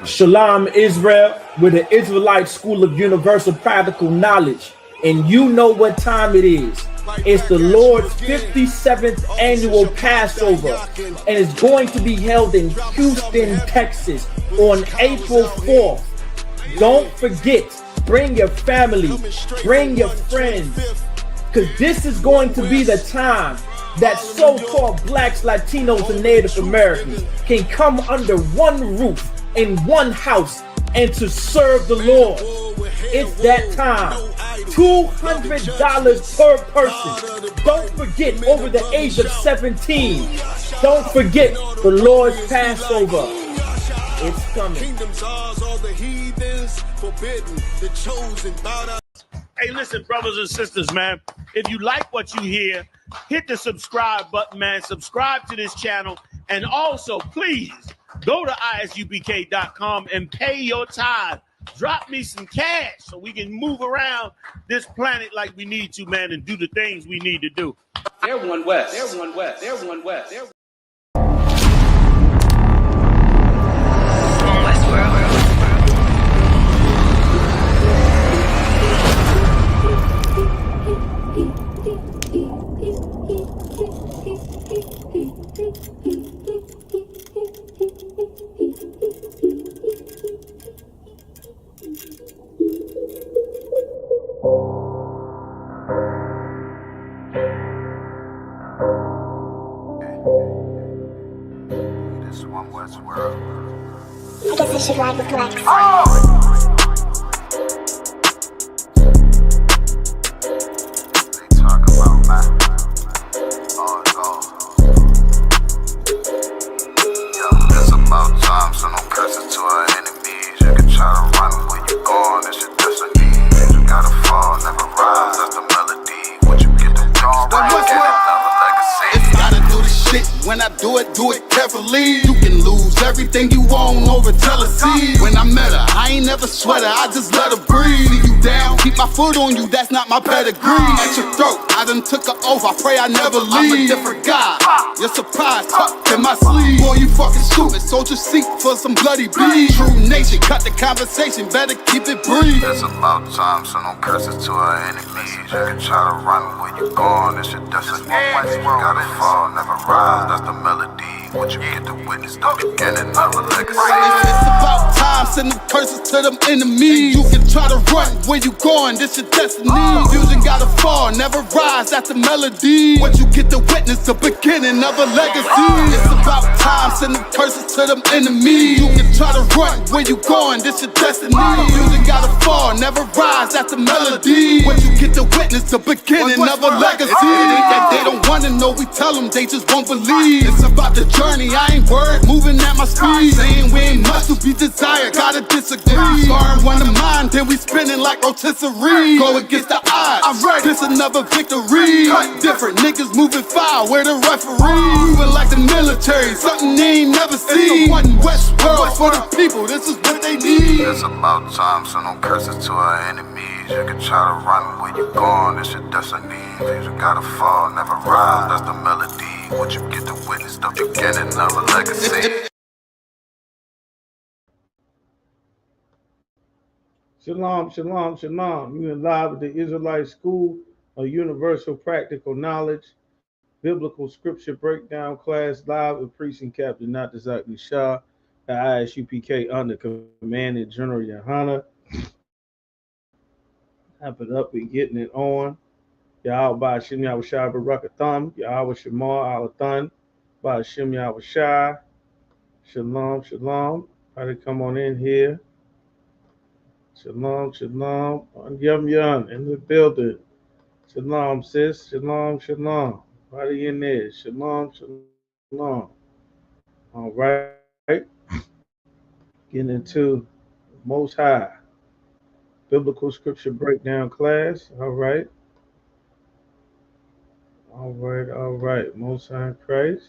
Shalom Israel, with the Israelite School of Universal Practical Knowledge. And you know what time it is. It's the Lord's 57th annual Passover. And it's going to be held in Houston, Texas on April 4th. Don't forget, bring your family, bring your friends. Because this is going to be the time that so-called blacks, Latinos, and Native Americans can come under one roof in one house and to serve the Lord. It's that time. $200 per person. Don't forget, over the age of 17. Don't forget the Lord's Passover. It's coming. Hey, listen, brothers and sisters, man. If you like what you hear, hit the subscribe button, man. Subscribe to this channel. And also, please, go to isupk.com and pay your tithe. Drop me some cash so we can move around this planet like we need to, man, and do the things we need to do. Everyone west. Everyone west. Everyone west. I guess I should ride with Lex. They talk about my it's about time, so no curses to our enemies. You can try to run where you going, it's your destiny. You gotta fall, never rise, that's the melody. What you get the dawn right, get another legacy. If you gotta do the shit, when I do it carefully. You can lose everything you own over jealousy. When I met her, I ain't never sweat her, I just let her breathe. See you down, keep my foot on you, that's not my pedigree. At your throat, I done took an oath, I pray I never leave. I'm a different guy, you're surprised, tucked in my sleeve. Boy, you fucking stupid, sold your seat for some bloody beef. True nation, cut the conversation, better keep it brief. It's about time, so no curses to our enemies. You can try to run where you going, it's your destiny. You gotta fall, never rise, that's the melody. What you get to witness, the beginning of a legacy. It's about time, send them curses to them enemies. You can try to run where you going, this your destiny. Fusion gotta fall, never rise, that's the melody. What you get to witness, the beginning of a legacy. It's about time, send them curses to them enemies. You can try to run where you going, this your destiny. Fusion gotta fall, never rise, that's the melody. What you get to witness, the beginning of a legacy. That they don't wanna know, we tell them, they just won't believe. It's about the journey, I ain't worried, moving at my speed. Saying we ain't much to be desired, gotta disagree. Sparring one of mine, then we spinning like rotisserie. Go against the odds, I'm ready, this another victory. Cut different, niggas moving foul, where the referee. Moving like the military, something they ain't never seen. One West world for the people, this is what they need. It's about time, so no curses to our enemies. You can try to run where you going, it's your destiny. You gotta fall, never rise, that's the melody. What you get to witness, the beginning of a legacy. Shalom, shalom, shalom. You are live with the Israelite School of Universal Practical Knowledge, Biblical Scripture Breakdown class, live with Precinct Captain Dr. Isupk Shah, the Isupk under Commandant General Yohana. Have it up and getting it on. Yahweh by Hashem Yahweh Shai Barakatham, Yahweh Shemar Alathan, by Hashem Yahweh Shai. Shalom, shalom. Try to come on in here. Shalom, shalom. Yum Yum in the building. Shalom, sis. Shalom, shalom. Everybody in there. Shalom, shalom. All right. Getting into Most High Biblical Scripture Breakdown class. All right. All right. Most High Christ.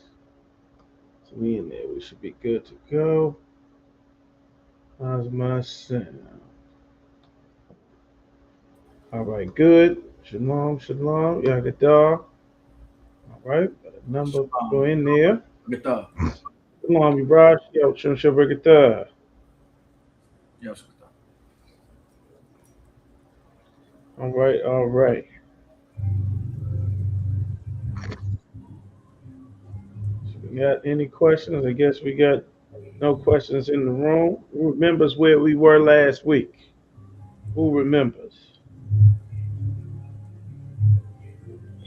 So we in there. We should be good to go. How's my sound? All right, good. Shalom, shalom. Yagadah. All right, got a number go in there. Shalom, Ibrahim. Yo, Shem Shabrakatah. Yes. All right, all right. So we got any questions? I guess we got no questions in the room. Who remembers where we were last week? Who remembers?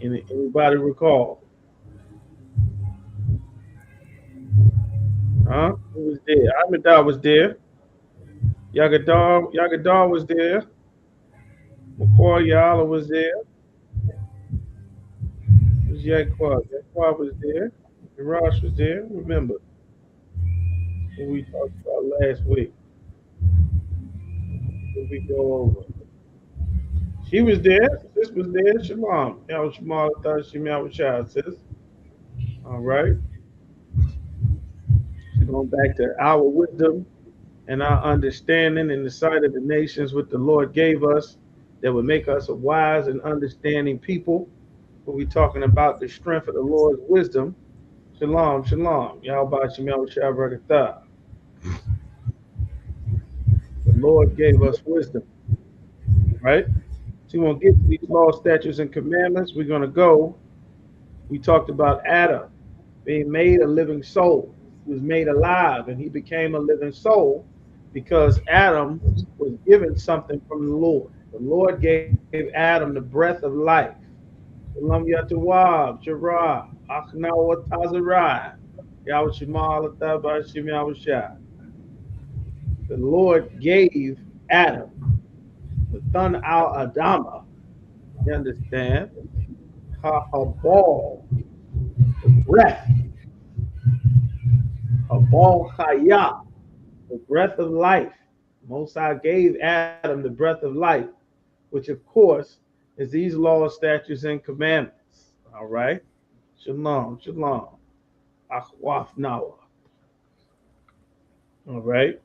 Anybody recall? Huh? Who was there? Ahmadar was there. Yagadar was there. McCoy Yala was there. It was Yaquad. Yaquad was there. Ross was there. Remember what we talked about last week. What we go over. She was there. Sis was there. Shalom. That was Shamal. I thought she meant with child, sis. All right. So going back to our wisdom and our understanding in the sight of the nations, what the Lord gave us, that would make us a wise and understanding people. We'll be talking about the strength of the Lord's wisdom. Shalom, shalom. Yahweh Shem Shah Barakatah. The Lord gave us wisdom, right? So we won't get to these laws, statutes, and commandments. We're going to go. We talked about Adam being made a living soul. He was made alive and he became a living soul because Adam was given something from the Lord. The Lord gave Adam the breath of life. Shalom Yatawab, Shara, Achnawa Tazarai, Yahweh The Lord gave Adam the Thun al Adama, you understand? Ball, the breath, Ball Chaya, the breath of life. Most High gave Adam the breath of life, which of course is these laws, statutes, and commandments. All right. Shalom, shalom. Akhwaf Nawa. All right.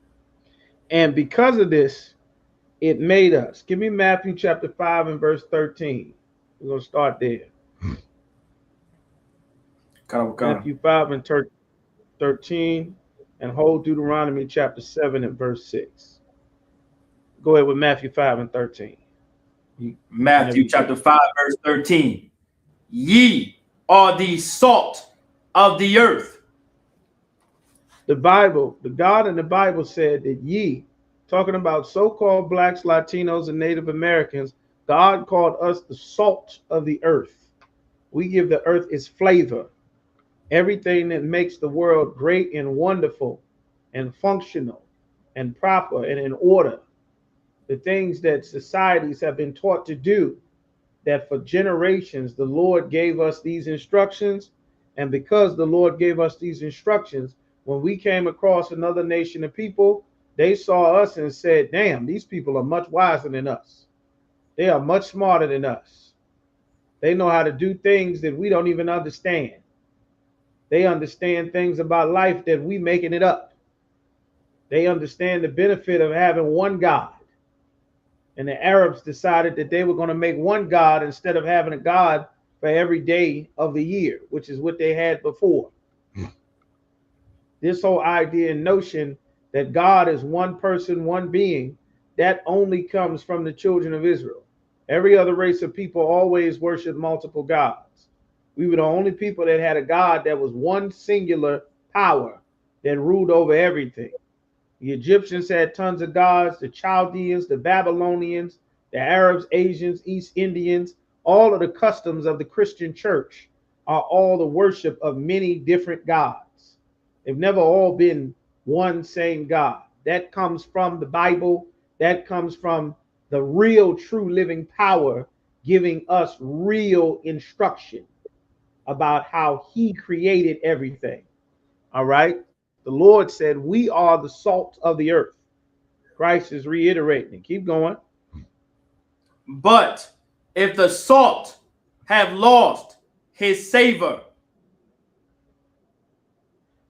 And because of this, it made us. Give me Matthew chapter 5 and verse 13. We're going to start there. Matthew 5 and 13 and hold Deuteronomy chapter 7 and verse 6. Go ahead with Matthew 5 and 13. Matthew chapter 5 verse 13. Ye are the salt of the earth. The Bible, the God in the Bible said that ye, talking about so-called blacks, Latinos, and Native Americans, God called us the salt of the earth. We give the earth its flavor. Everything that makes the world great and wonderful and functional and proper and in order. The things that societies have been taught to do, that for generations the Lord gave us these instructions. And because the Lord gave us these instructions, when we came across another nation of people, they saw us and said, damn, these people are much wiser than us. They are much smarter than us. They know how to do things that we don't even understand. They understand things about life that we making it up. They understand the benefit of having one God. And the Arabs decided that they were going to make one God instead of having a God for every day of the year, which is what they had before. This whole idea and notion that God is one person, one being, that only comes from the children of Israel. Every other race of people always worship multiple gods. We were the only people that had a God that was one singular power that ruled over everything. The Egyptians had tons of gods, the Chaldeans, the Babylonians, the Arabs, Asians, East Indians. All of the customs of the Christian church are all the worship of many different gods. They've never all been one same God. That comes from the Bible. That comes from the real, true living power giving us real instruction about how he created everything. All right. The Lord said, we are the salt of the earth. Christ is reiterating. Keep going. But if the salt have lost his savor.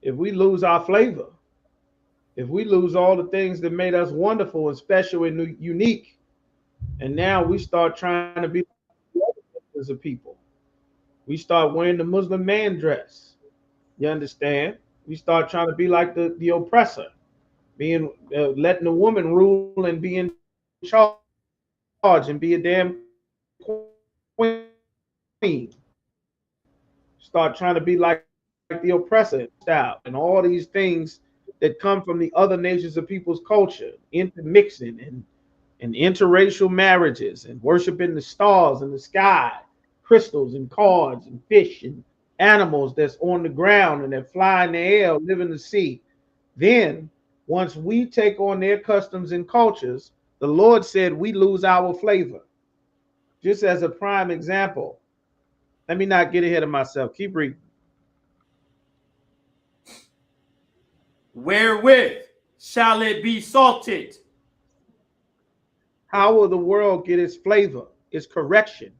If we lose our flavor, if we lose all the things that made us wonderful and special and unique, and now we start trying to be as a people, we start wearing the Muslim man dress. You understand? We start trying to be like the oppressor. being letting the woman rule and be in charge and be a damn queen. Start trying to be like the oppressor style and all these things that come from the other nations of people's culture, intermixing and interracial marriages and worshiping the stars in the sky, crystals and cards and fish and animals that's on the ground and that fly in the air, live in the sea. Then, once we take on their customs and cultures, the Lord said we lose our flavor. Just as a prime example, let me not get ahead of myself. Keep reading. Wherewith shall it be salted? How will the world get its flavor, its correction,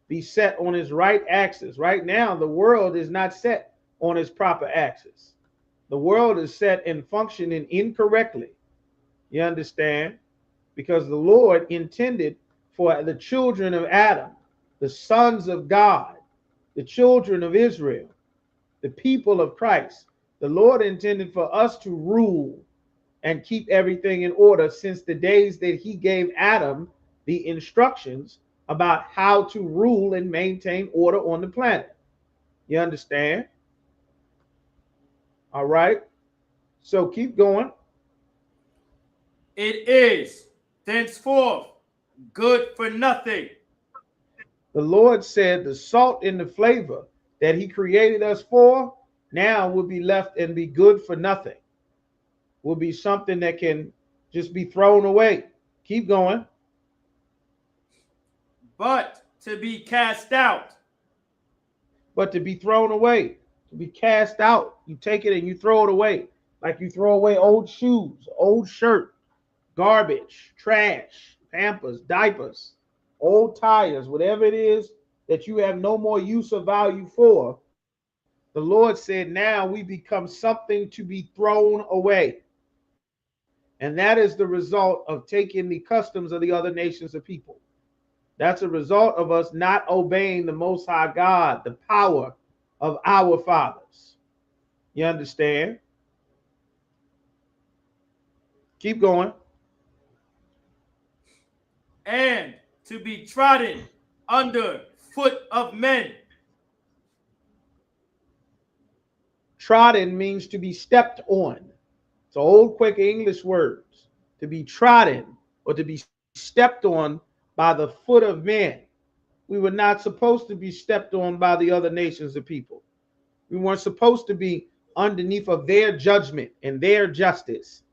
be set on its right axis? Right now, the world is not set on its proper axis. The world is set and functioning incorrectly. You understand? Because the Lord intended for the children of Adam, the sons of God, the children of Israel, the people of Christ, the Lord intended for us to rule and keep everything in order since the days that he gave Adam the instructions about how to rule and maintain order on the planet. You understand? All right. So keep going. It is thenceforth good for nothing. The Lord said the salt and the flavor that he created us for now will be left and be good for nothing. Will be something that can just be thrown away. Keep going. But to be cast out. But to be thrown away, to be cast out. You take it and you throw it away. Like you throw away old shoes, old shirt, garbage, trash, Pampers, diapers, old tires, whatever it is that you have no more use or value for. The Lord said, now we become something to be thrown away. And that is the result of taking the customs of the other nations of people. That's a result of us not obeying the Most High God, the power of our fathers. You understand? Keep going. And to be trodden under foot of men. Trodden means to be stepped on. It's old Quaker English words. To be trodden or to be stepped on by the foot of men. We were not supposed to be stepped on by the other nations of people. We weren't supposed to be underneath of their judgment and their justice.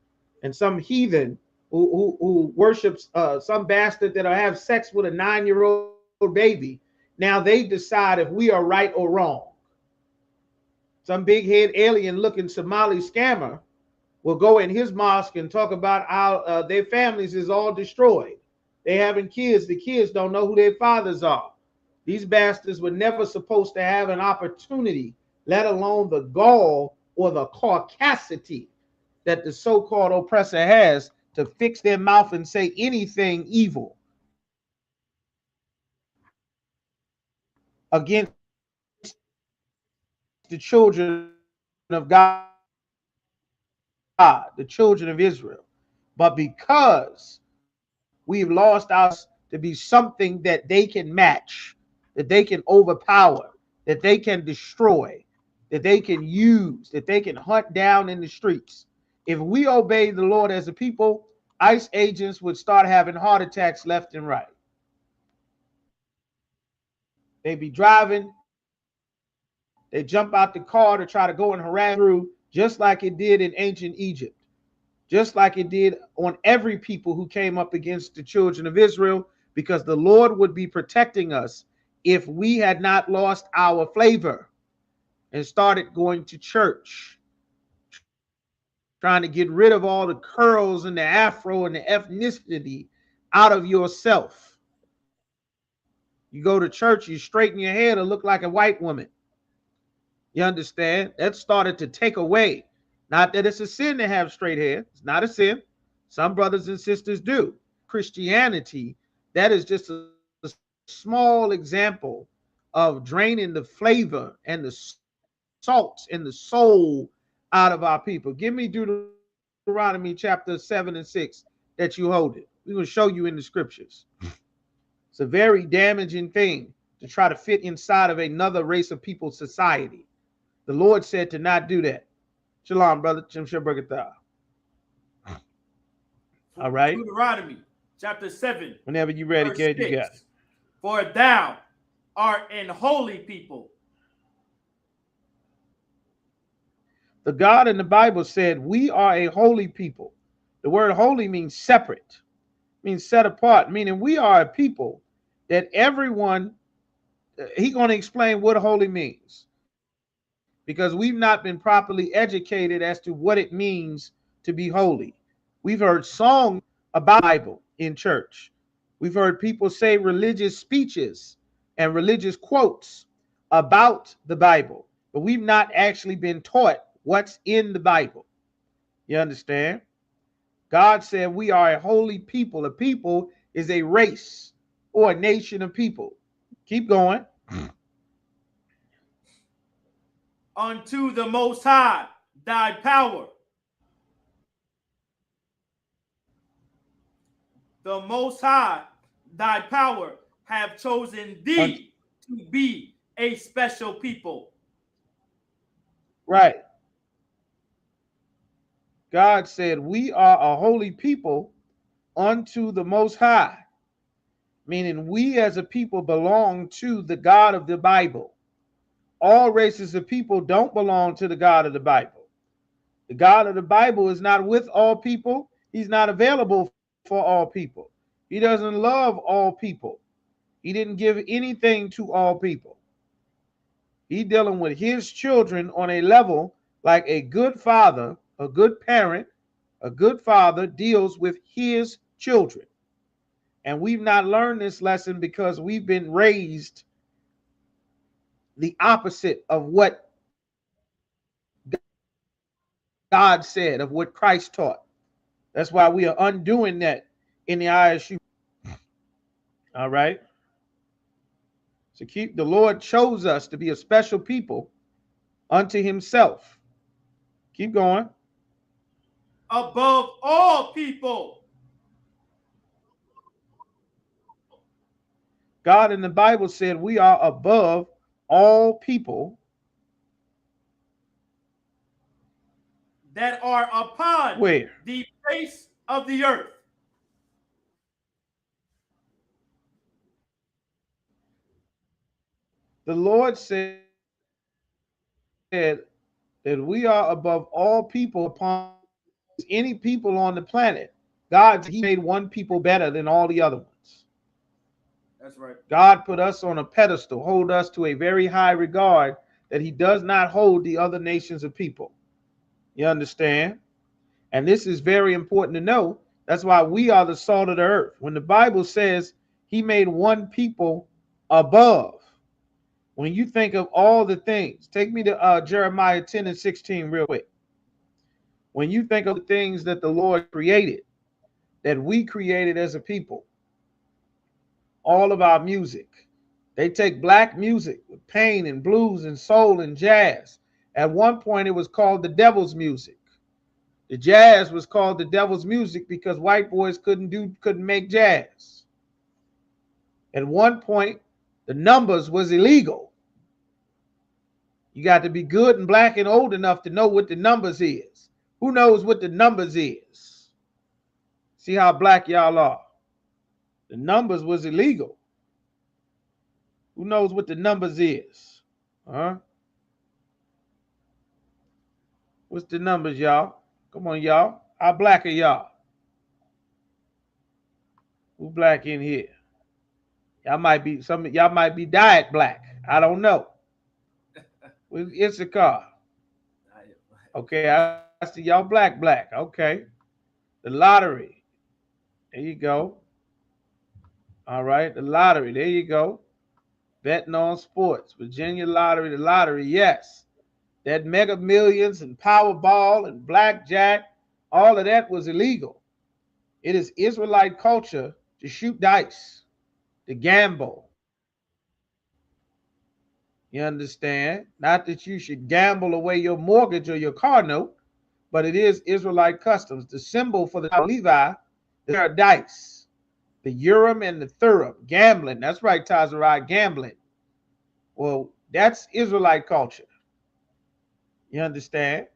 And some heathen who worships some bastard that'll have sex with a 9-year-old baby, now they decide if we are right or wrong. Some big head alien looking Somali scammer will go in his mosque and talk about how their families is all destroyed. They having kids. The kids don't know who their fathers are. These bastards were never supposed to have an opportunity, let alone the gall or the caucasity that the so-called oppressor has to fix their mouth and say anything evil against the children of God, the children of Israel. But because we've lost us to be something that they can match, that they can overpower, that they can destroy, that they can use, that they can hunt down in the streets. If we obey the Lord as a people, ICE agents would start having heart attacks left and right. They'd be driving, they jump out the car to try to go and harass through, just like it did in ancient Egypt, just like it did on every people who came up against the children of Israel, because the Lord would be protecting us if we had not lost our flavor and started going to church, trying to get rid of all the curls and the afro and the ethnicity out of yourself. You go to church, you straighten your hair to look like a white woman. You understand? That started to take away. Not that it's a sin to have straight hair. It's not a sin. Some brothers and sisters do. Christianity, that is just a small example of draining the flavor and the salt and the soul out of our people. Give me Deuteronomy Deuteronomy chapter 7 and 6 that you hold it. We will show you in the scriptures. It's a very damaging thing to try to fit inside of another race of people's society. The Lord said to not do that. Shalom, brother. All right. Deuteronomy chapter 7. Whenever you're ready, kid, you got it. For thou art an holy people. The God in the Bible said, we are a holy people. The word holy means separate, means set apart, meaning we are a people that everyone, he's going to explain what holy means, because we've not been properly educated as to what it means to be holy. We've heard songs about the Bible in church. We've heard people say religious speeches and religious quotes about the Bible, but we've not actually been taught what's in the Bible. You understand? God said we are a holy people. A people is a race or a nation of people. Keep going. Unto the Most High, thy power. The Most High, thy power, have chosen thee to be a special people. Right. God said, we are a holy people unto the Most High, meaning we as a people belong to the God of the Bible. All races of people don't belong to the God of the Bible. The God of the Bible is not with all people. He's not available for all people. He doesn't love all people. He didn't give anything to all people. He's dealing with his children on a level like a good father, a good parent, a good father deals with his children. And we've not learned this lesson because we've been raised the opposite of what God said, of what Christ taught. That's why we are undoing that in the ISU. All right. So the Lord chose us to be a special people unto himself. Keep going. Above all people. God in the Bible said we are above all people that are upon where? The face of the earth. The Lord said that we are above all people upon any people on the planet. God, he made one people better than all the other ones. That's right. God put us on a pedestal, hold us to a very high regard that he does not hold the other nations of people. You understand? And this is very important to know. That's why we are the salt of the earth. When the Bible says he made one people above, when you think of all the things, take me to Jeremiah 10 and 16 real quick. When you think of the things that the Lord created, that we created as a people, all of our music, they take black music with pain and blues and soul and jazz. At one point, it was called the devil's music. The jazz was called the devil's music because white boys couldn't make jazz. At one point, the numbers was illegal. You got to be good and black and old enough to know what the numbers is. Who knows what the numbers is? See how black y'all are. The numbers was illegal. Who knows what the numbers is? Huh? What's the numbers, y'all? Come on, y'all. How black are y'all? Who black in here? Y'all might be y'all might be diet black. I don't know. With Isupk. Okay, I see y'all black. Okay. The lottery. There you go. All right, the lottery. There you go. Betting on sports. Virginia lottery, the lottery, yes. That Mega Millions and Powerball and Blackjack, all of that was illegal. It is Israelite culture to shoot dice, to gamble. You understand? Not that you should gamble away your mortgage or your car note, but it is Israelite customs. The symbol for the Levi is a dice, the Urim and the Thummim, gambling. That's right, Tazarai, gambling. Well, that's Israelite culture. You understand?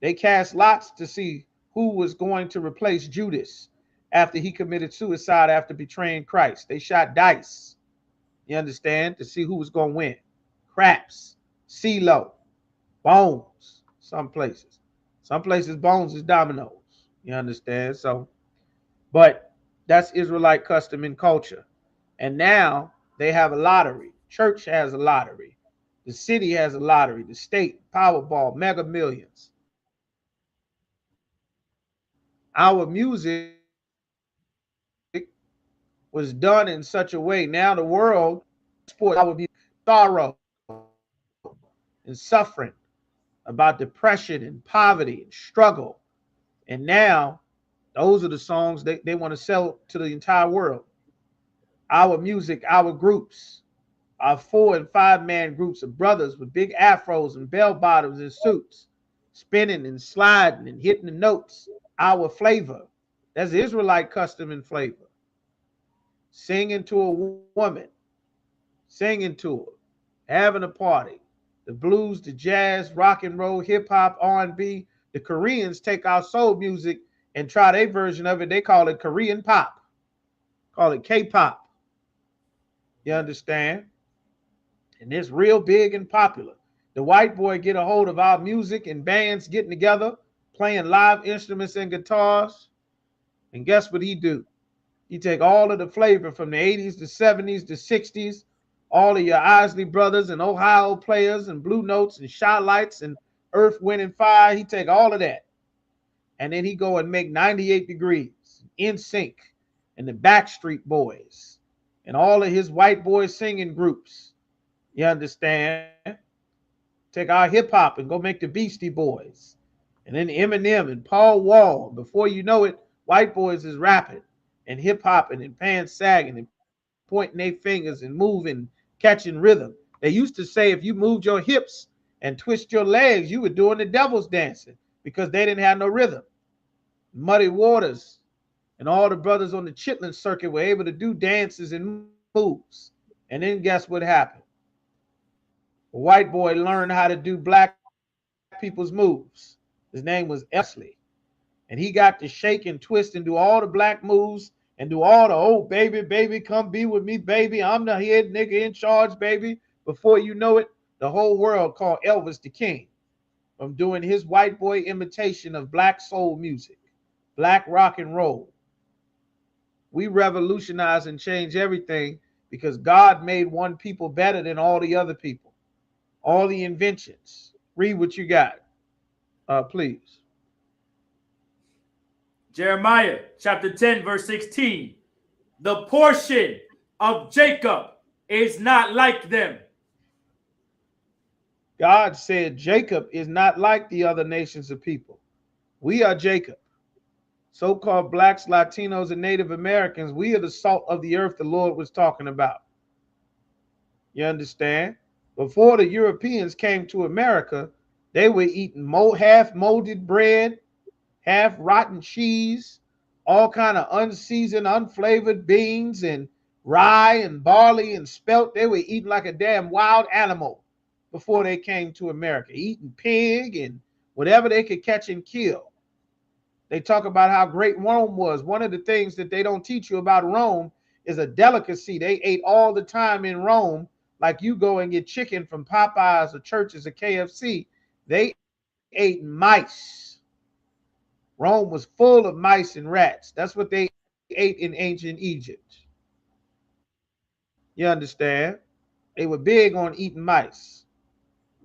They cast lots to see who was going to replace Judas after he committed suicide after betraying Christ. They shot dice, you understand, to see who was going to win. Craps, CeeLo, bones, some places. Some places bones is dominoes, you understand? So, but that's Israelite custom and culture. And now they have a lottery. Church has a lottery. The city has a lottery. The state, Powerball, Mega Millions. Our music was done in such a way. Now the world sport our music, sorrow and suffering, about depression and poverty and struggle. And now those are the songs they want to sell to the entire world. Our music, our groups, our 4 and 5 man groups of brothers with big afros and bell bottoms and suits, spinning and sliding and hitting the notes. Our flavor, that's Israelite custom and flavor. Singing to a woman, singing to her, having a party. The blues, the jazz, rock and roll, hip hop, R&B. The Koreans take our soul music and try their version of it. They call it Korean pop, call it K-pop. You understand? And it's real big and popular. The white boy get a hold of our music and bands getting together, playing live instruments and guitars. And guess what he do? He take all of the flavor from the 80s, the 70s, the 60s, all of your Isley Brothers and Ohio Players and Blue Notes and Shot Lights and Earth, Wind, and Fire. He take all of that. And then he go and make 98 Degrees, NSYNC, and the Backstreet Boys, and all of his white boy singing groups. You understand? Take our hip hop and go make the Beastie Boys. And then Eminem and Paul Wall. Before you know it, white boys is rapping and hip hopping and pants sagging and pointing their fingers and moving, catching rhythm. They used to say if you moved your hips and twist your legs, you were doing the devil's dancing because they didn't have no rhythm. Muddy Waters and all the brothers on the Chitlin circuit were able to do dances and moves. And then guess what happened? A white boy learned how to do black people's moves. His name was Esley. And he got to shake and twist and do all the black moves and do all the, oh, baby, baby, come be with me, baby. I'm the head nigga in charge, baby. Before you know it, the whole world called Elvis the King from doing his white boy imitation of black soul music, black rock and roll. We revolutionize and change everything because God made one people better than all the other people. All the inventions. Read what you got, please. Jeremiah chapter 10, verse 16. The portion of Jacob is not like them. God said Jacob is not like the other nations of people. We are Jacob. So-called blacks, Latinos, and Native Americans, we are the salt of the earth the Lord was talking about. You understand? Before the Europeans came to America, they were eating half molded bread, half rotten cheese, all kind of unseasoned, unflavored beans and rye and barley and spelt. They were eating like a damn wild animal before they came to America, eating pig and whatever they could catch and kill. They talk about how great Rome was. One of the things that they don't teach you about Rome is a delicacy they ate all the time in Rome. Like you go and get chicken from Popeyes or Church's or KFC. They ate mice. Rome was full of mice and rats. That's what they ate in ancient Egypt. You understand? They were big on eating mice.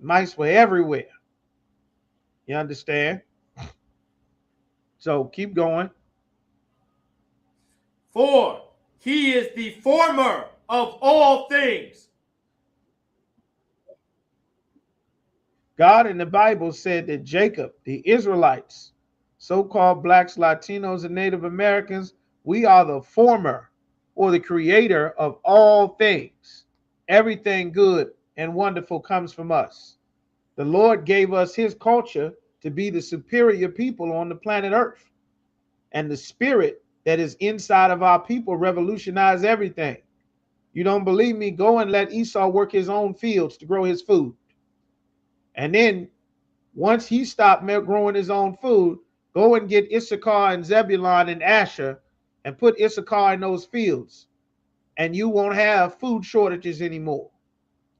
Mice were everywhere. You understand? So keep going. For he is the former of all things. God in the Bible said that Jacob, the Israelites, so-called blacks, Latinos, and Native Americans, we are the former or the creator of all things. Everything good and wonderful comes from us. The Lord gave us his culture to be the superior people on the planet Earth. And the spirit that is inside of our people revolutionized everything. You don't believe me? Go and let Esau work his own fields to grow his food. And then once he stopped growing his own food, go and get Issachar and Zebulun and Asher and put Issachar in those fields. And you won't have food shortages anymore.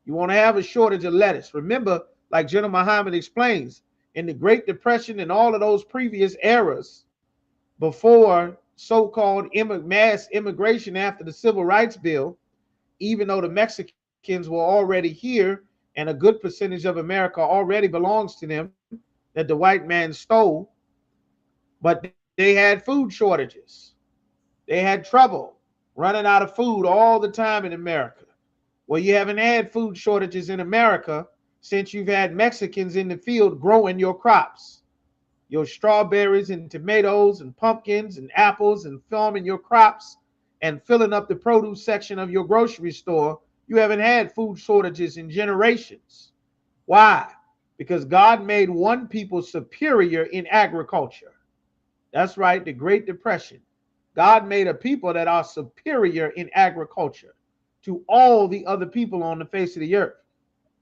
You won't have a shortage of lettuce. Remember, like General Muhammad explains, in the Great Depression and all of those previous eras, before so-called mass immigration after the Civil Rights Bill, even though the Mexicans were already here and a good percentage of America already belongs to them that the white man stole, but they had food shortages. They had trouble running out of food all the time in America. Well, you haven't had food shortages in America since you've had Mexicans in the field growing your crops, your strawberries and tomatoes and pumpkins and apples, and farming your crops and filling up the produce section of your grocery store. You haven't had food shortages in generations. Why? Because God made one people superior in agriculture. That's right, the Great Depression. God made a people that are superior in agriculture to all the other people on the face of the earth.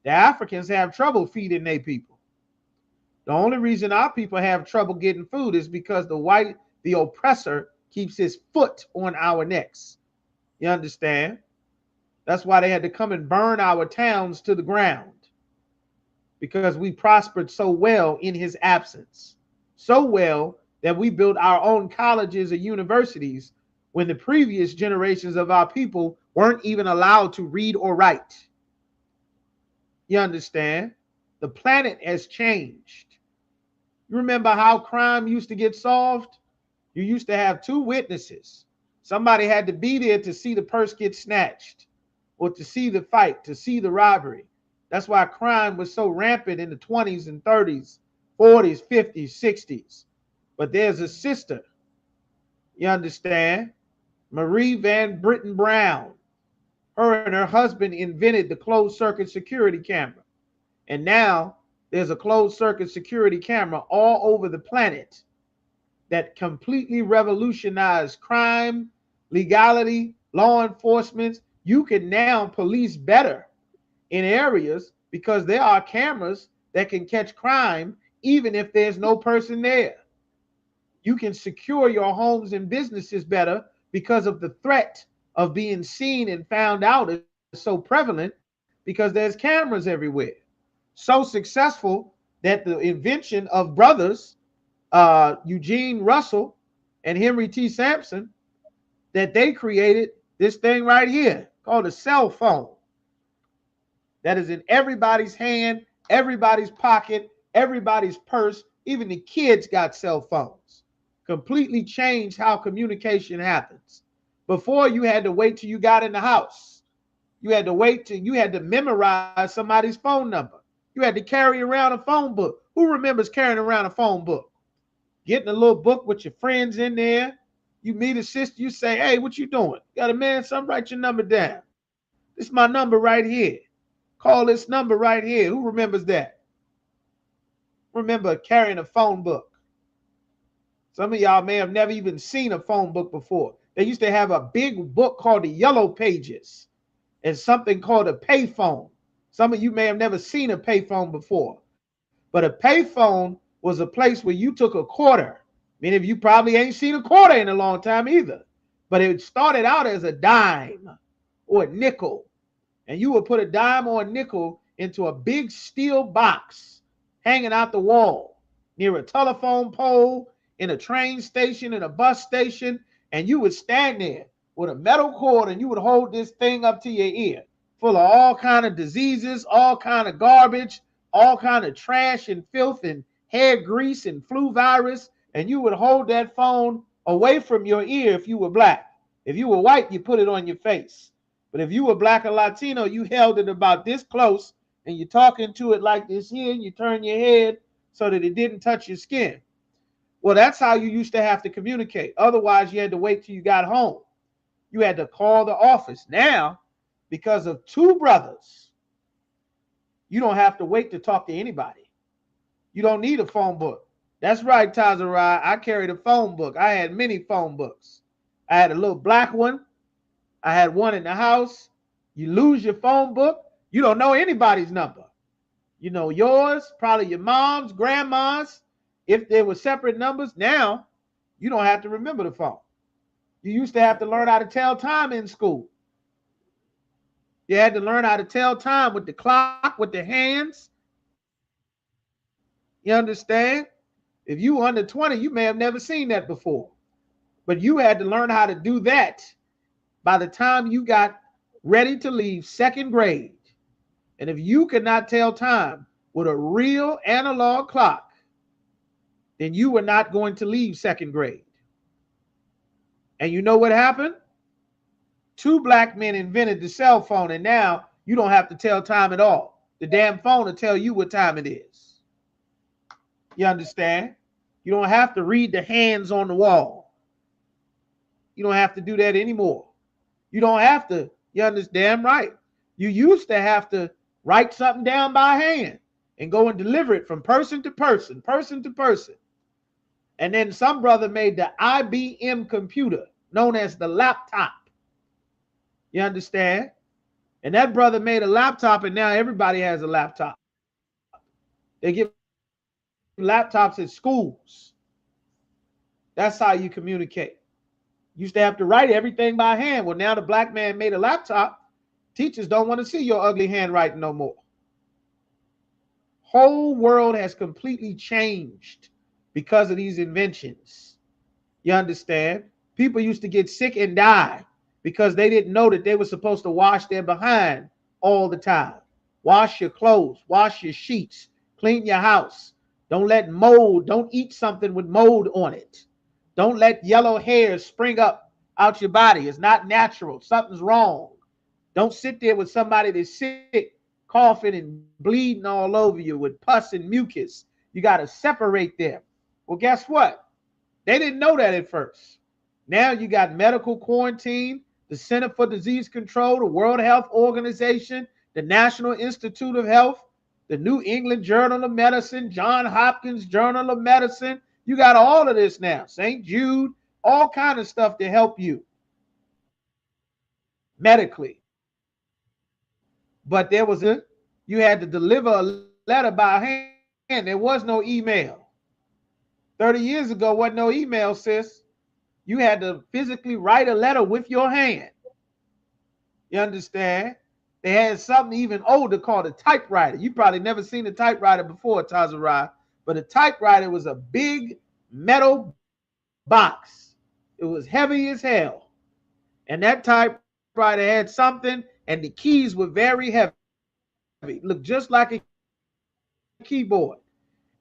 The Africans have trouble feeding their people. The only reason our people have trouble getting food is because the oppressor keeps his foot on our necks. You understand? That's why they had to come and burn our towns to the ground, because we prospered so well in his absence. So well that we built our own colleges or universities when the previous generations of our people weren't even allowed to read or write. You understand? The planet has changed. You remember how crime used to get solved? You used to have two witnesses. Somebody had to be there to see the purse get snatched, or to see the fight, to see the robbery. That's why crime was so rampant in the 20s and 30s, 40s, 50s, 60s. But there's a sister, you understand, Marie Van Brittan Brown. Her and her husband invented the closed circuit security camera. And now there's a closed circuit security camera all over the planet that completely revolutionized crime, legality, law enforcement. You can now police better in areas because there are cameras that can catch crime even if there's no person there. You can secure your homes and businesses better because of the threat of being seen and found out is so prevalent because there's cameras everywhere. So successful that the invention of brothers, Eugene Russell and Henry T. Sampson, that they created this thing right here called a cell phone that is in everybody's hand, everybody's pocket, everybody's purse. Even the kids got cell phones. Completely changed how communication happens. Before, you had to wait till you got in the house. You had to wait till you had to memorize somebody's phone number. You had to carry around a phone book. Who remembers carrying around a phone book? Getting a little book with your friends in there. You meet a sister, you say, hey, what you doing? Got a man, son, write your number down. This is my number right here. Call this number right here. Who remembers that? Remember carrying a phone book. Some of y'all may have never even seen a phone book before. They used to have a big book called the Yellow Pages and something called a payphone. Some of you may have never seen a payphone before. But a payphone was a place where you took a quarter. Many of you probably ain't seen a quarter in a long time either. But it started out as a dime or a nickel. And you would put a dime or a nickel into a big steel box hanging out the wall near a telephone pole, in a train station, in a bus station, and you would stand there with a metal cord and you would hold this thing up to your ear full of all kind of diseases, all kind of garbage, all kind of trash and filth and hair grease and flu virus, and you would hold that phone away from your ear if you were black. If you were white, you put it on your face. But if you were black or Latino, you held it about this close and you're talking to it like this here, and you turn your head so that it didn't touch your skin. Well, that's how you used to have to communicate. Otherwise, you had to wait till you got home. You had to call the office. Now, because of two brothers, you don't have to wait to talk to anybody. You don't need a phone book. That's right, Tazarai. I carried a phone book. I had many phone books. I had a little black one. I had one in the house. You lose your phone book, you don't know anybody's number. You know yours, probably your mom's, grandma's. If there were separate numbers, now you don't have to remember the phone. You used to have to learn how to tell time in school. You had to learn how to tell time with the clock, with the hands. You understand? If you were under 20, you may have never seen that before. But you had to learn how to do that by the time you got ready to leave second grade. And if you could not tell time with a real analog clock, then you were not going to leave second grade. And you know what happened? 2 black men invented the cell phone, and now you don't have to tell time at all. The damn phone will tell you what time it is. You understand? You don't have to read the hands on the wall. You don't have to do that anymore. You don't have to, you understand, right? You used to have to write something down by hand and go and deliver it from person to person, person to person. And then some brother made the IBM computer, known as the laptop. You understand? And that brother made a laptop, and now everybody has a laptop. They give laptops at schools. That's how you communicate. Used to have to write everything by hand. Well, now the black man made a laptop. Teachers don't want to see your ugly handwriting no more. Whole world has completely changed because of these inventions. You understand? People used to get sick and die because they didn't know that they were supposed to wash their behind all the time. Wash your clothes, wash your sheets, clean your house. Don't let mold, don't eat something with mold on it. Don't let yellow hairs spring up out your body. It's not natural. Something's wrong. Don't sit there with somebody that's sick, coughing and bleeding all over you with pus and mucus. You got to separate them. Well, guess what? They didn't know that at first. Now you got medical quarantine, the Center for Disease Control, the World Health Organization, the National Institute of Health, the New England Journal of Medicine, Johns Hopkins Journal of Medicine. You got all of this now. St. Jude, all kind of stuff to help you medically. But there was you had to deliver a letter by hand. There was no email. 30 years ago, wasn't no email, sis. You had to physically write a letter with your hand. You understand? They had something even older called a typewriter. You probably never seen a typewriter before, Tazarai, but a typewriter was a big metal box. It was heavy as hell. And that typewriter had something, and the keys were very heavy. It looked just like a keyboard.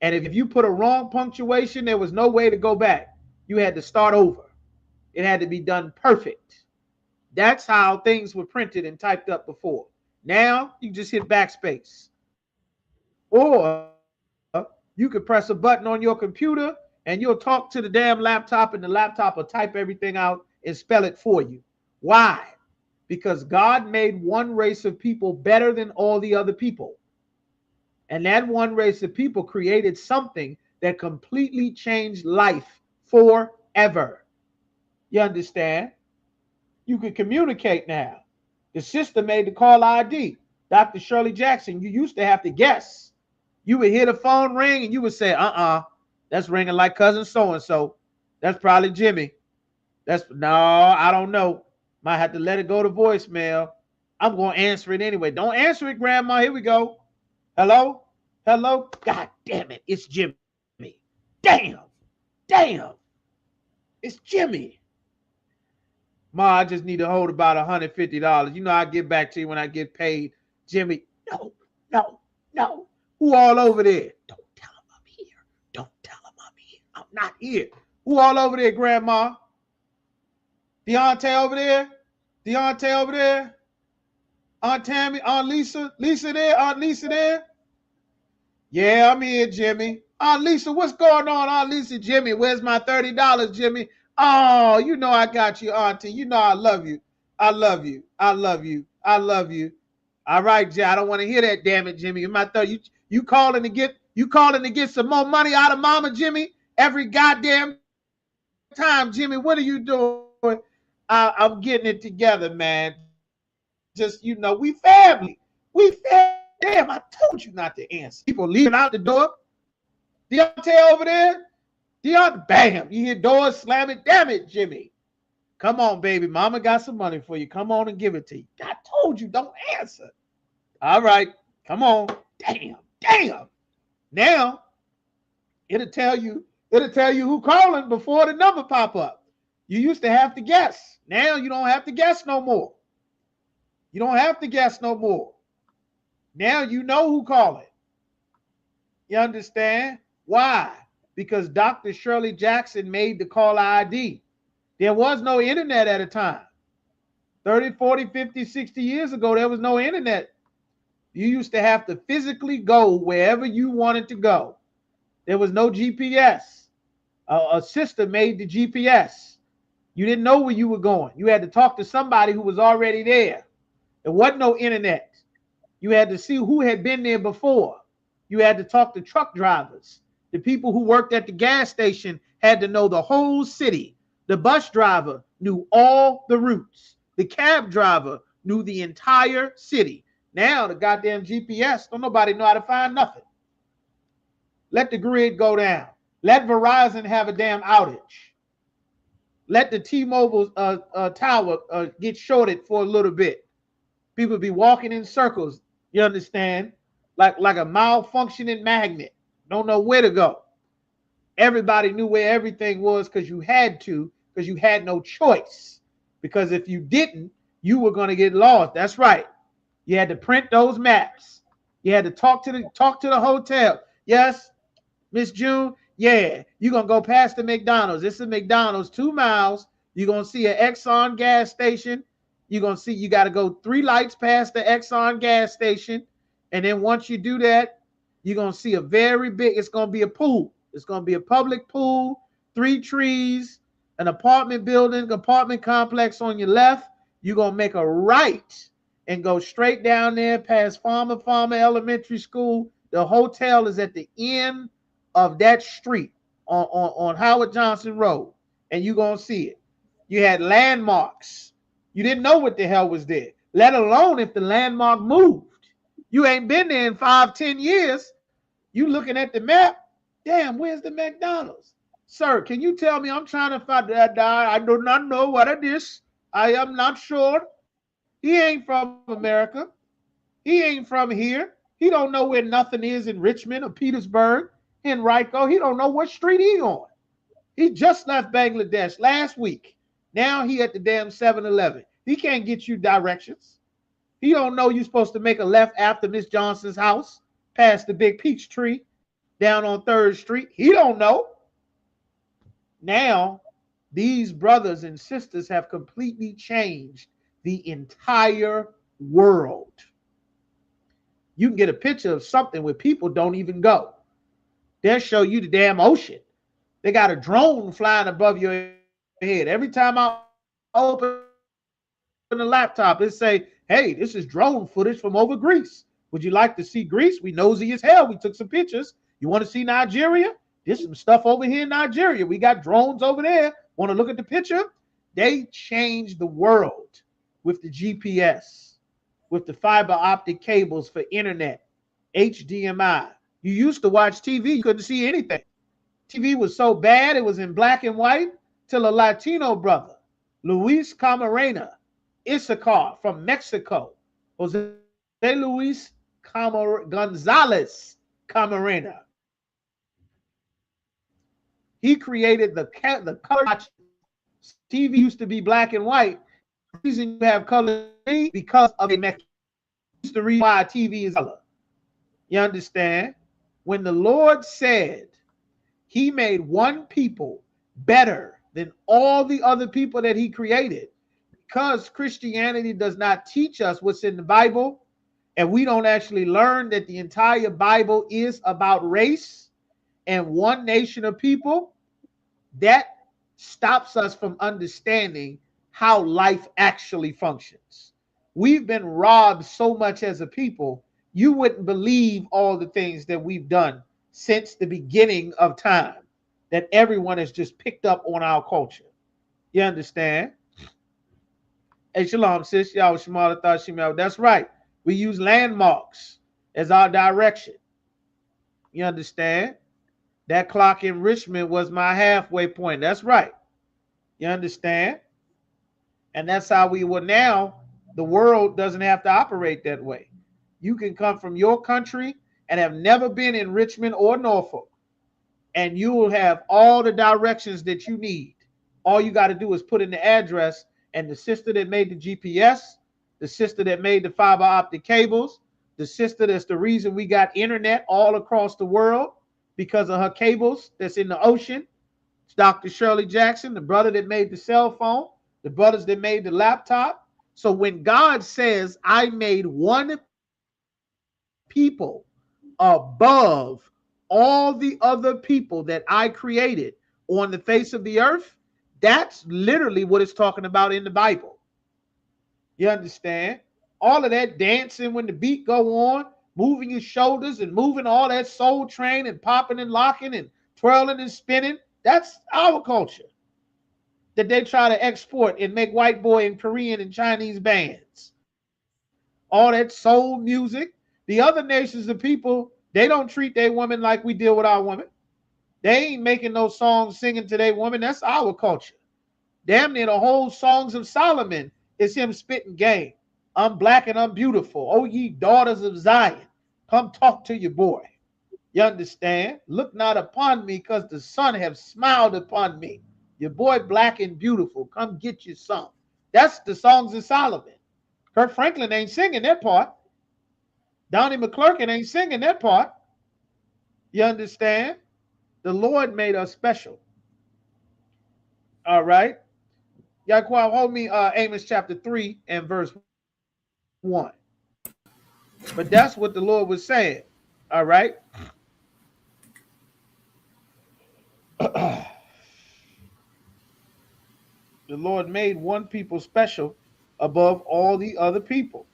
And if you put a wrong punctuation, there was no way to go back. You had to start over. It had to be done perfect. That's how things were printed and typed up before. Now, you just hit backspace. Or you could press a button on your computer and you'll talk to the damn laptop and the laptop will type everything out and spell it for you. Why? Because God made one race of people better than all the other people. And that one race of people created something that completely changed life forever. You understand? You can communicate now. The sister made the call ID. Dr. Shirley Jackson, you used to have to guess. You would hear the phone ring and you would say, that's ringing like cousin so-and-so. That's probably Jimmy. No, I don't know. Might have to let it go to voicemail. I'm going to answer it anyway. Don't answer it, Grandma. Here we go. Hello? Hello? God damn it. It's Jimmy. Damn. It's Jimmy. Ma, I just need to hold about $150. You know, I'll get back to you when I get paid. Jimmy, no. Who all over there? Don't tell him I'm here. Don't tell him I'm here. I'm not here. Who all over there, Grandma? Deontay over there? Aunt Tammy? Aunt Lisa? Lisa there? Aunt Lisa there? Yeah, I'm here, Jimmy. Aunt Lisa, what's going on, Aunt Lisa? Jimmy, where's my $30, Jimmy? Oh, you know I got you, Auntie. You know I love you. I love you. All right, Jay. I don't want to hear that, damn it, Jimmy. My 30. You calling to get You calling to get some more money out of Mama, Jimmy? Every goddamn time, Jimmy, what are you doing? I'm getting it together, man. Just, you know, we family. We family. Damn, I told you not to answer. People leaving out the door. Deontay over there. Deontay, bam. You hear doors slamming. Damn it, Jimmy. Come on, baby. Mama got some money for you. Come on and give it to you. I told you, don't answer. All right. Come on. Damn. Now, it'll tell you who calling before the number pop up. You used to have to guess. Now you don't have to guess no more. You don't have to guess no more. Now you know who calling. You understand? Why? Because Dr. Shirley Jackson made the caller ID. There was no internet at a time. 30, 40, 50, 60 years ago, there was no internet. You used to have to physically go wherever you wanted to go. There was no GPS. A sister made the GPS. You didn't know where you were going. You had to talk to somebody who was already there. There wasn't no internet. You had to see who had been there before. You had to talk to truck drivers. The people who worked at the gas station had to know the whole city. The bus driver knew all the routes. The cab driver knew the entire city. Now the goddamn GPS, don't nobody know how to find nothing. Let the grid go down. Let Verizon have a damn outage. Let the T-Mobile tower get shorted for a little bit. People be walking in circles, you understand? Like a malfunctioning magnet. Don't know where to go. Everybody knew where everything was because you had to, because you had no choice. Because if you didn't, you were going to get lost. That's right. You had to print those maps. You had to talk to the hotel. Yes, Miss June. Yeah, you're going to go past the McDonald's. This is McDonald's, 2 miles. You're going to see an Exxon gas station. You're going to see you got to go 3 lights past the Exxon gas station. And then once you do that, you're going to see a very big, it's going to be a pool. It's going to be a public pool, 3 trees, an apartment building, apartment complex on your left. You're going to make a right and go straight down there past Farmer Elementary School. The hotel is at the end of that street on Howard Johnson Road, and you're going to see it. You had landmarks. You didn't know what the hell was there, let alone if the landmark moved. You ain't been there in 5, 10 years. You looking at the map. Damn, where's the McDonald's? Sir, can you tell me? I'm trying to find that. I do not know what it is. I am not sure. He ain't from America. He ain't from here. He don't know where nothing is in Richmond or Petersburg, Henrico. He don't know what street he on. He just left Bangladesh last week. Now he at the damn 7-Eleven. He can't get you directions. He don't know you're supposed to make a left after Miss Johnson's house, past the big peach tree, down on 3rd Street. He don't know. Now, these brothers and sisters have completely changed the entire world. You can get a picture of something where people don't even go. They'll show you the damn ocean. They got a drone flying above your head. Every time I open the laptop, it say, hey, this is drone footage from over Greece. Would you like to see Greece? We nosy as hell. We took some pictures. You want to see Nigeria? There's some stuff over here in Nigeria. We got drones over there. Want to look at the picture? They changed the world with the GPS, with the fiber optic cables for internet, HDMI. You used to watch TV, you couldn't see anything. TV was so bad, it was in black and white, till a Latino brother, Luis Camarena, Isupk from Mexico, Jose Luis Gonzalez Camarena. He created the color. TV used to be black and white. The reason you have color because of a Mexican. Used to read why TV is color. You understand? When the Lord said he made one people better than all the other people that he created, because Christianity does not teach us what's in the Bible, and we don't actually learn that the entire Bible is about race and one nation of people, that stops us from understanding how life actually functions. We've been robbed so much as a people, you wouldn't believe all the things that we've done since the beginning of time that everyone has just picked up on our culture. You understand? Hey, shalom, sis. Y'all Shemala thought Shemala. That's right. We use landmarks as our direction. You understand? That clock in Richmond was my halfway point. That's right. You understand? And that's how we will now. The world doesn't have to operate that way. You can come from your country and have never been in Richmond or Norfolk, and you will have all the directions that you need. All you got to do is put in the address, and the sister that made the GPS, the sister that made the fiber optic cables, the sister that's the reason we got internet all across the world because of her cables that's in the ocean. It's Dr. Shirley Jackson, the brother that made the cell phone, the brothers that made the laptop. So when God says, I made one people above all the other people that I created on the face of the earth, that's literally what it's talking about in the Bible. You understand? All of that dancing when the beat go on, moving your shoulders and moving all that soul train and popping and locking and twirling and spinning, that's our culture that they try to export and make white boy and Korean and Chinese bands. All that soul music. The other nations of people, they don't treat their women like we deal with our women. They ain't making no songs singing to their women. That's our culture. Damn near the whole Songs of Solomon is him spitting game. I'm black and I'm beautiful. Oh, ye daughters of Zion, come talk to your boy. You understand? Look not upon me, because the sun have smiled upon me. Your boy black and beautiful. Come get your son. That's the Songs of Solomon. Kirk Franklin ain't singing that part. Donnie McClurkin ain't singing that part. You understand? The Lord made us special. All right. Yaquan, hold me Amos chapter 3 and verse 1. But that's what the Lord was saying. All right. The Lord made one people special above all the other people.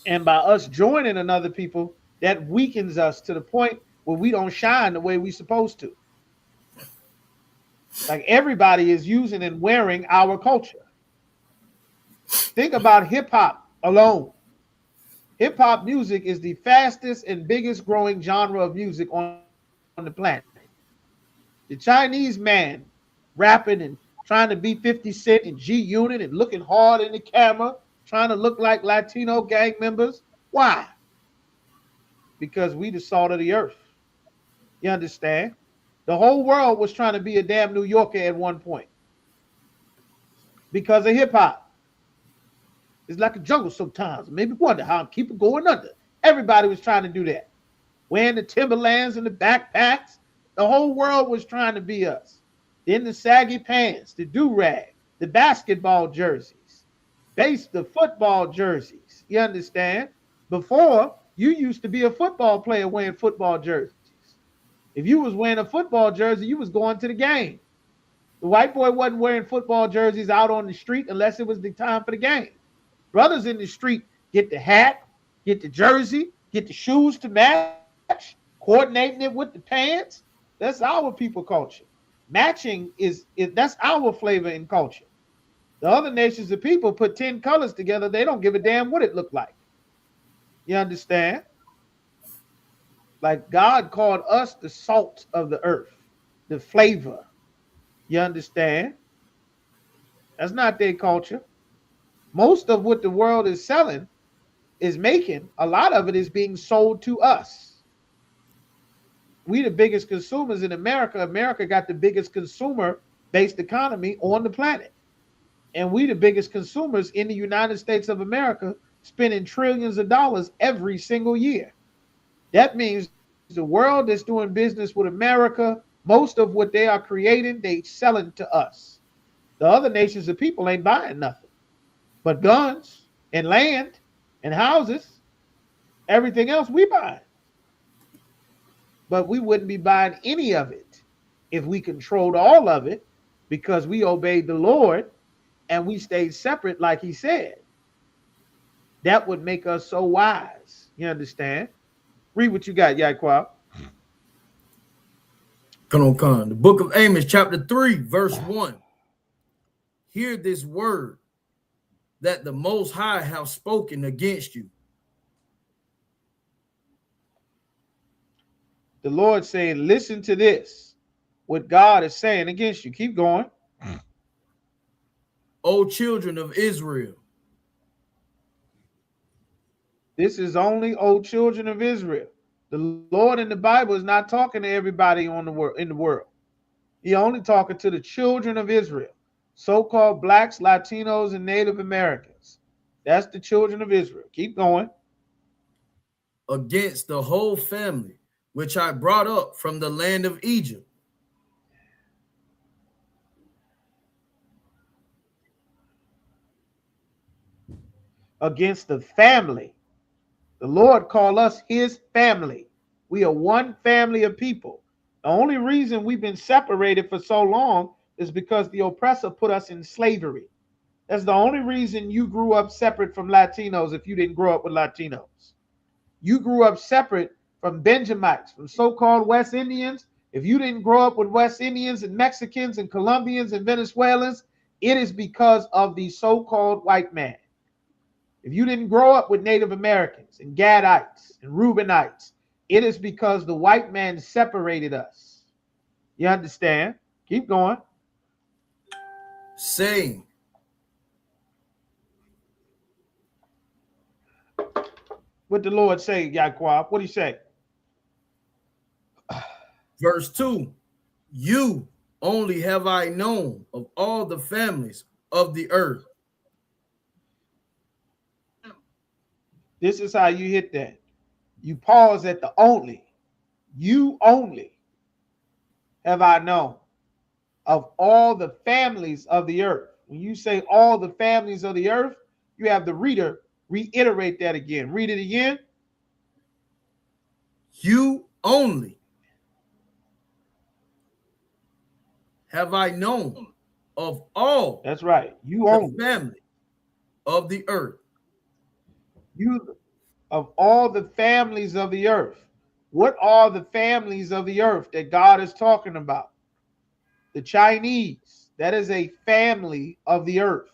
And by us joining another people, that weakens us to the point where we don't shine the way we're supposed to. Like everybody is using and wearing our culture. Think about hip hop alone. Hip hop music is the fastest and biggest growing genre of music on the planet. The Chinese man rapping and trying to be 50 Cent and G Unit and looking hard in the camera, trying to look like Latino gang members. Why? Because we the salt of the earth. You understand? The whole world was trying to be a damn New Yorker at one point because of hip hop. It's like a jungle sometimes. Maybe wonder how I'm keeping going under. Everybody was trying to do that. Wearing the Timberlands and the backpacks. The whole world was trying to be us. Then the saggy pants, the do-rag, the basketball jerseys, the football jerseys. You understand? Before, you used to be a football player wearing football jerseys. If you was wearing a football jersey, you was going to the game. The white boy wasn't wearing football jerseys out on the street unless it was the time for the game. Brothers in the street get the hat, get the jersey, get the shoes to match, coordinating it with the pants. That's our people culture. Matching that's our flavor in culture. The other nations of people put 10 colors together. They don't give a damn what it looked like. You understand? Like God called us the salt of the earth, the flavor. You understand? That's not their culture. Most of what the world is selling is making, a lot of it is being sold to us. We the biggest consumers in America. America got the biggest consumer-based economy on the planet. And we the biggest consumers in the United States of America, spending trillions of dollars every single year. That means the world that's doing business with America, most of what they are creating, they selling to us. The other nations of people ain't buying nothing but guns and land and houses. Everything else we buy. But we wouldn't be buying any of it if we controlled all of it, because we obeyed the Lord and we stayed separate like he said. That would make us so wise. You understand? Read what you got, Yaquab. Come on. The book of Amos, chapter 3, verse 1. Hear this word that the Most High have spoken against you. The Lord saying, listen to this, what God is saying against you. Keep going. O children of Israel. This is only, O children of Israel. The Lord in the Bible is not talking to everybody in the world. He only talking to the children of Israel, so-called blacks, Latinos, and Native Americans. That's the children of Israel. Keep going. Against the whole family, which I brought up from the land of Egypt. Against the family. The Lord called us his family. We are one family of people. The only reason we've been separated for so long is because the oppressor put us in slavery. That's the only reason you grew up separate from Latinos if you didn't grow up with Latinos. You grew up separate from Benjamites, from so-called West Indians. If you didn't grow up with West Indians and Mexicans and Colombians and Venezuelans, it is because of the so-called white man. If you didn't grow up with Native Americans and Gadites and Reubenites, it is because the white man separated us. You understand? Keep going. Saying, what the Lord say, Yaquab? What do you say? Verse 2. You only have I known of all the families of the earth. This is how you hit that. You pause at the only. You only have I known of all the families of the earth. When you say all the families of the earth, you have the reader reiterate that again. Read it again. You only have I known of all. That's right. You the only family of the earth. You of all the families of the earth. What are the families of the earth that God is talking about? The Chinese, that is a family of the earth.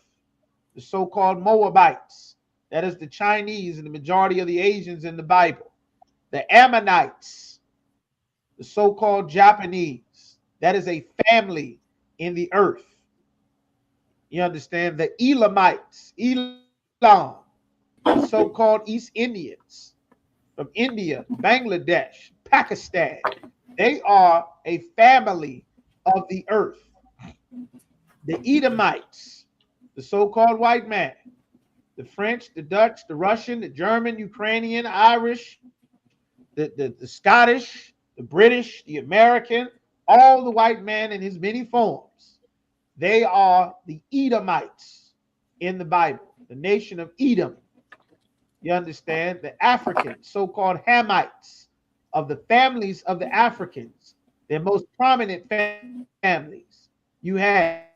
The so-called Moabites, that is the Chinese and the majority of the Asians in the Bible. The Ammonites, the so-called Japanese, that is a family in the earth. You understand? The Elamites, Elam, the so-called East Indians from India, Bangladesh, Pakistan, they are a family of the earth. The Edomites, the so-called white man, the French, the Dutch, the Russian, the German, Ukrainian, Irish, the Scottish, the British, the American, all the white man in his many forms. They are the Edomites in the Bible, the nation of Edom. You understand? The Africans, so-called Hamites, of the families of the Africans, their most prominent families. You have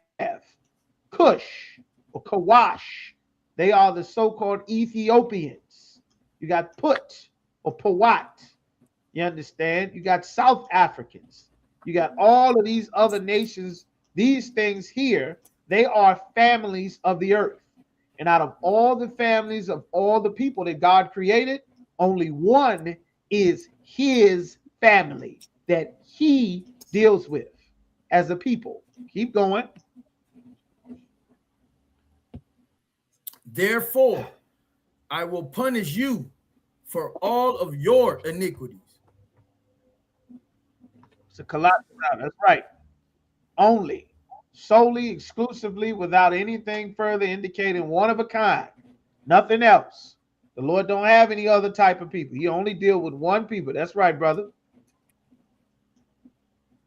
Cush or Kawash. They are the so-called Ethiopians. You got Put or Pawat. You understand? You got South Africans. You got all of these other nations. These things here, they are families of the earth. And out of all the families of all the people that God created, only one is his family that he deals with as a people. Keep going. Therefore, I will punish you for all of your iniquities. It's a colossal. That's right. Only, solely, exclusively, without anything further indicating one of a kind. Nothing else. The Lord don't have any other type of people. He only deal with one people. That's right, brother.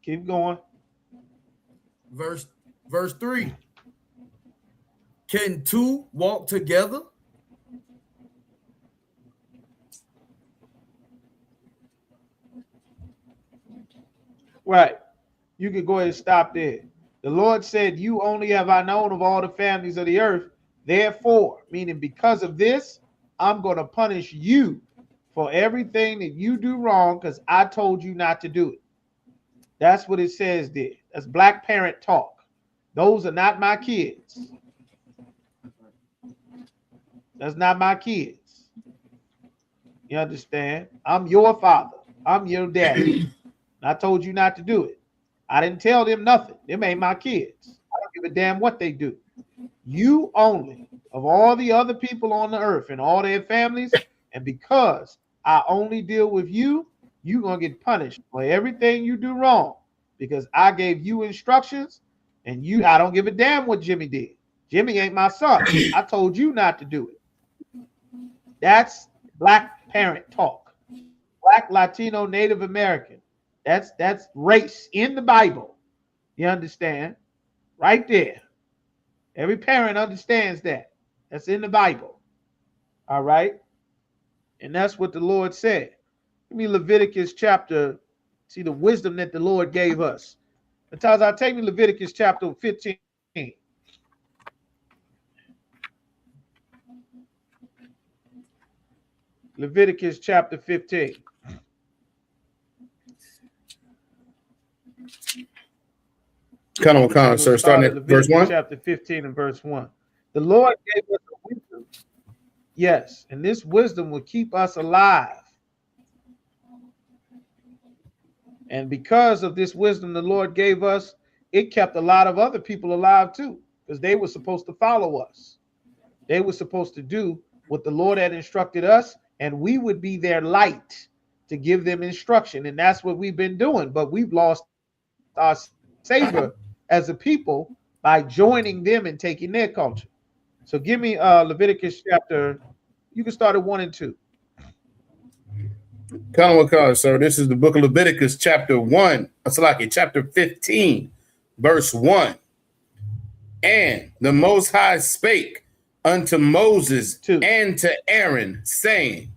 Keep going. Verse 3. Can two walk together? Right. You could go ahead and stop there. The Lord said, you only have I known of all the families of the earth. Therefore, meaning because of this, I'm going to punish you for everything that you do wrong because I told you not to do it. That's what it says there. That's black parent talk. Those are not my kids. That's not my kids. You understand? I'm your father. I'm your daddy. I told you not to do it. I didn't tell them nothing. Them ain't my kids. I don't give a damn what they do. You only, of all the other people on the earth and all their families, and because I only deal with you, you're going to get punished for everything you do wrong because I gave you instructions and I don't give a damn what Jimmy did. Jimmy ain't my son. I told you not to do it. That's black parent talk. Black, Latino, Native American. That's race in the Bible. You understand? Right there. Every parent understands that. That's in the Bible. All right? And that's what the Lord said. Give me Leviticus chapter, see the wisdom that the Lord gave us. Sometimes I'll take me Leviticus chapter 15. Leviticus chapter 15. Kind of, sir. Starting at verse 1. Chapter 15 and verse 1. The Lord gave us a wisdom. Yes, and this wisdom will keep us alive. And because of this wisdom the Lord gave us, it kept a lot of other people alive too, because they were supposed to follow us. They were supposed to do what the Lord had instructed us, and we would be their light to give them instruction. And that's what we've been doing, but we've lost our savor as a people by joining them and taking their culture. So give me Leviticus chapter, you can start at 1 and 2. Sir, this is the book of Leviticus, chapter 1. Chapter 15, verse 1. And the Most High spake unto Moses 2. and to Aaron, saying,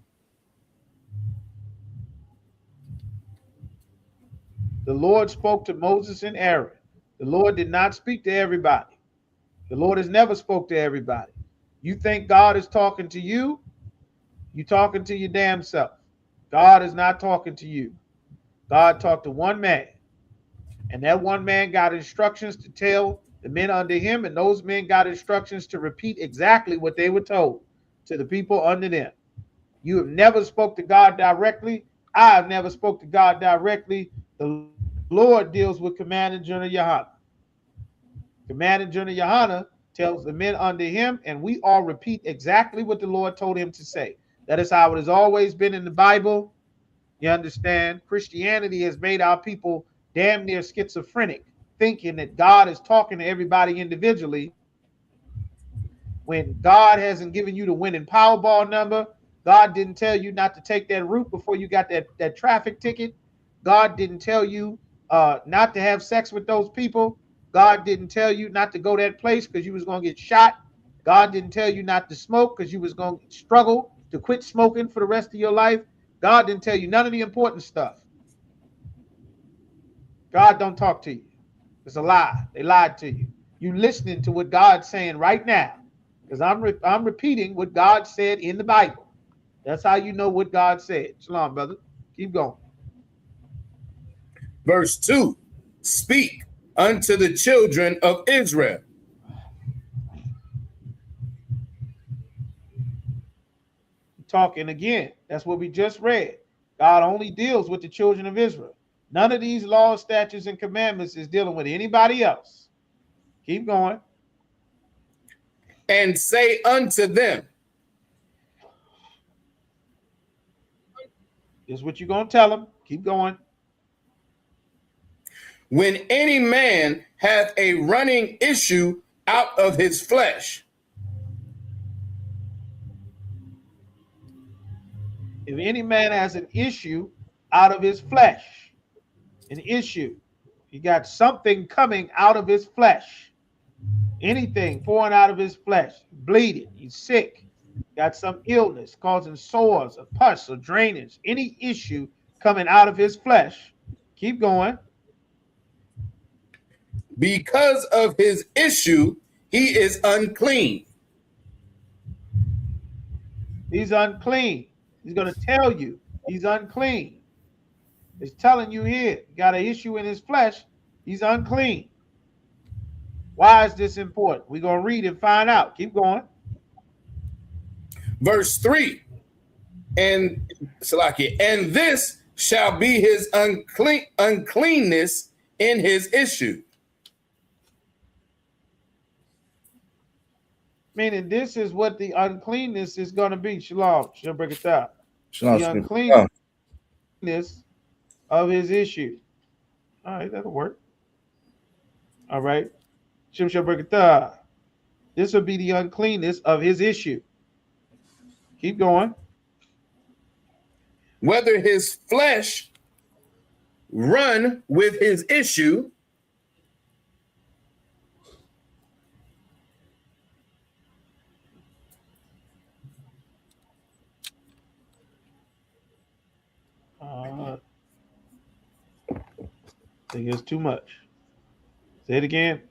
the Lord spoke to Moses and Aaron. The Lord did not speak to everybody. The Lord has never spoke to everybody. You think God is talking to you? You talking to your damn self. God is not talking to you. God talked to one man. And that one man got instructions to tell the men under him, and those men got instructions to repeat exactly what they were told to the people under them. You have never spoke to God directly. I have never spoke to God directly. The Lord deals with Commander General Yohana. Commander General Yohana tells the men under him, and we all repeat exactly what the Lord told him to say. That is how it has always been in the Bible. You understand? Christianity has made our people damn near schizophrenic, thinking that God is talking to everybody individually when God hasn't given you the winning Powerball number. God didn't tell you not to take that route before you got that traffic ticket. God didn't tell you not to have sex with those people. God didn't tell you not to go that place because you was going to get shot. God didn't tell you not to smoke because you was going to struggle to quit smoking for the rest of your life. God didn't tell you none of the important stuff. God don't talk to you. It's a lie. They lied to you. You listening to what God's saying right now, because I'm repeating what God said in the Bible. That's how you know what God said. Shalom, brother. Keep going. Verse 2. Speak unto the children of Israel. Talking again. That's what we just read. God only deals with the children of Israel. None of these laws, statutes, and commandments is dealing with anybody else. Keep going. And say unto them. This is what you're going to tell them. Keep going. When any man hath a running issue out of his flesh. If any man has an issue out of his flesh, an issue, he got something coming out of his flesh, anything pouring out of his flesh, bleeding, he's sick, got some illness causing sores or pus or drainage, any issue coming out of his flesh. Keep going. Because of his issue, he is unclean. He's unclean. He's going to tell you he's unclean. It's telling you here, you got an issue in his flesh, he's unclean. Why is this important? We're going to read and find out. Keep going. Verse 3. And Salaki, and this shall be his uncleanness in his issue. Meaning this is what the uncleanness is going to be. Shalom. She'll break it down. Shalom. The uncleanness of his issue. All right, that'll work. All right. She'll break it down. This will be the uncleanness of his issue. Keep going. Whether his flesh run with his issue, I think it's too much. Say it again.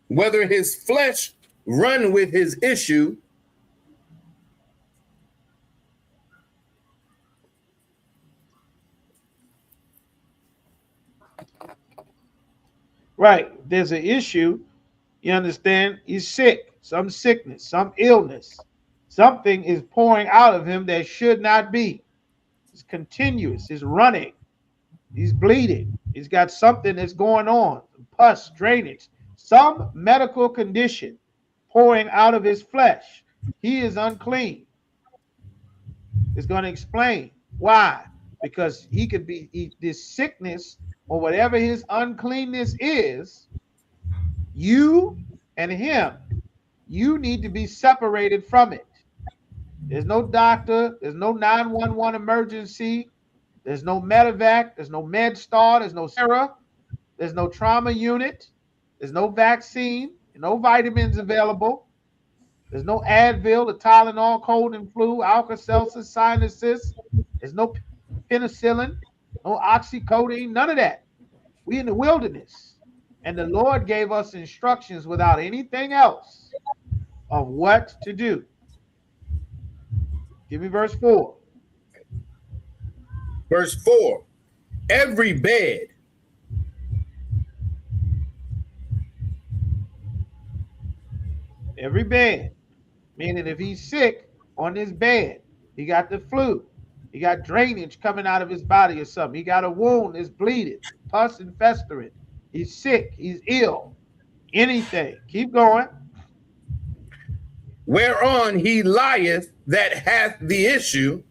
whether his flesh run with his issue, Right. There's an issue. You understand? He's sick. Some sickness, some illness. Something is pouring out of him that should not be. It's continuous. It's running. He's bleeding. He's got something that's going on. Pus, drainage. Some medical condition pouring out of his flesh. He is unclean. It's going to explain why. Because he could be this sickness or whatever his uncleanness is, you and him, you need to be separated from it. There's no doctor, there's no 911 emergency, there's no medevac, there's no MedStar, there's no Sarah, there's no trauma unit, there's no vaccine, no vitamins available, there's no Advil, the Tylenol, cold and flu, Alka-Seltzer, sinuses, there's no penicillin, no oxycodone, none of that. We in the wilderness. And the Lord gave us instructions without anything else of what to do. Give me verse 4. verse 4, every bed Meaning if he's sick on his bed, he got the flu, he got drainage coming out of his body or something, he got a wound that's bleeding, pus and festering, he's sick, he's ill, anything. Keep going. whereon he lieth that hath the issue,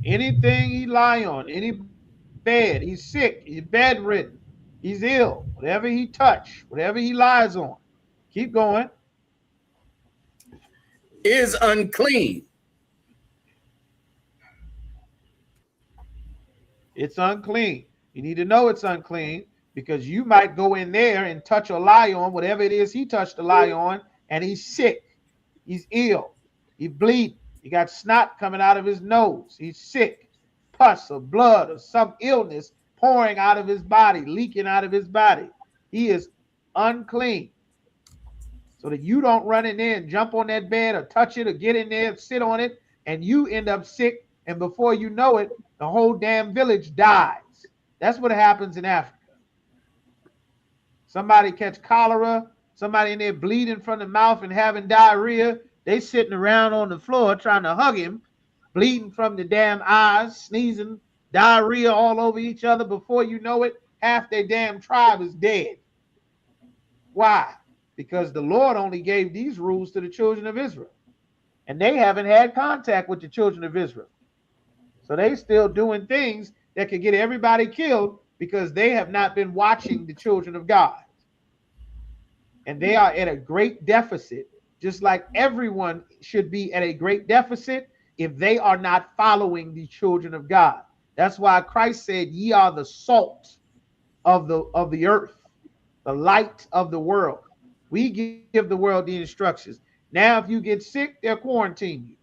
Anything he lie on, any bed, he's sick, he's bedridden, he's ill, whatever he touch, whatever he lies on. Keep going. is unclean. It's unclean. You need to know it's unclean because you might go in there and touch or lie on whatever it is he touched or lie on, and he's sick, he's ill, he bleeding, he got snot coming out of his nose, he's sick, pus or blood or some illness pouring out of his body, leaking out of his body. He is unclean. So that you don't run in there and jump on that bed or touch it or get in there and sit on it and you end up sick, and before you know it, the whole damn village dies. That's what happens in Africa. Somebody catch cholera, somebody in there bleeding from the mouth and having diarrhea, they sitting around on the floor trying to hug him, bleeding from the damn eyes, sneezing, diarrhea all over each other. Before you know it, half their damn tribe is dead. Why? Because the Lord only gave these rules to the children of Israel. And they haven't had contact with the children of Israel. So they still doing things that could get everybody killed because they have not been watching the children of God. And they are at a great deficit, just like everyone should be at a great deficit if they are not following the children of God. That's why Christ said, ye are the salt of the earth, the light of the world. We give the world the instructions. Now, if you get sick, they'll quarantine you.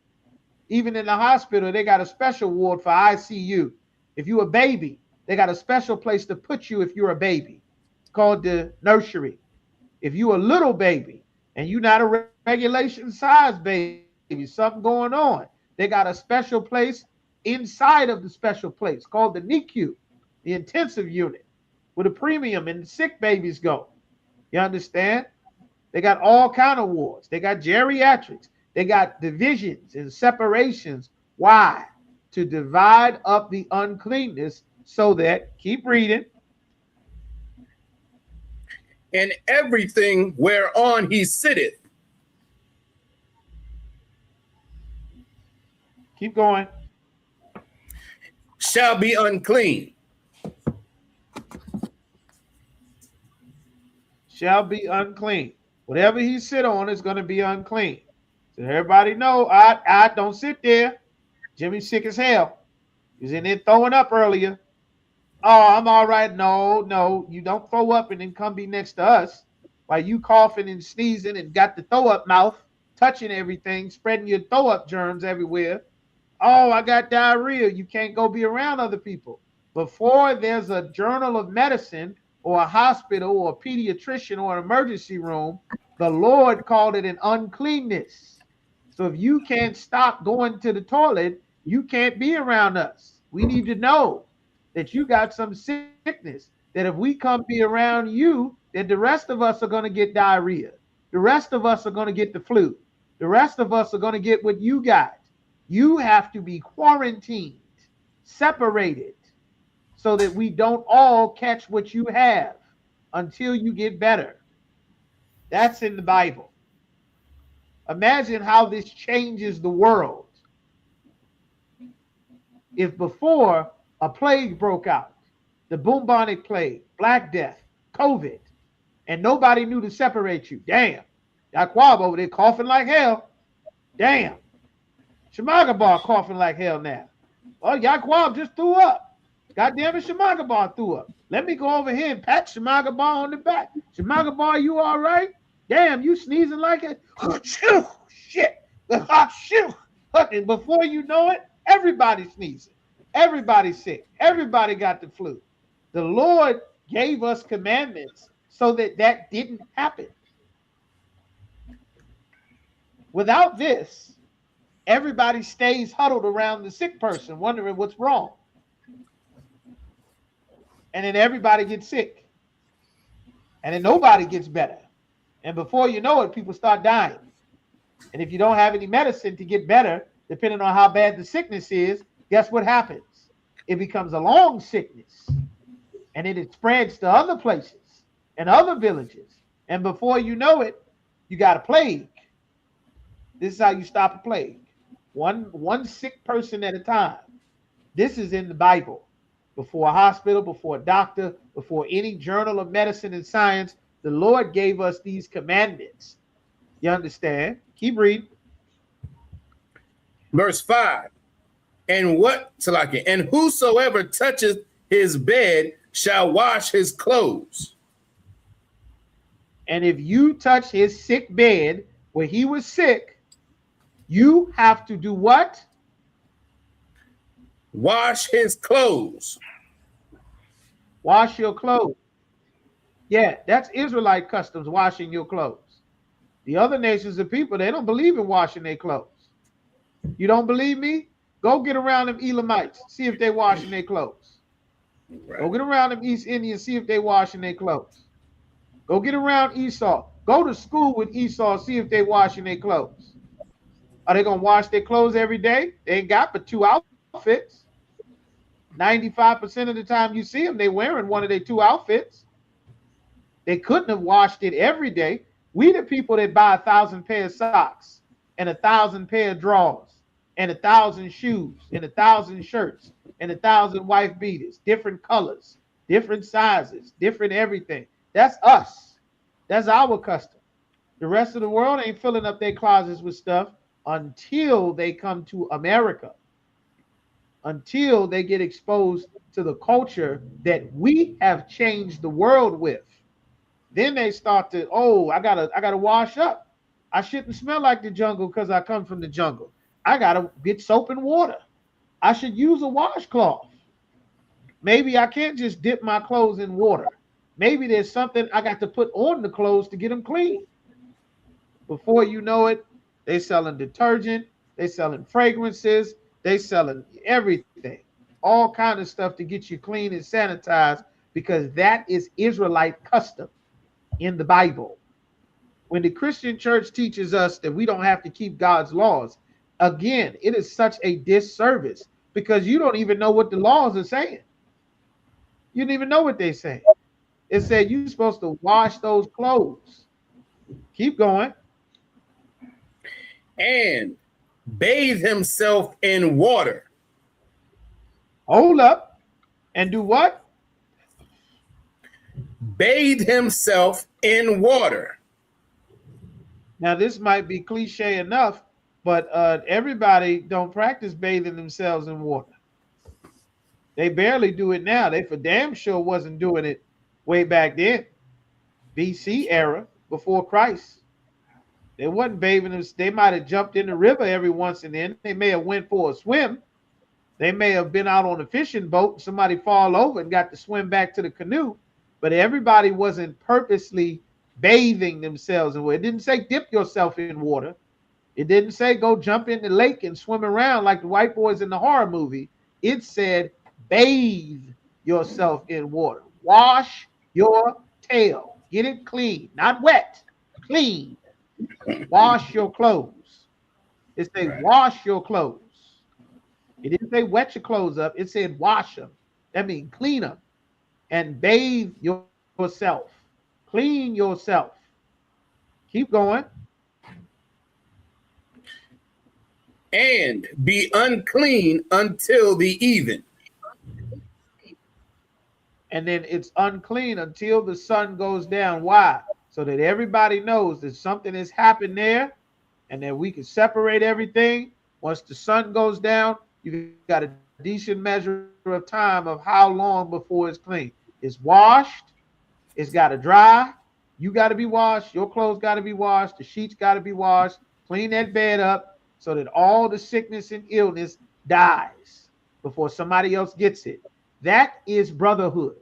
Even in the hospital, they got a special ward for ICU. If you're a baby, they got a special place to put you if you're a baby. It's called the nursery. If you're a little baby, and you're not a regulation size baby, something going on. They got a special place inside of the special place called the NICU, the intensive unit, where the premium and the sick babies go. You understand? They got all kind of wards. They got geriatrics. They got divisions and separations. Why? To divide up the uncleanness so that, keep reading, and everything whereon he sitteth keep going, shall be unclean. Shall be unclean. Whatever he sit on is going to be unclean. So everybody know, I don't sit there. Jimmy's sick as hell. He was in there throwing up earlier. Oh, I'm all right. No, you don't throw up and then come be next to us while you coughing and sneezing and got the throw up mouth, touching everything, spreading your throw up germs everywhere. Oh, I got diarrhea. You can't go be around other people. Before there's a journal of medicine or a hospital or a pediatrician or an emergency room, the Lord called it an uncleanness. So if you can't stop going to the toilet, you can't be around us. We need to know that you got some sickness, that if we come be around you, that the rest of us are going to get diarrhea. The rest of us are going to get the flu. The rest of us are going to get what you got. You have to be quarantined, separated, so that we don't all catch what you have until you get better. That's in the Bible. Imagine how this changes the world. If before a plague broke out, the bubonic plague, Black Death, COVID, and nobody knew to separate you. Damn. Yaquab over there coughing like hell. Damn. Shemagabar coughing like hell now. Oh, Yaquab just threw up. God damn it, Shemagabar threw up. Let me go over here and pat Shemagabar on the back. Shemagabar, you all right? Damn, you sneezing like it. Shit. And before you know it, everybody's sneezing. Everybody's sick. Everybody got the flu. The Lord gave us commandments so that that didn't happen. Without this, everybody stays huddled around the sick person, wondering what's wrong. And then everybody gets sick. And then nobody gets better. And before you know it, people start dying. And if you don't have any medicine to get better, depending on how bad the sickness is, guess what happens? It becomes a long sickness. And then it spreads to other places and other villages. And before you know it, you got a plague. This is how you stop a plague. One sick person at a time. This is in the Bible. Before a hospital, before a doctor, before any journal of medicine and science, the Lord gave us these commandments. You understand? Keep reading. Verse 5. And whosoever toucheth his bed shall wash his clothes. And if you touch his sick bed where he was sick, you have to do what? Wash his clothes. Wash your clothes. Yeah, that's Israelite customs, washing your clothes. The other nations of people, they don't believe in washing their clothes. You don't believe me? Go get around them Elamites, see if they washing their clothes. Right. Go get around them East Indians, see if they washing their clothes. Go get around Esau. Go to school with Esau, see if they washing their clothes. Are they going to wash their clothes every day? They ain't got but two outfits. 95% of the time you see them, they wearing one of their two outfits. They couldn't have washed it every day. We the people that buy 1,000 pair of socks and 1,000 pair of drawers and 1,000 shoes and 1,000 shirts and 1,000 wife beaters, different colors, different sizes, different everything. That's us. That's our custom. The rest of the world ain't filling up their closets with stuff until they come to America, until they get exposed to the culture that we have changed the world with. Then they start to, I gotta wash up. I shouldn't smell like the jungle because I come from the jungle. I gotta get soap and water. I should use a washcloth. Maybe I can't just dip my clothes in water. Maybe there's something I got to put on the clothes to get them clean. Before you know it, they selling detergent, they selling fragrances, they selling everything, all kind of stuff to get you clean and sanitized, because that is Israelite custom in the Bible. When the Christian church teaches us that we don't have to keep God's laws, again, it is such a disservice, because you don't even know what the laws are saying. You don't even know what they say. It said you're supposed to wash those clothes. Keep going. And bathe himself in water. Hold up. And do what? Bathe himself in water. Now, this might be cliche enough, but everybody don't practice bathing themselves in water. They barely do it now. They for damn sure wasn't doing it way back then, BC era, before Christ. They wasn't bathing them. They might have jumped in the river every once and then. They may have went for a swim. They may have been out on a fishing boat and somebody fall over and got to swim back to the canoe. But everybody wasn't purposely bathing themselves in water. It didn't say dip yourself in water. It didn't say go jump in the lake and swim around like the white boys in the horror movie. It said bathe yourself in water. Wash your tail. Get it clean. Not wet. Clean. Wash your clothes. It said wash your clothes. It didn't say wet your clothes up. It said wash them. That means clean them. And bathe yourself. Clean yourself. Keep going. And be unclean until the even. And then it's unclean until the sun goes down. Why? So that everybody knows that something has happened there, and that we can separate everything. Once the sun goes down, you got a decent measure of time of how long before it's clean. It's washed. It's got to dry. You got to be washed. Your clothes got to be washed. The sheets got to be washed. Clean that bed up so that all the sickness and illness dies before somebody else gets it. That is brotherhood.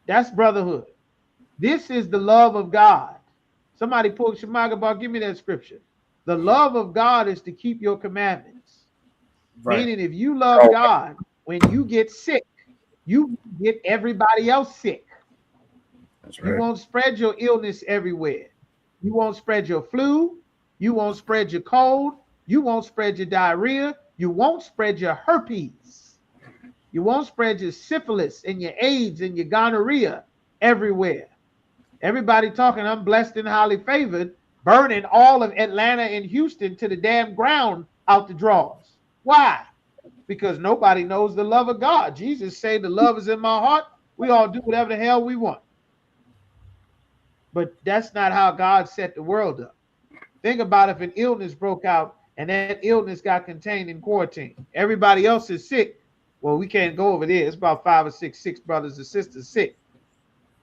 That's brotherhood. This is the love of God. Somebody pull Shemagabah, give me that scripture. The love of God is to keep your commandments. Right. Meaning if you love God, when you get sick, you get everybody else sick. That's right. You won't spread your illness everywhere. You won't spread your flu. You won't spread your cold. You won't spread your diarrhea. You won't spread your herpes. You won't spread your syphilis and your AIDS and your gonorrhea everywhere. Everybody talking, I'm blessed and highly favored, burning all of Atlanta and Houston to the damn ground out the drawers. Why? Because nobody knows the love of God. Jesus said the love is in my heart. We all do whatever the hell we want. But that's not how God set the world up. Think about if an illness broke out and that illness got contained in quarantine. Everybody else is sick. Well, we can't go over there. It's about 5 or 6 brothers and sisters sick.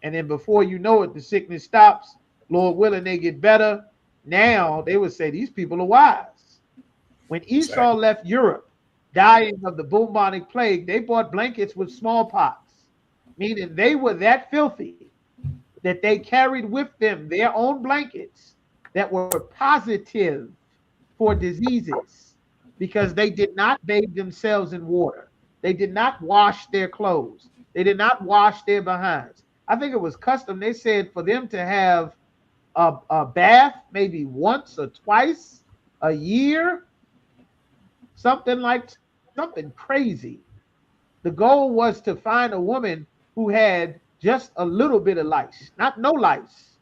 And then before you know it, the sickness stops. Lord willing, they get better. Now they would say these people are wise. When Esau left Europe, dying of the bubonic plague, they bought blankets with smallpox, meaning they were that filthy that they carried with them their own blankets that were positive for diseases because they did not bathe themselves in water. They did not wash their clothes. They did not wash their behinds. I think it was custom. They said for them to have a bath maybe once or twice a year, something crazy. The goal was to find a woman who had just a little bit of lice, not no lice,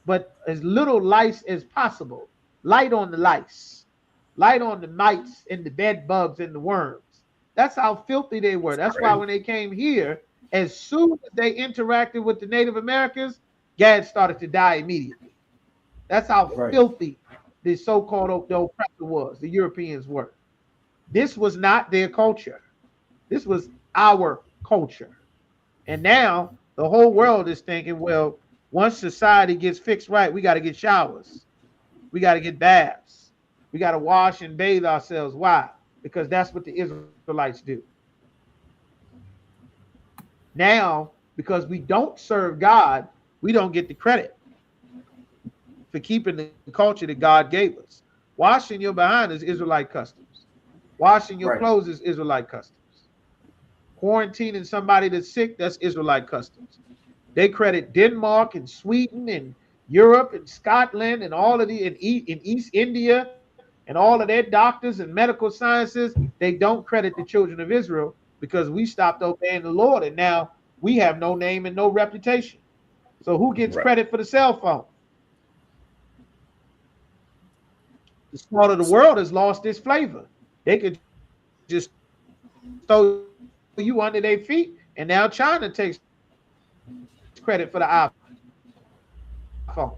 but as little lice as possible. Light on the lice, light on the mites and the bed bugs and the worms. That's how filthy they were. That's why when they came here, as soon as they interacted with the Native Americans, Gad started to die immediately. That's how filthy the so-called the oppressor was, the Europeans were. This was not their culture. This was our culture. And now the whole world is thinking, well, once society gets fixed right, we got to get showers. We got to get baths. We got to wash and bathe ourselves. Why? Because that's what the Israelites do. Now, because we don't serve God, we don't get the credit. for keeping the culture that God gave us. Washing your behind is Israelite customs. Washing your clothes is Israelite customs. Quarantining somebody that's sick, that's Israelite customs. They credit Denmark and Sweden and Europe and Scotland and all of the in East India and all of their doctors and medical sciences. They don't credit the children of Israel because we stopped obeying the Lord, and now we have no name and no reputation. So who gets credit for the cell phone? The salt of the world has lost its flavor. They could just throw you under their feet, and now China takes credit for the iPhone.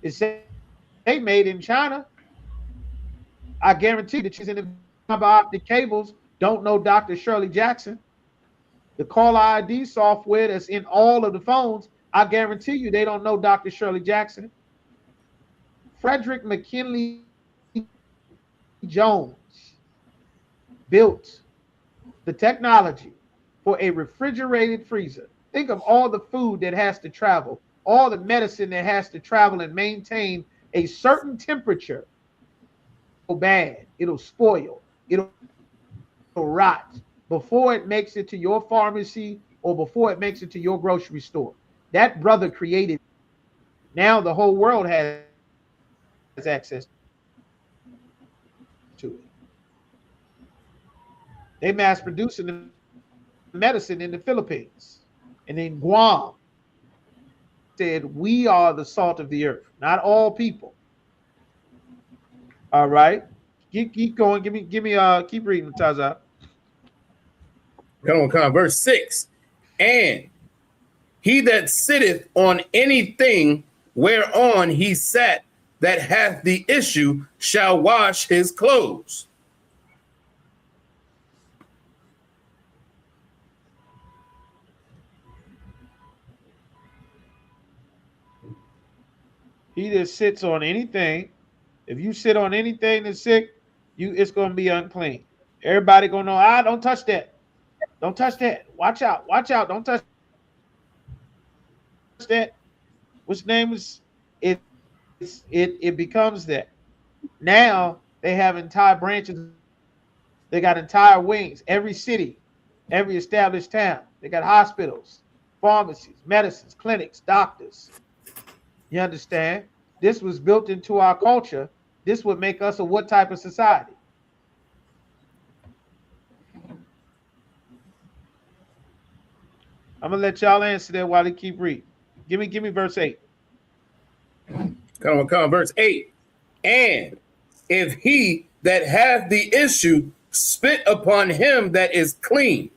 It's they made in China. I guarantee that she's in the fiber optic cables don't know Dr. Shirley Jackson. The caller ID software that's in all of the phones, I guarantee you they don't know Dr. Shirley Jackson. Frederick McKinley Jones built the technology for a refrigerated freezer. Think of all the food that has to travel, all the medicine that has to travel and maintain a certain temperature. So bad, it'll spoil, it'll rot before it makes it to your pharmacy or before it makes it to your grocery store. That brother created. Now the whole world has access to it. They mass producing the medicine in the Philippines and in Guam. Said we are the salt of the earth, not all people. All right, keep going. Give me. Keep reading, Taza. Come on, verse 6. And he that sitteth on anything whereon he sat, that hath the issue, shall wash his clothes. He that sits on anything, if you sit on anything that's sick, it's going to be unclean. Everybody going to know, don't touch that. Don't touch that. Watch out. Watch out. Don't touch that. Which name is it? It becomes that. Now they have entire branches. They got entire wings. Every city, every established town. They got hospitals, pharmacies, medicines, clinics, doctors. You understand? This was built into our culture. This would make us a what type of society? I'm gonna let y'all answer that while they keep reading. Give me verse 8. Come on, verse 8. And if he that hath the issue spit upon him that is clean.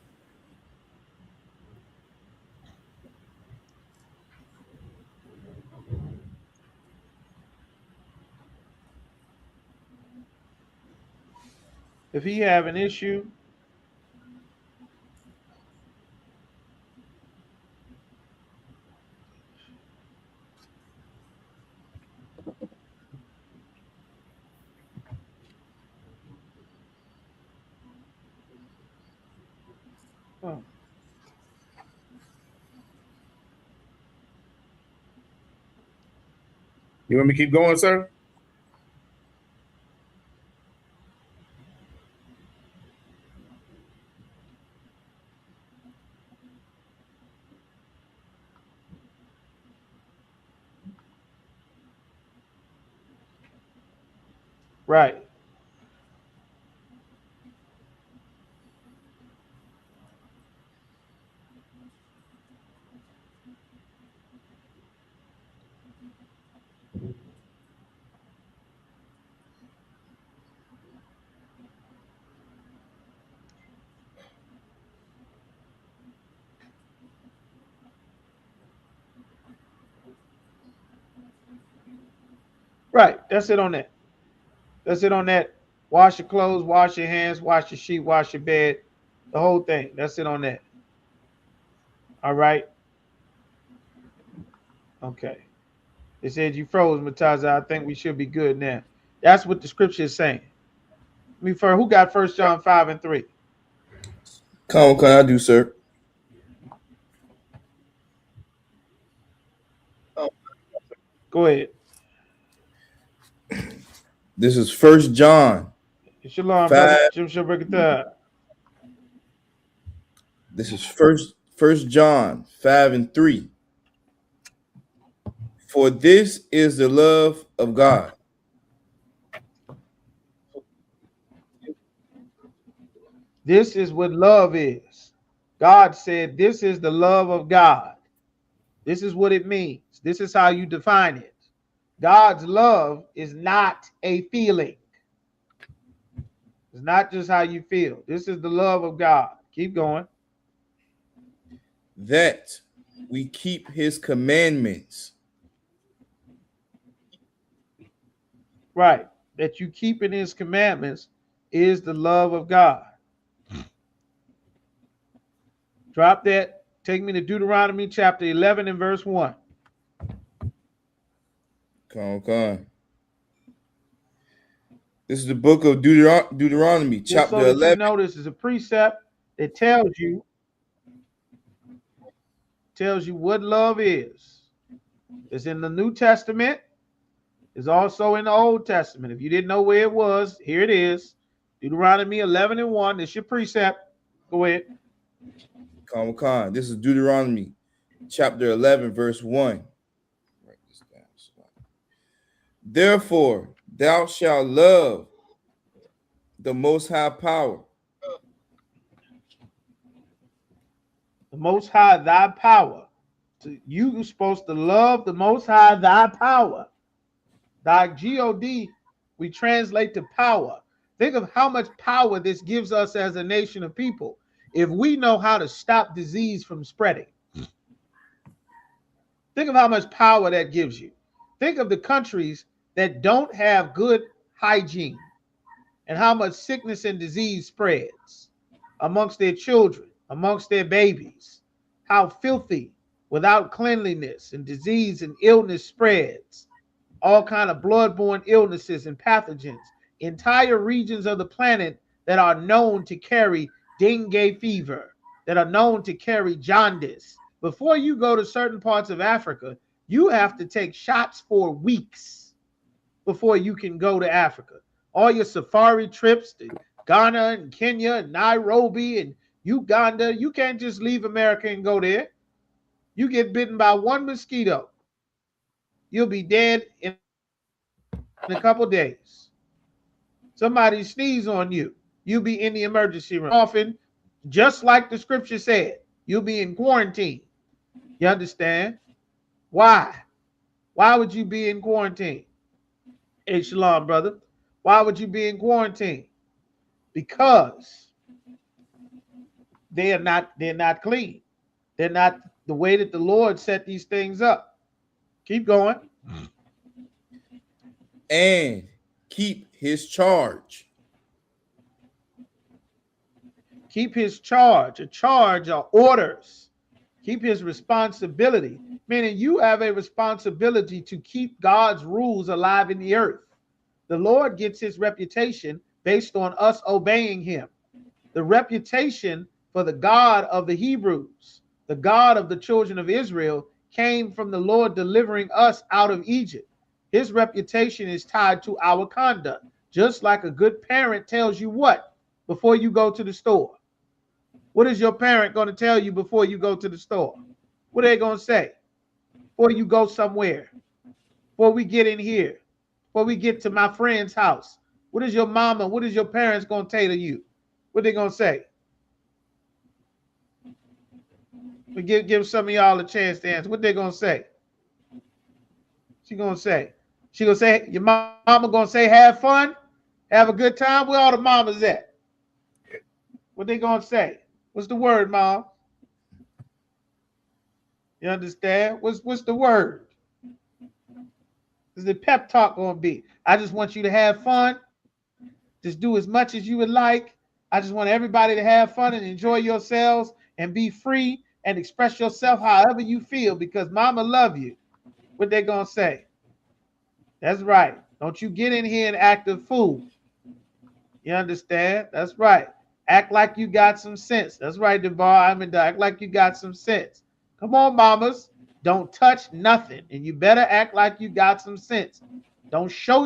If he have an issue, You want me to keep going, sir? right. Right. That's it on that. That's it on that. Wash your clothes, wash your hands, wash your sheet, wash your bed. The whole thing. That's it on that. All right. Okay. It said you froze, Mataza. I think we should be good now. That's what the scripture is saying. Who got 1 John 5 and 3? Can I do, sir? Go ahead. This is 1 John. Shalom, 5. brother. Jim Shabbat. This is first John 5 and 3. For this is the love of God. This is what love is. God said, this is the love of God. This is what it means. This is how you define it. God's love is not a feeling. It's not just how you feel. This is the love of God. Keep going. That we keep his commandments. Right. That you keep in his commandments is the love of God. Drop that. Take me to Deuteronomy chapter 11 and verse 1. Come on. This is the book of Deuteronomy, Just chapter so that 11. you know, this is a precept that tells you what love is. It's in the New Testament. It's also in the Old Testament. If you didn't know where it was, here it is. Deuteronomy 11 and 1. This is your precept. Go ahead. Come. This is Deuteronomy, chapter 11, verse 1. Write this down. Therefore, thou shalt love the Most High power. The Most High, thy power. So you are supposed to love the Most High, thy power. Thy G-O-D, we translate to power. Think of how much power this gives us as a nation of people if we know how to stop disease from spreading. Think of how much power that gives you. Think of the countries that don't have good hygiene and how much sickness and disease spreads amongst their children, amongst their babies, how filthy without cleanliness and disease and illness spreads, all kind of bloodborne illnesses and pathogens, entire regions of the planet that are known to carry dengue fever, that are known to carry jaundice. Before you go to certain parts of Africa, you have to take shots for weeks before you can go to Africa. All your safari trips to Ghana and Kenya and Nairobi and Uganda, you can't just leave America and go there. You get bitten by one mosquito, you'll be dead in a couple days. Somebody sneeze on you, you'll be in the emergency room. Often, just like the scripture said, you'll be in quarantine. You understand? Why? Why would you be in quarantine? Hey, shalom, brother. Why would you be in quarantine? Because they're not clean. They're not the way that the Lord set these things up. Keep going. And keep his charge. Keep his charge. A charge are orders. Keep his responsibility, meaning you have a responsibility to keep God's rules alive in the earth. The Lord gets his reputation based on us obeying him. The reputation for the God of the Hebrews, the God of the children of Israel, came from the Lord delivering us out of Egypt. His reputation is tied to our conduct, just like a good parent tells you what before you go to the store. What is your parent going to tell you before you go to the store? What are they going to say? Before you go somewhere, before we get in here, before we get to my friend's house, what is your mama, what is your parents going to tell you? What are they going to say? We give some of y'all a chance to answer. What they going to say? She going to say? She going to say, your mama going to say, have fun, have a good time? Where all the mamas at? What they going to say? What's the word, Mom? You understand? What's the word? Is the pep talk going to be? I just want you to have fun. Just do as much as you would like. I just want everybody to have fun and enjoy yourselves and be free and express yourself however you feel because mama love you. What they going to say? That's right. Don't you get in here and act a fool. You understand? That's right. Act like you got some sense. That's right, DeVar. Act like you got some sense. Come on, mamas. Don't touch nothing, and you better act like you got some sense. Don't show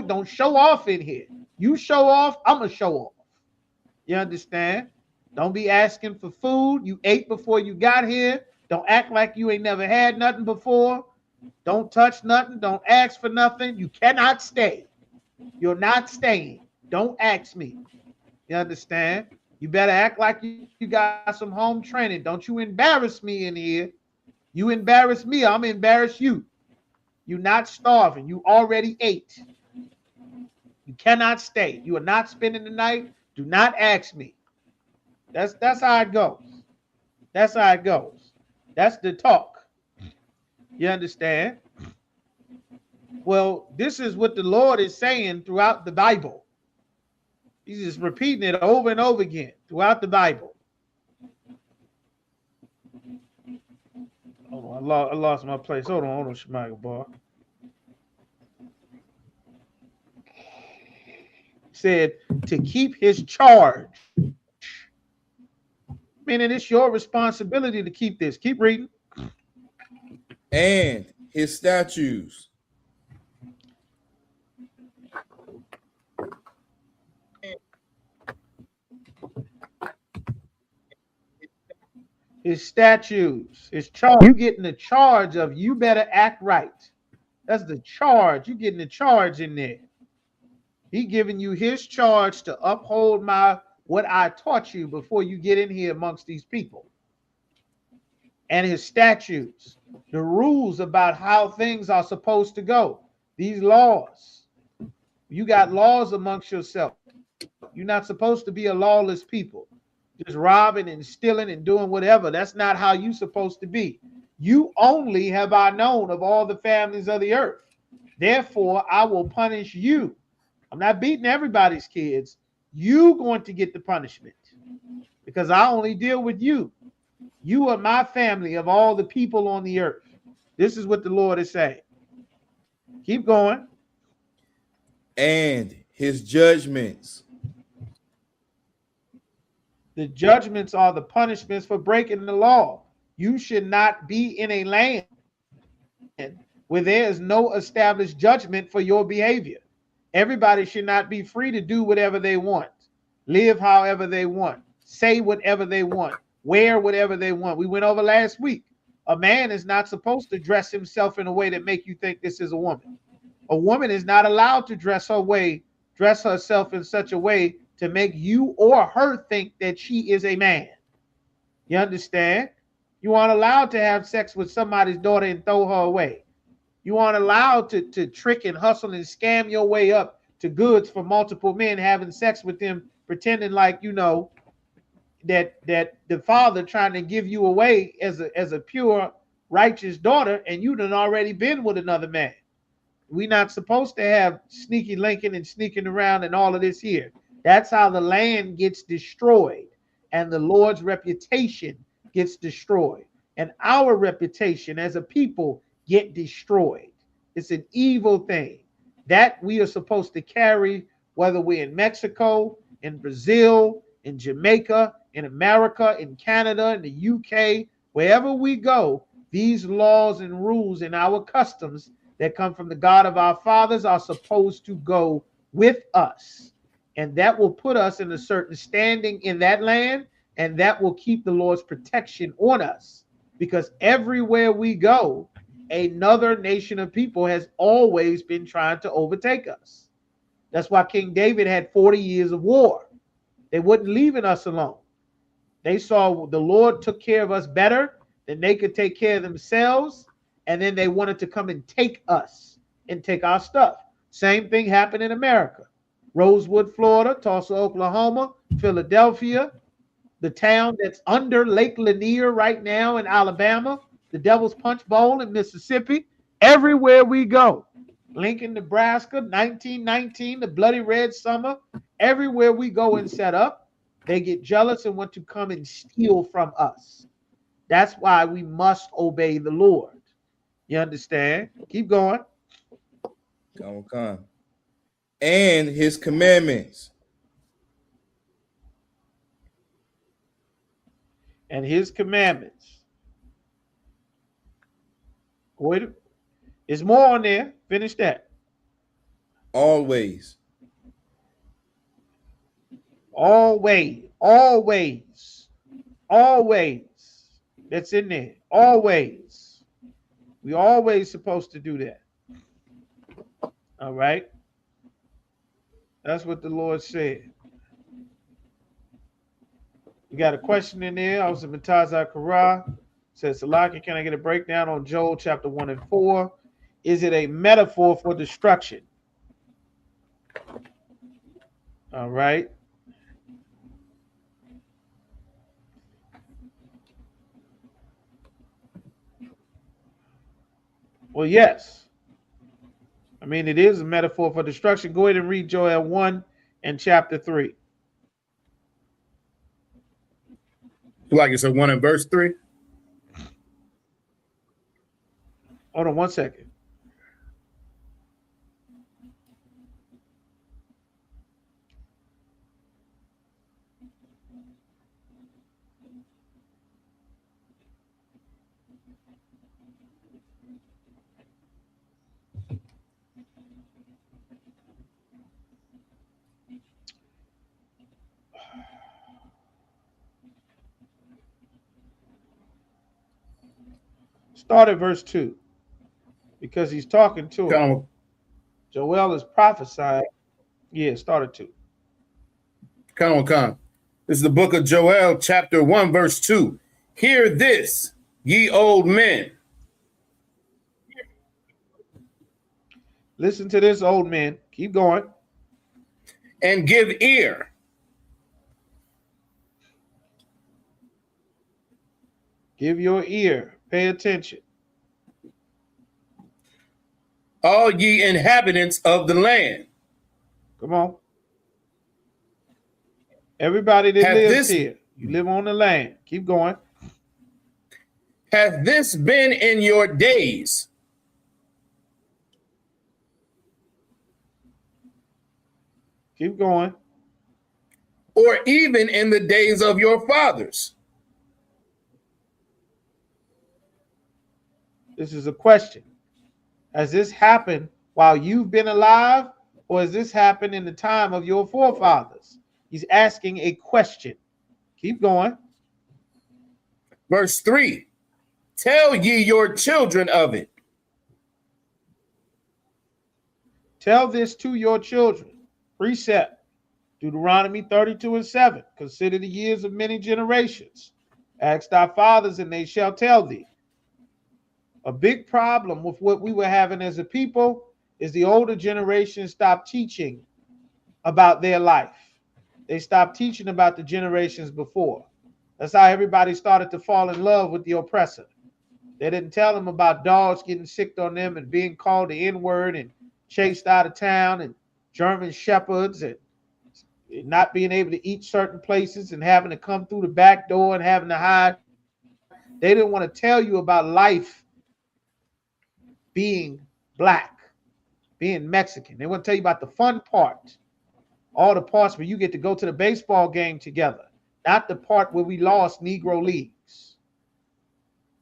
off in here. You show off, I'ma show off. You understand? Don't be asking for food. You ate before you got here. Don't act like you ain't never had nothing before. Don't touch nothing. Don't ask for nothing. You cannot stay. You're not staying. Don't ask me. You understand? You better act like you got some home training. Don't you embarrass me in here. You embarrass me, I'm embarrass you. You're not starving. You already ate. You cannot stay. You are not spending the night. Do not ask me. That's how it goes. That's how it goes. That's the talk. You understand? Well, this is what the Lord is saying throughout the Bible. He's just repeating it over and over again throughout the Bible. Hold on, I lost my place. Hold on, Shemaiah Bar. Said to keep his charge. Meaning it's your responsibility to keep this. Keep reading. And his statutes. His statutes, his charge. You getting the charge of you better act right. That's the charge. You getting the charge in there. He giving you his charge to uphold what I taught you before you get in here amongst these people. And his statutes, the rules about how things are supposed to go. These laws. You got laws amongst yourself. You're not supposed to be a lawless people. Just robbing and stealing and doing whatever. That's not how you're supposed to be. You only have I known of all the families of the earth. Therefore, I will punish you. I'm not beating everybody's kids. You going to get the punishment because I only deal with you. You are my family of all the people on the earth. This is what the Lord is saying. Keep going. And his judgments. The judgments are the punishments for breaking the law. You should not be in a land where there is no established judgment for your behavior. Everybody should not be free to do whatever they want, live however they want, say whatever they want, wear whatever they want. We went over last week. A man is not supposed to dress himself in a way that make you think this is a woman. A woman is not allowed to dress herself in such a way to make you or her think that she is a man. You understand? You aren't allowed to have sex with somebody's daughter and throw her away. You aren't allowed to trick and hustle and scam your way up to goods for multiple men, having sex with them, pretending like you know that the father trying to give you away as a pure, righteous daughter, and you done already been with another man. We're not supposed to have sneaky linking and sneaking around and all of this here. That's how the land gets destroyed and the Lord's reputation gets destroyed and our reputation as a people get destroyed. It's an evil thing that we are supposed to carry, whether we're in Mexico, in Brazil, in Jamaica, in America, in Canada, in the UK, wherever we go. These laws and rules and our customs that come from the God of our fathers are supposed to go with us. And that will put us in a certain standing in that land, and that will keep the Lord's protection on us. Because everywhere we go, another nation of people has always been trying to overtake us. That's why King David had 40 years of war. They wouldn't leaving us alone. They saw the Lord took care of us better than they could take care of themselves. And then they wanted to come and take us and take our stuff. Same thing happened in America. Rosewood, Florida, Tulsa, Oklahoma, Philadelphia, the town that's under Lake Lanier right now in Alabama, the Devil's Punch Bowl in Mississippi, everywhere we go. Lincoln, Nebraska, 1919, the Bloody Red Summer, everywhere we go and set up, they get jealous and want to come and steal from us. That's why we must obey the Lord. You understand? Keep going. Come. And his commandments. And his commandments. Wait, there's more on there. Finish that. Always. Always. Always. Always. That's in there. Always. We always supposed to do that. All right. That's what the Lord said. We got a question in there. I was in Matazah Kara. Says, Salaki, can I get a breakdown on Joel chapter 1 and 4? Is it a metaphor for destruction? All right. Well, yes. I mean, it is a metaphor for destruction. Go ahead and read Joel 1 and chapter 3. Like it's a 1 and verse 3. Hold on 1 second. Start at verse 2. Because he's talking to him. Joel is prophesying. Yeah, start at 2. Come. This is the book of Joel, chapter 1, verse 2. Hear this, ye old men. Listen to this, old men. Keep going. And give ear. Give your ear. Pay attention. All ye inhabitants of the land. Come on. Everybody that lives here. You live on the land. Keep going. Hath this been in your days? Keep going. Or even in the days of your fathers? This is a question. Has this happened while you've been alive, or has this happened in the time of your forefathers? He's asking a question. Keep going. Verse 3. Tell ye your children of it. Tell this to your children. Precept. Deuteronomy 32 and 7. Consider the years of many generations. Ask thy fathers, and they shall tell thee. A big problem with what we were having as a people is the older generation stopped teaching about their life. They stopped teaching about the generations before. That's how everybody started to fall in love with the oppressor. They didn't tell them about dogs getting sick on them and being called the N-word and chased out of town, and German shepherds, and not being able to eat certain places and having to come through the back door and having to hide. They didn't want to tell you about life being black, being Mexican. They want to tell you about the fun part. All the parts where you get to go to the baseball game together, not the part where we lost Negro leagues.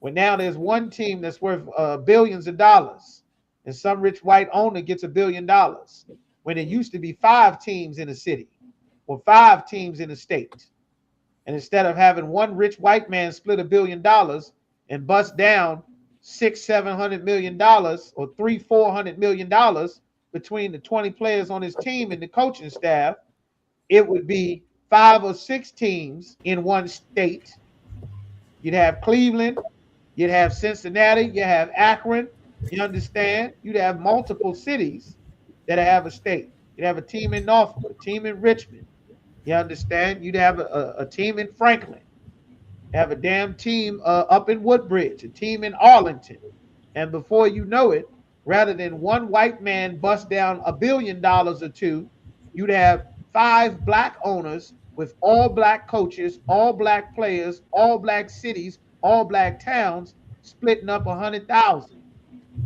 When now there's one team that's worth billions of dollars, and some rich white owner gets $1 billion, when it used to be 5 teams in a city or 5 teams in a state. And instead of having one rich white man split $1 billion and bust down $600-700 million or $300-400 million between the 20 players on his team and the coaching staff, it would be 5 or 6 teams in one state. You'd have Cleveland, you'd have Cincinnati, you have Akron, you understand? You'd have multiple cities that have a state. You'd have a team in Norfolk, a team in Richmond, you understand? You'd have a team in Franklin, have a damn team up in Woodbridge, a team in Arlington. And before you know it, rather than one white man bust down $1 billion or two, you'd have 5 black owners with all black coaches, all black players, all black cities, all black towns, splitting up 100,000,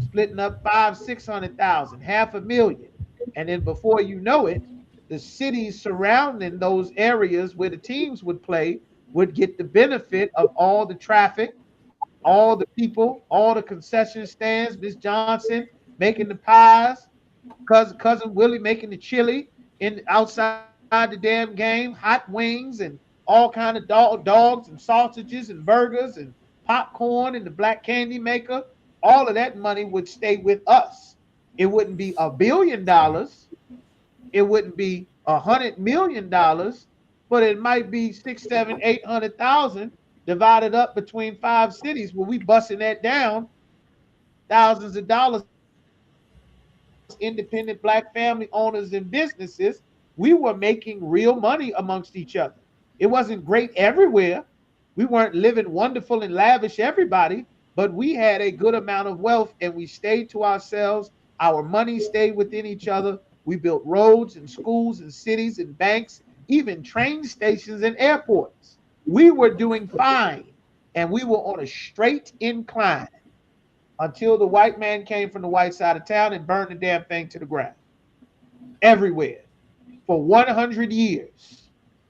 splitting up 500-600,000, $500,000. And then before you know it, the cities surrounding those areas where the teams would play would get the benefit of all the traffic, all the people, all the concession stands, Miss Johnson making the pies, cousin Willie making the chili in outside the damn game, hot wings and all kind of dogs and sausages and burgers and popcorn and the black candy maker. All of that money would stay with us. It wouldn't be $1 billion. It wouldn't be $100 million, but it might be 6, 7, 800,000 divided up between 5 cities where we busting that down thousands of dollars, independent black family owners and businesses. We were making real money amongst each other. It wasn't great everywhere. We weren't living wonderful and lavish everybody, but we had a good amount of wealth and we stayed to ourselves. Our money stayed within each other. We built roads and schools and cities and banks, even train stations and airports. We were doing fine and we were on a straight incline until the white man came from the white side of town and burned the damn thing to the ground. Everywhere. For 100 years.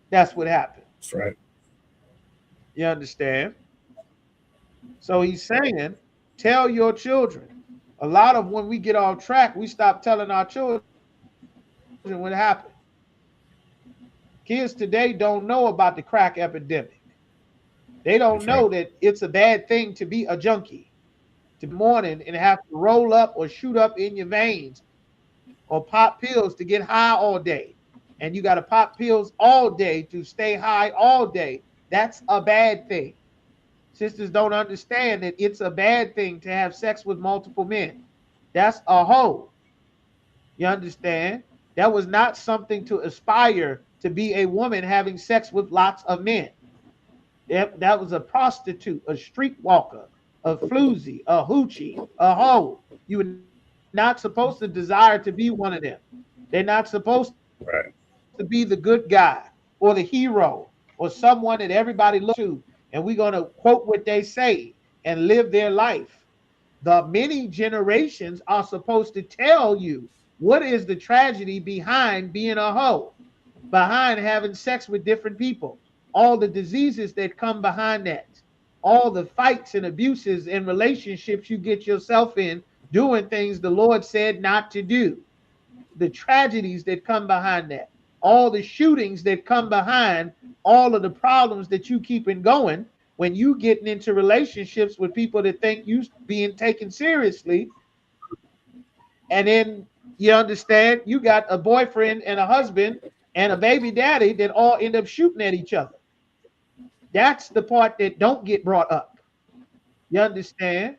That's what happened. That's right. You understand? So he's saying, tell your children. A lot of when we get off track, we stop telling our children what happened. Kids today don't know about the crack epidemic. They don't know that it's a bad thing to be a junkie, to be morning and have to roll up or shoot up in your veins or pop pills to get high all day. And you got to pop pills all day to stay high all day. That's a bad thing. Sisters don't understand that it's a bad thing to have sex with multiple men. That's a hoe. You understand? That was not something to aspire to be a woman having sex with lots of men. That was a prostitute, a streetwalker, a floozy, a hoochie, a hoe. You were not supposed to desire to be one of them. They're not supposed to be the good guy or the hero or someone that everybody looks to. And we're going to quote what they say and live their life. The many generations are supposed to tell you what is the tragedy behind being a hoe, behind having sex with different people, all the diseases that come behind that, all the fights and abuses and relationships you get yourself in doing things the Lord said not to do, the tragedies that come behind that, all the shootings that come behind all of the problems that you keeping going when you getting into relationships with people that think you being taken seriously. And then you understand you got a boyfriend and a husband and a baby daddy that all end up shooting at each other. That's the part that don't get brought up. You understand?